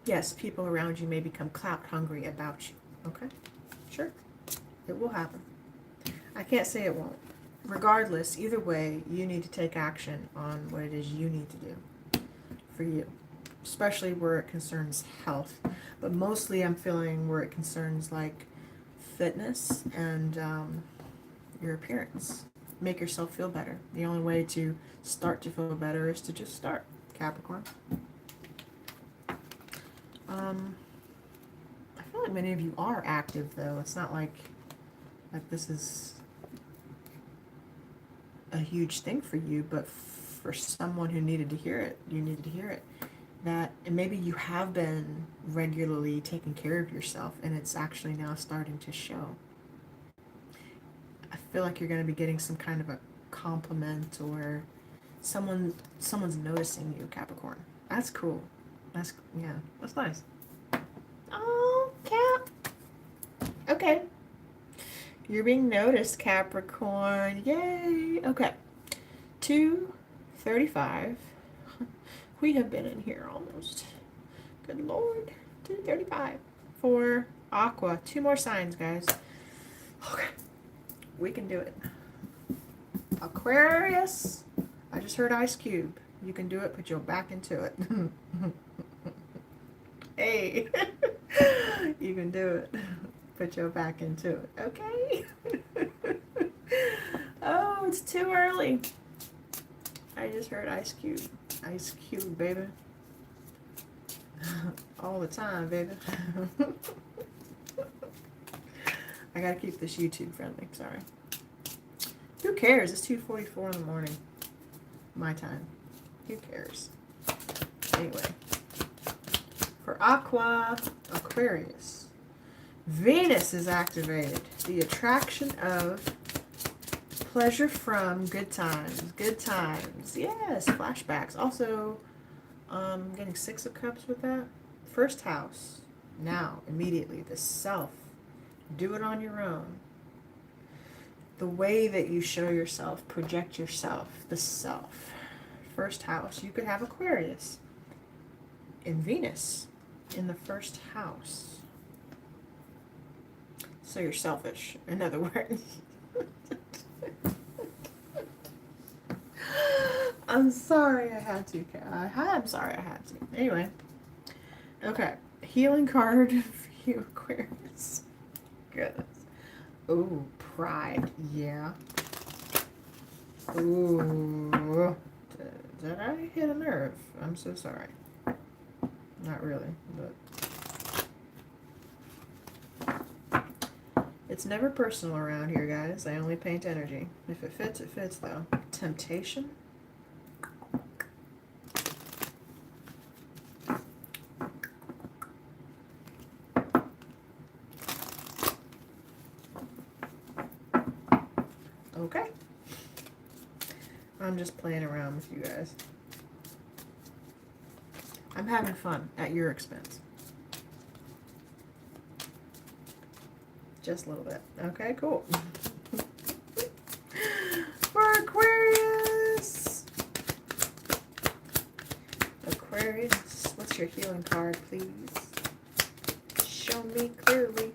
yes, people around you may become clout hungry about you. Okay? Sure. It will happen. I can't say it won't. Regardless, either way, you need to take action on what it is you need to do for you, especially where it concerns health. But mostly I'm feeling where it concerns like fitness and your appearance. Make yourself feel better. The only way to start to feel better is to just start, Capricorn. I feel like many of you are active, though. It's not like this is a huge thing for you, but for someone who needed to hear it, you needed to hear it. That, and maybe you have been regularly taking care of yourself, and it's actually now starting to show. I feel like you're going to be getting some kind of a compliment, or someone's noticing you, Capricorn. That's cool. That's nice. Oh, Cap. Okay. You're being noticed, Capricorn. Yay. Okay. 2:35. We have been in here almost. Good Lord. 2:35 for Aqua. 2 more signs, guys. Okay. We can do it. Aquarius. I just heard Ice Cube. You can do it. Put your back into it. Hey. You can do it. Put your back into it. Okay? Oh, it's too early. I just heard Ice Cube. Ice Cube, baby. All the time, baby. I gotta keep this YouTube friendly. Sorry. Who cares? It's 2:44 in the morning. My time. Who cares? Anyway. For Aqua, Aquarius. Venus is activated. The attraction of pleasure from good times. Good times. Yes, flashbacks. Also, getting 6 of Cups with that. First house. Now, immediately, the self. Do it on your own. The way that you show yourself, project yourself, the self. First house. You could have Aquarius in Venus in the first house. So you're selfish, in other words. I'm sorry I had to. I'm sorry I had to. Anyway. Okay. Healing card for you, Aquarius. Goodness. Ooh, pride. Yeah. Ooh. Did I hit a nerve? I'm so sorry. Not really, but It's never personal around here, guys. I only paint energy. If it fits, it fits, though. Temptation. Okay. I'm just playing around with you guys. I'm having fun at your expense. Just a little bit. Okay, cool. For Aquarius. Aquarius, what's your healing card, please? Show me clearly.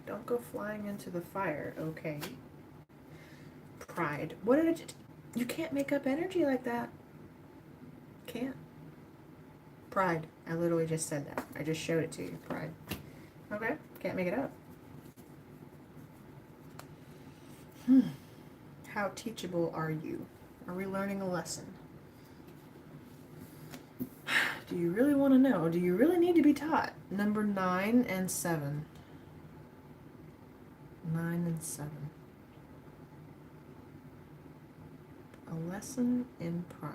Don't go flying into the fire, okay? Pride. What did it... You can't make up energy like that. Can't. Pride. I literally just said that. I just showed it to you. Pride. Okay. Can't make it up. How teachable are you? Are we learning a lesson? Do you really want to know? Do you really need to be taught? Number 9 and 7. 9 and 7. A lesson in pride.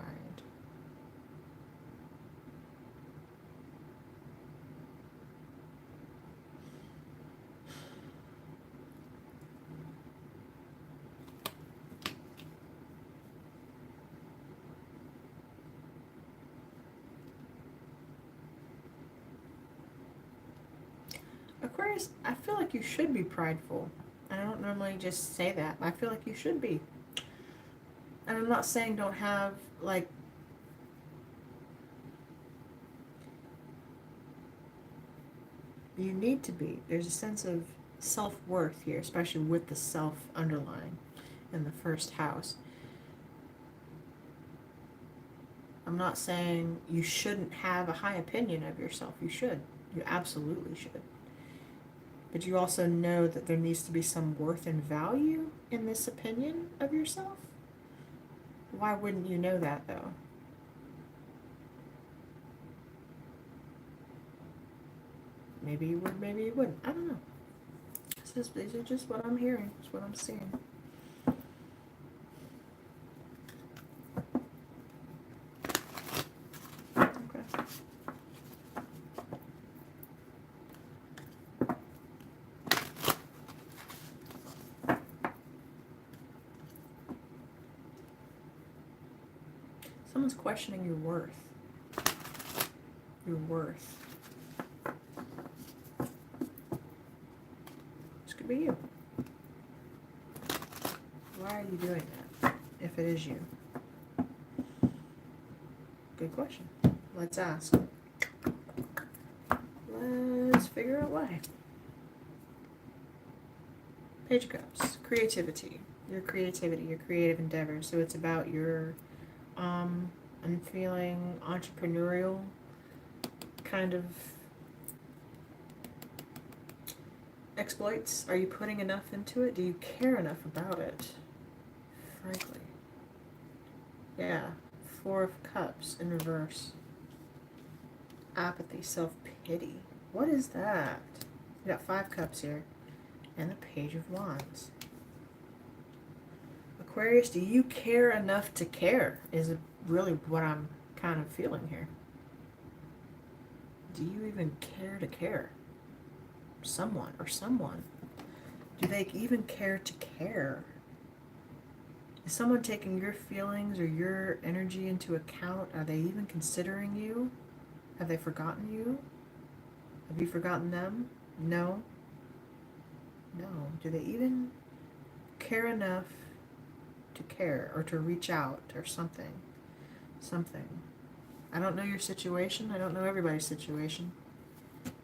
Aquarius, I feel like you should be prideful. I don't normally just say that. I feel like you should be. And I'm not saying don't have, like, you need to be. There's a sense of self-worth here, especially with the self underlying in the first house. I'm not saying you shouldn't have a high opinion of yourself. You should. You absolutely should. But you also know that there needs to be some worth and value in this opinion of yourself. Why wouldn't you know that, though? Maybe you would, maybe you wouldn't. I don't know. These are just what I'm hearing. It's what I'm seeing. Okay. Someone's questioning your worth. Your worth. This could be you. Why are you doing that, if it is you? Good question. Let's ask. Let's figure out why. Page of Cups. Creativity. Your creativity, your creative endeavors. So it's about your I'm feeling entrepreneurial kind of exploits. Are you putting enough into it? Do you care enough about it? Frankly. Yeah. 4 of Cups in reverse. Apathy, self-pity. What is that? We got 5 Cups here. And the Page of Wands. Aquarius, do you care enough to care? Is it really what I'm kind of feeling here? Do you even care to care? Someone or someone. Do they even care to care? Is someone taking your feelings or your energy into account? Are they even considering you? Have they forgotten you? Have you forgotten them? No. No. Do they even care enough to care or to reach out or something? Something. I don't know your situation. I don't know everybody's situation. It's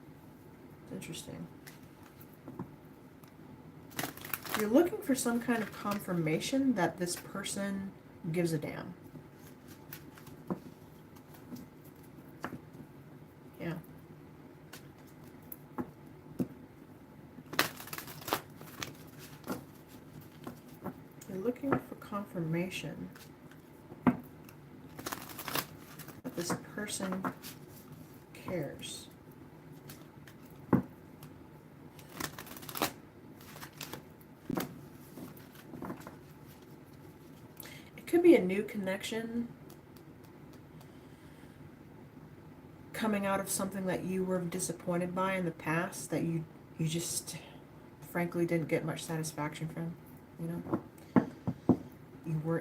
interesting. You're looking for some kind of confirmation that this person gives a damn. Yeah. You're looking for confirmation that this person cares. could be a new connection coming out of something that you were disappointed by in the past that you just frankly didn't get much satisfaction from, you know?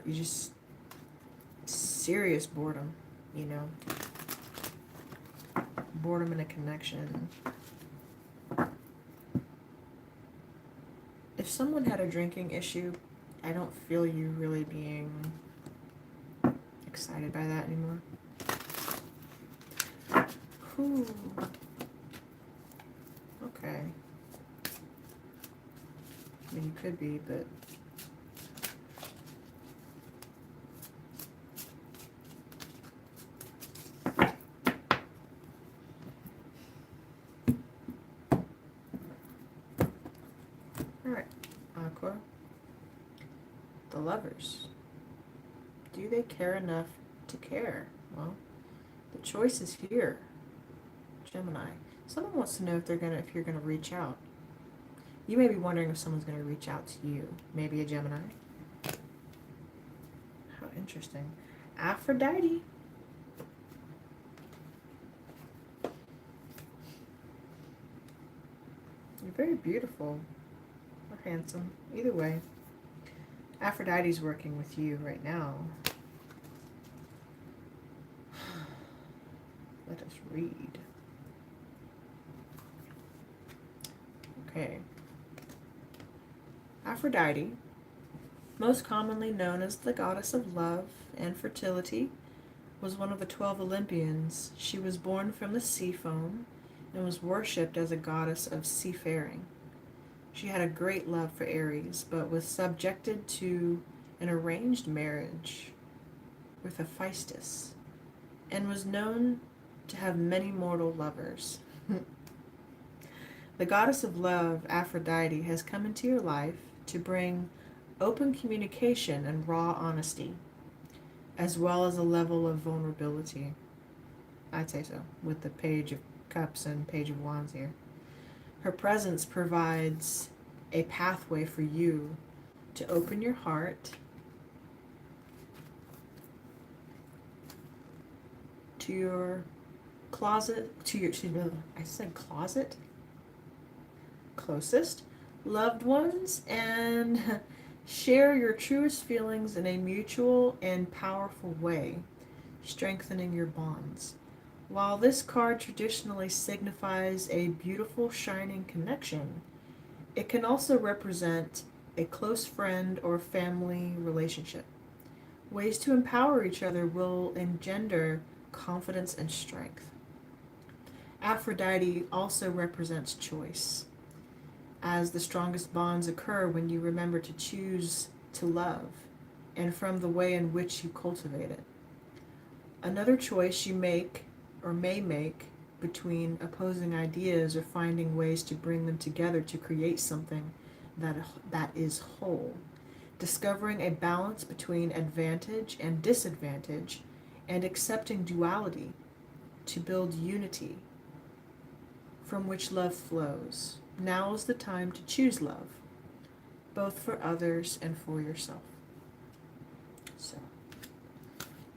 You just serious boredom, you know? Boredom in a connection. If someone had a drinking issue, I don't feel you really being excited by that anymore. Ooh. Okay. I mean, you could be, but alright, Aqua. The Lovers. Do they care enough to care? Well, the choice is here. Gemini. Someone wants to know if you're gonna reach out. You may be wondering if someone's gonna reach out to you. Maybe a Gemini. How interesting. Aphrodite. You're very beautiful or handsome. Either way. Aphrodite's working with you right now. Let us read. Okay. Aphrodite, most commonly known as the goddess of love and fertility, was one of the 12 Olympians. She was born from the sea foam and was worshipped as a goddess of seafaring. She had a great love for Aries, but was subjected to an arranged marriage with Hephaestus, and was known to have many mortal lovers. The goddess of love, Aphrodite, has come into your life to bring open communication and raw honesty, as well as a level of vulnerability. I'd say so, with the Page of Cups and Page of Wands here. Her presence provides a pathway for you to open your heart to your closet, I said closet? Closest loved ones, and share your truest feelings in a mutual and powerful way, strengthening your bonds. While this card traditionally signifies a beautiful, shining connection, it can also represent a close friend or family relationship. Ways to empower each other will engender confidence and strength. Aphrodite also represents choice, as the strongest bonds occur when you remember to choose to love, and from the way in which you cultivate it. Another choice you make or may make between opposing ideas or finding ways to bring them together to create something that is whole. Discovering a balance between advantage and disadvantage, and accepting duality to build unity from which love flows. Now is the time to choose love, both for others and for yourself. So,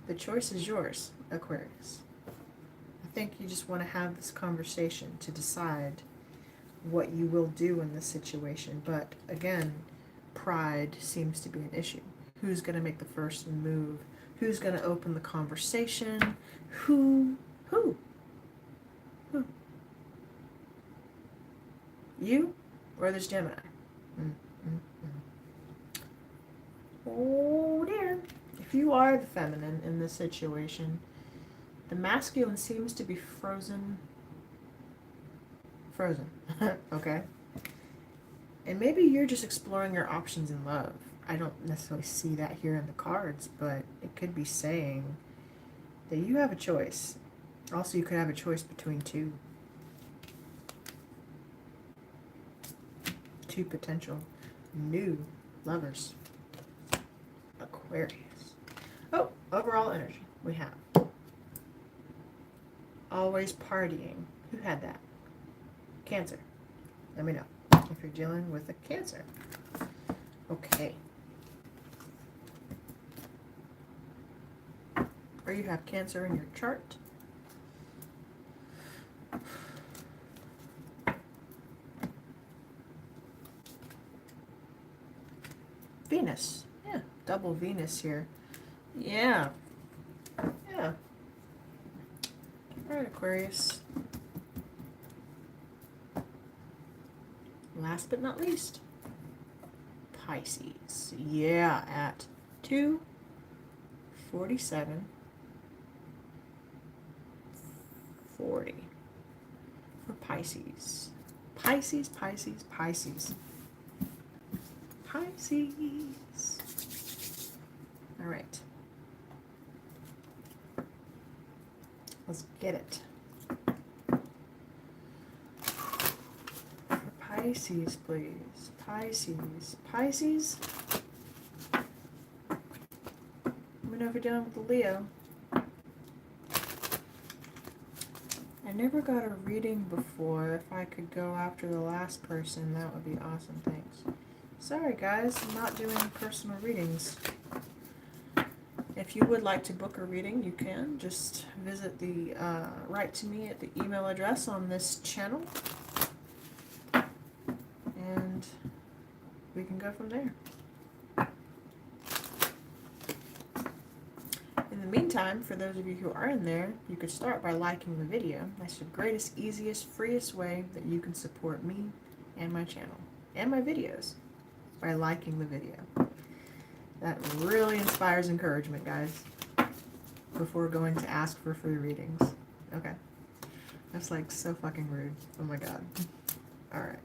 the choice is yours, Aquarius. I think you just want to have this conversation to decide what you will do in this situation. But again, pride seems to be an issue. Who's going to make the first move? Who's going to open the conversation? Who? You or this Gemini? Oh dear. If you are the feminine in this situation, the masculine seems to be frozen. Okay? And maybe you're just exploring your options in love. I don't necessarily see that here in the cards, but it could be saying that you have a choice. Also, you could have a choice between two potential new lovers. Aquarius. Oh, overall energy we have. Always partying. Who had that? Cancer. Let me know if you're dealing with a Cancer. Okay. or you have Cancer in your chart. Venus. Yeah, double Venus here. Yeah. Yeah. All right, Aquarius. Last but not least, Pisces. Yeah, at 2:47:40 for Pisces. Pisces, Pisces, Pisces. Pisces. All right. Let's get it. For Pisces, please. Pisces. Pisces. Let me know if you're dealing with the Leo. I never got a reading before. If I could go after the last person, that would be awesome. Thanks. Sorry guys, I'm not doing personal readings. If you would like to book a reading, you can. Just visit the, write to me at the email address on this channel. And we can go from there. In the meantime, for those of you who are in there, you could start by liking the video. That's the greatest, easiest, freest way that you can support me and my channel and my videos, by liking the video. That really inspires encouragement, guys, before going to ask for free readings. Okay. That's like so fucking rude. Oh my god. Alright.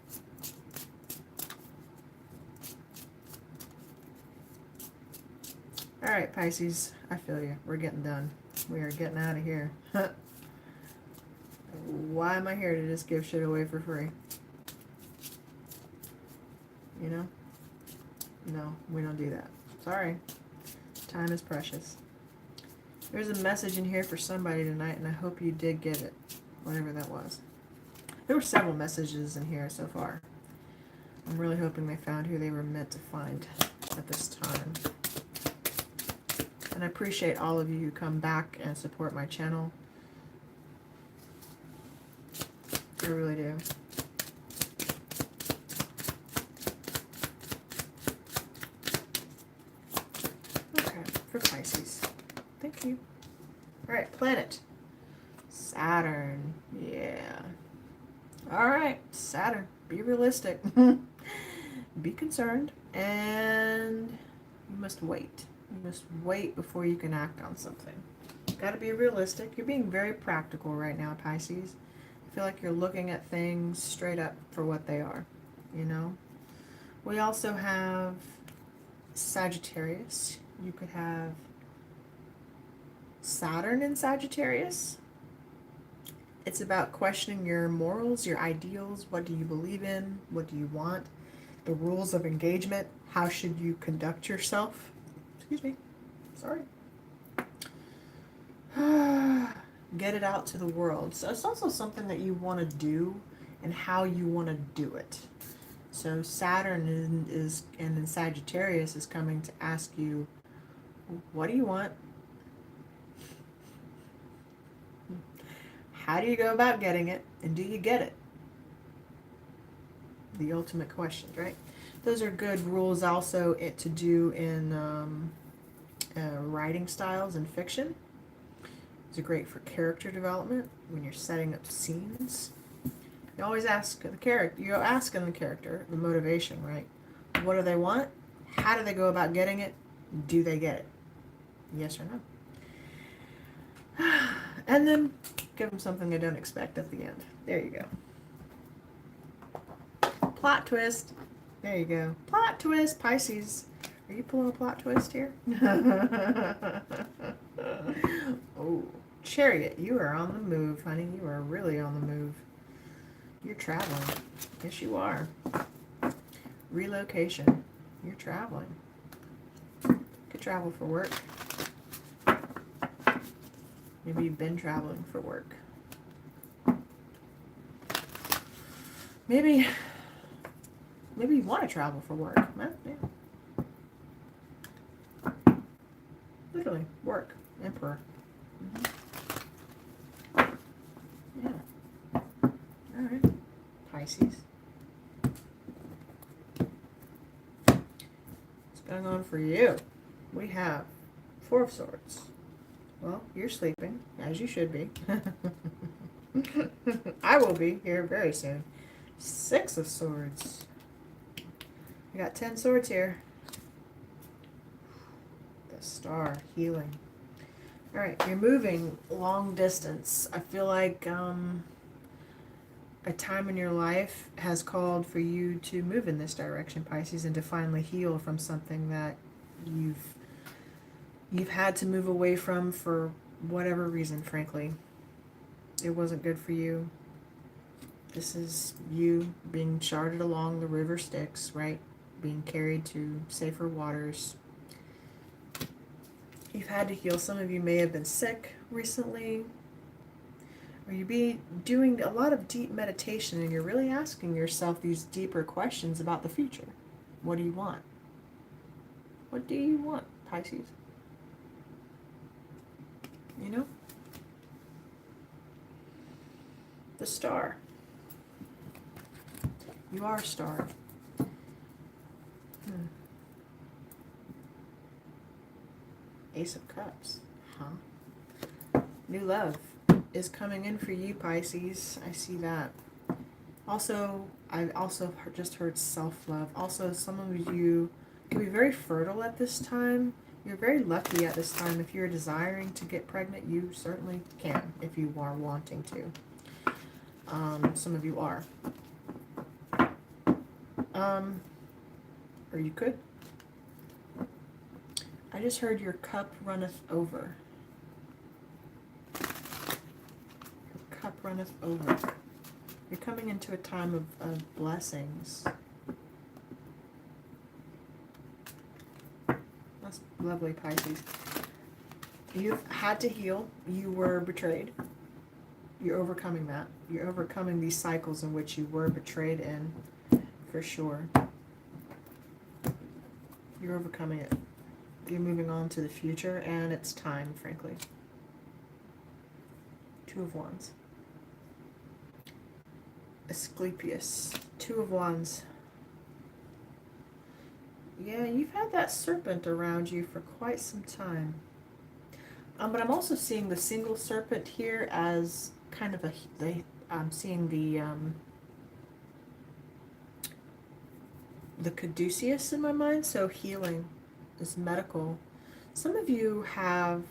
Alright, Pisces. I feel you. We're getting done. We are getting out of here. Why am I here to just give shit away for free? You know? No, we don't do that. Sorry. Time is precious. There's a message in here for somebody tonight, and I hope you did get it. Whatever that was. There were several messages in here so far. I'm really hoping they found who they were meant to find at this time. And I appreciate all of you who come back and support my channel. I really do. For Pisces. Thank you. Alright, planet. Saturn. Yeah. Alright, Saturn. Be realistic. Be concerned. And you must wait. You must wait before you can act on something. You gotta be realistic. You're being very practical right now, Pisces. I feel like you're looking at things straight up for what they are. You know? We also have Sagittarius. You could have Saturn in Sagittarius. It's about questioning your morals, your ideals. What do you believe in? What do you want? The rules of engagement. How should you conduct yourself? Excuse me. Sorry. Get it out to the world. So it's also something that you want to do and how you want to do it. So Saturn is and then Sagittarius is coming to ask you, what do you want? How do you go about getting it? And do you get it? The ultimate questions, right? Those are good rules also to do in writing styles and fiction. It's great for character development when you're setting up scenes. You always ask the character, you're asking the character the motivation, right? What do they want? How do they go about getting it? Do they get it? Yes or no? And then give them something they don't expect at the end. There you go. Plot twist. There you go. Plot twist, Pisces. Are you pulling a plot twist here? Oh, Chariot, you are on the move, honey. You are really on the move. You're traveling. Yes, you are. Relocation. You're traveling. Could travel for work. Maybe you've been traveling for work. Maybe you want to travel for work. Huh? Yeah. Literally, work. Emperor. Pisces? What's going on for you? We have Four of Swords. Well, you're sleeping, as you should be. I will be here very soon. Six of Swords. We got 10 swords here. The Star, healing. All right, you're moving long distance. I feel like a time in your life has called for you to move in this direction, Pisces, and to finally heal from something that you've had to move away from for whatever reason, frankly. It wasn't good for you. This is you being charted along the river Styx, right? Being carried to safer waters. You've had to heal. Some of you may have been sick recently. Or you be doing a lot of deep meditation and you're really asking yourself these deeper questions about the future. What do you want? What do you want, Pisces? You know? The Star. You are a star. Ace of Cups. Huh? New love is coming in for you, Pisces. I see that. Also, I also just heard self-love. Also, some of you can be very fertile at this time. You're very lucky at this time. If you're desiring to get pregnant, you certainly can if you are wanting to. Some of you are. Or you could. I just heard your cup runneth over. Your cup runneth over. You're coming into a time of blessings. That's lovely, Pisces. You've had to heal. You were betrayed. You're overcoming that. You're overcoming these cycles in which you were betrayed in, for sure. You're overcoming it. You're moving on to the future, and it's time, frankly. Two of Wands. Asclepius. Two of Wands. Yeah, you've had that serpent around you for quite some time. But I'm also seeing the single serpent here as kind of I'm seeing the caduceus in my mind, so healing is medical. Some of you have,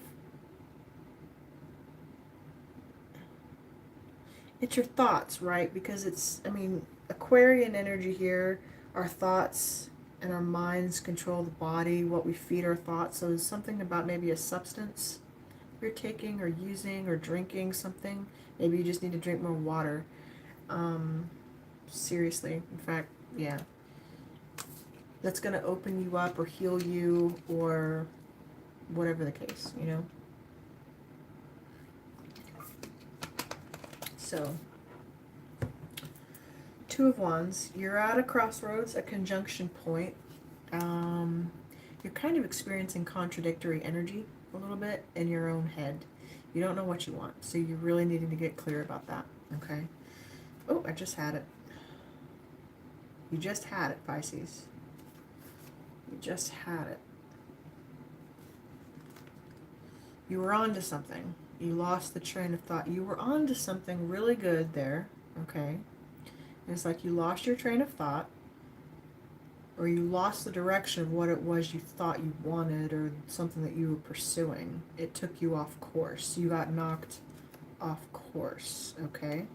it's your thoughts, right? Because it's, I mean, Aquarian energy here, our thoughts and our minds control the body, what we feed our thoughts. So there's something about maybe a substance you're taking or using or drinking something. Maybe you just need to drink more water. Seriously, in fact, yeah. That's going to open you up or heal you or whatever the case, you know? So, Two of Wands, you're at a crossroads, a conjunction point. You're kind of experiencing contradictory energy a little bit in your own head. You don't know what you want, so you're really needing to get clear about that, okay? Oh, I just had it. You just had it, Pisces. You just had it. You were on to something. You lost the train of thought. You were on to something really good there, okay? And it's like you lost your train of thought, or you lost the direction of what it was you thought you wanted or something that you were pursuing. It took you off course. You got knocked off course, okay?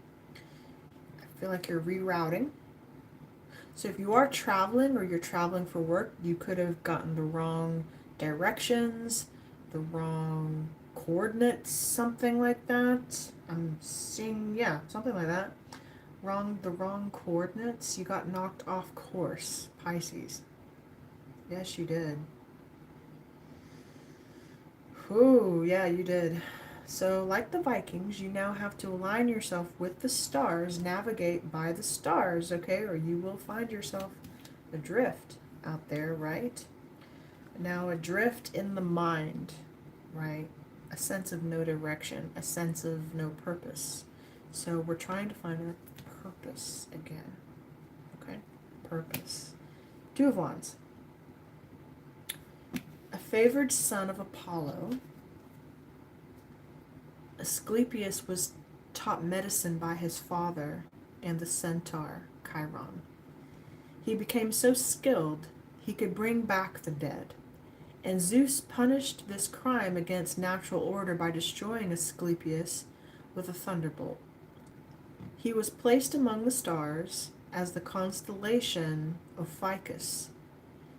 I feel like you're rerouting. So if you are traveling or you're traveling for work, you could have gotten the wrong directions, the wrong coordinates, something like that. I'm seeing, yeah, something like that. The wrong coordinates. You got knocked off course, Pisces. Yes, you did. Ooh, yeah, you did. So, like the Vikings, you now have to align yourself with the stars, navigate by the stars, okay? Or you will find yourself adrift out there, right? Now, adrift in the mind, right? A sense of no direction, a sense of no purpose. So we're trying to find our purpose again. Okay? Purpose. Two of Wands. A favored son of Apollo, Asclepius was taught medicine by his father and the centaur, Chiron. He became so skilled he could bring back the dead, and Zeus punished this crime against natural order by destroying Asclepius with a thunderbolt. He was placed among the stars as the constellation of Ficus.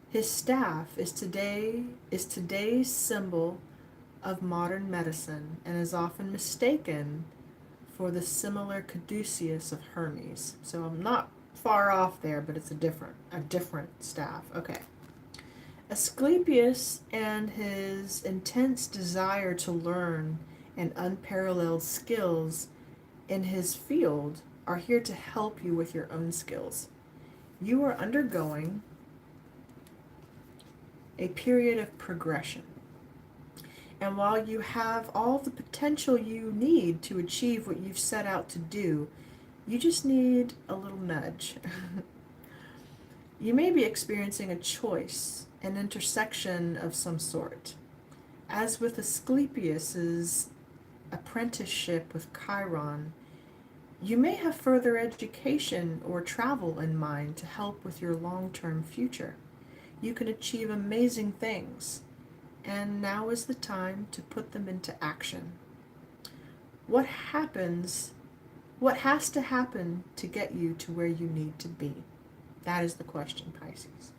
His staff is today's symbol of modern medicine and is often mistaken for the similar caduceus of Hermes. So I'm not far off there, but it's a different staff. Okay. Asclepius and his intense desire to learn and unparalleled skills in his field are here to help you with your own skills. You are undergoing a period of progression. And while you have all the potential you need to achieve what you've set out to do, you just need a little nudge. You may be experiencing a choice, an intersection of some sort. As with Asclepius's apprenticeship with Chiron, you may have further education or travel in mind to help with your long-term future. You can achieve amazing things, and now is the time to put them into action. What has to happen to get you to where you need to be? That is the question, Pisces.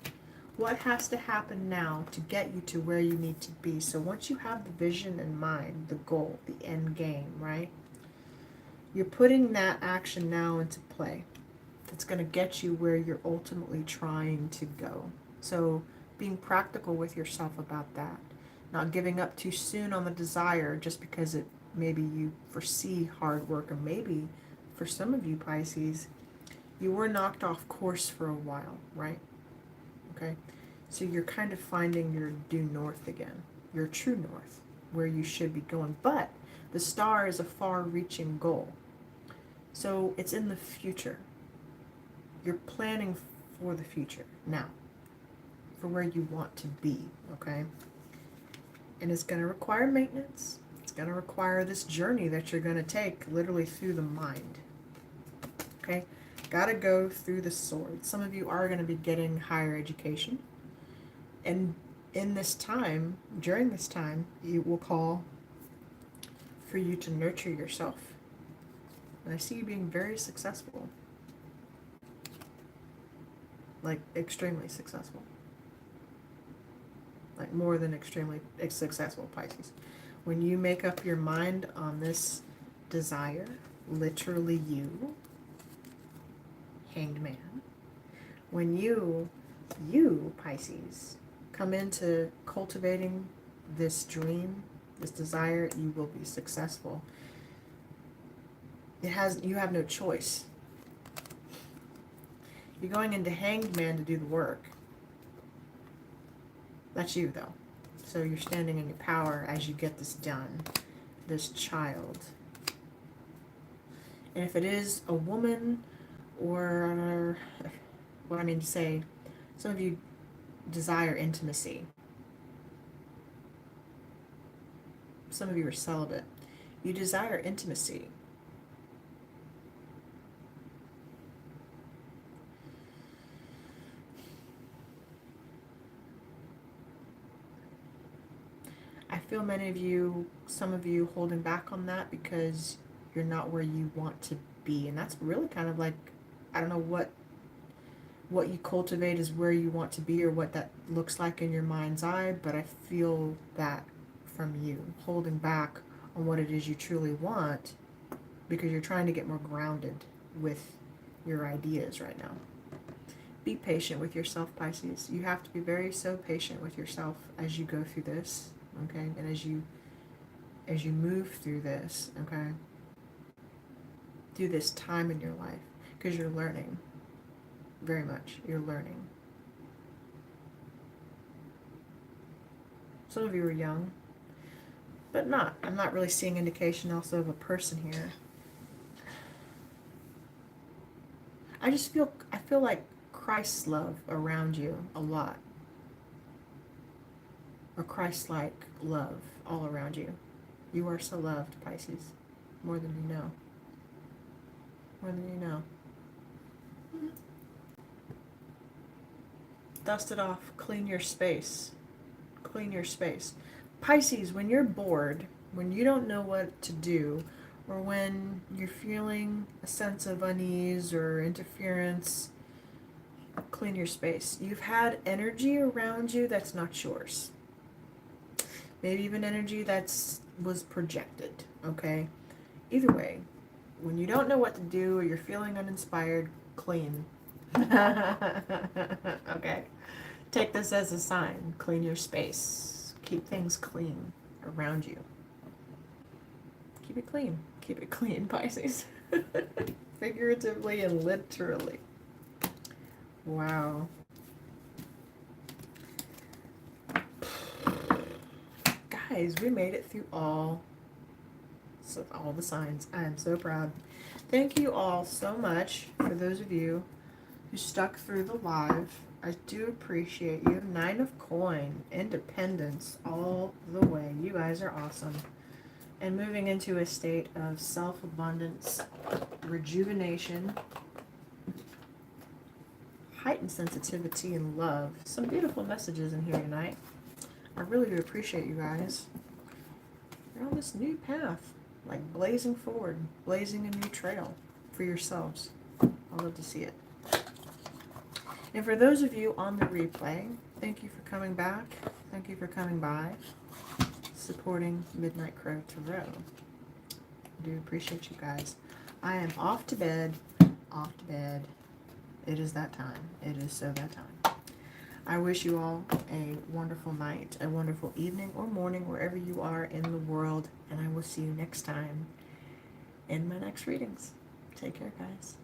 What has to happen now to get you to where you need to be? So once you have the vision in mind, the goal, the end game, right? You're putting that action now into play. That's going to get you where you're ultimately trying to go. So being practical with yourself about that. Not giving up too soon on the desire just because maybe you foresee hard work, or maybe for some of you Pisces, you were knocked off course for a while, right? Okay, so you're kind of finding your due north again, your true north, where you should be going. But the star is a far-reaching goal, so it's in the future. You're planning for the future now, for where you want to be, okay? And it's going to require maintenance. It's going to require this journey that you're going to take literally through the mind, okay? Got to go through the sword. Some of you are going to be getting higher education. And in this time, during this time, it will call for you to nurture yourself. And I see you being very successful. Like extremely successful. Like more than extremely successful, Pisces. When you make up your mind on this desire, literally you, Hanged Man, when you, Pisces, come into cultivating this dream, this desire, you will be successful. You have no choice. You're going into Hanged Man to do the work. That's you, though. So you're standing in your power as you get this done, this child. And if it is a woman, or what I mean to say, some of you desire intimacy. Some of you are celibate. You desire intimacy. I feel many of you, some of you holding back on that because you're not where you want to be. And that's really kind of like, I don't know what you cultivate is where you want to be, or what that looks like in your mind's eye, but I feel that from you, holding back on what it is you truly want because you're trying to get more grounded with your ideas right now. Be patient with yourself, Pisces. You have to be so patient with yourself as you go through this, okay? And as you move through this, okay? Through this time in your life, because you're learning. Very much. You're learning. Some of you are young, but I'm not really seeing indication also of a person here. I feel like Christ's love around you a lot. Or Christ-like love all around you. You are so loved, Pisces. More than you know. More than you know. Dust it off. Clean your space. Clean your space. Pisces, when you're bored, when you don't know what to do, or when you're feeling a sense of unease or interference, clean your space. You've had energy around you that's not yours. Maybe even energy was projected, okay? Either way, when you don't know what to do or you're feeling uninspired, clean. Okay? Take this as a sign. Clean your space. Keep things clean around you. Keep it clean. Keep it clean, Pisces. Figuratively and literally. Wow. Guys, we made it through all the signs. I am so proud. Thank you all so much for those of you who stuck through the live. I do appreciate you. 9 of coin, independence all the way. You guys are awesome. And moving into a state of self-abundance, rejuvenation, heightened sensitivity, and love. Some beautiful messages in here tonight. I really do appreciate you guys. You're on this new path, like blazing forward, blazing a new trail for yourselves. I love to see it. And for those of you on the replay, thank you for coming back. Thank you for coming by, supporting Midnight Crow Tarot. I do appreciate you guys. I am off to bed. Off to bed. It is that time. It is so that time. I wish you all a wonderful night, a wonderful evening or morning, wherever you are in the world. And I will see you next time in my next readings. Take care, guys.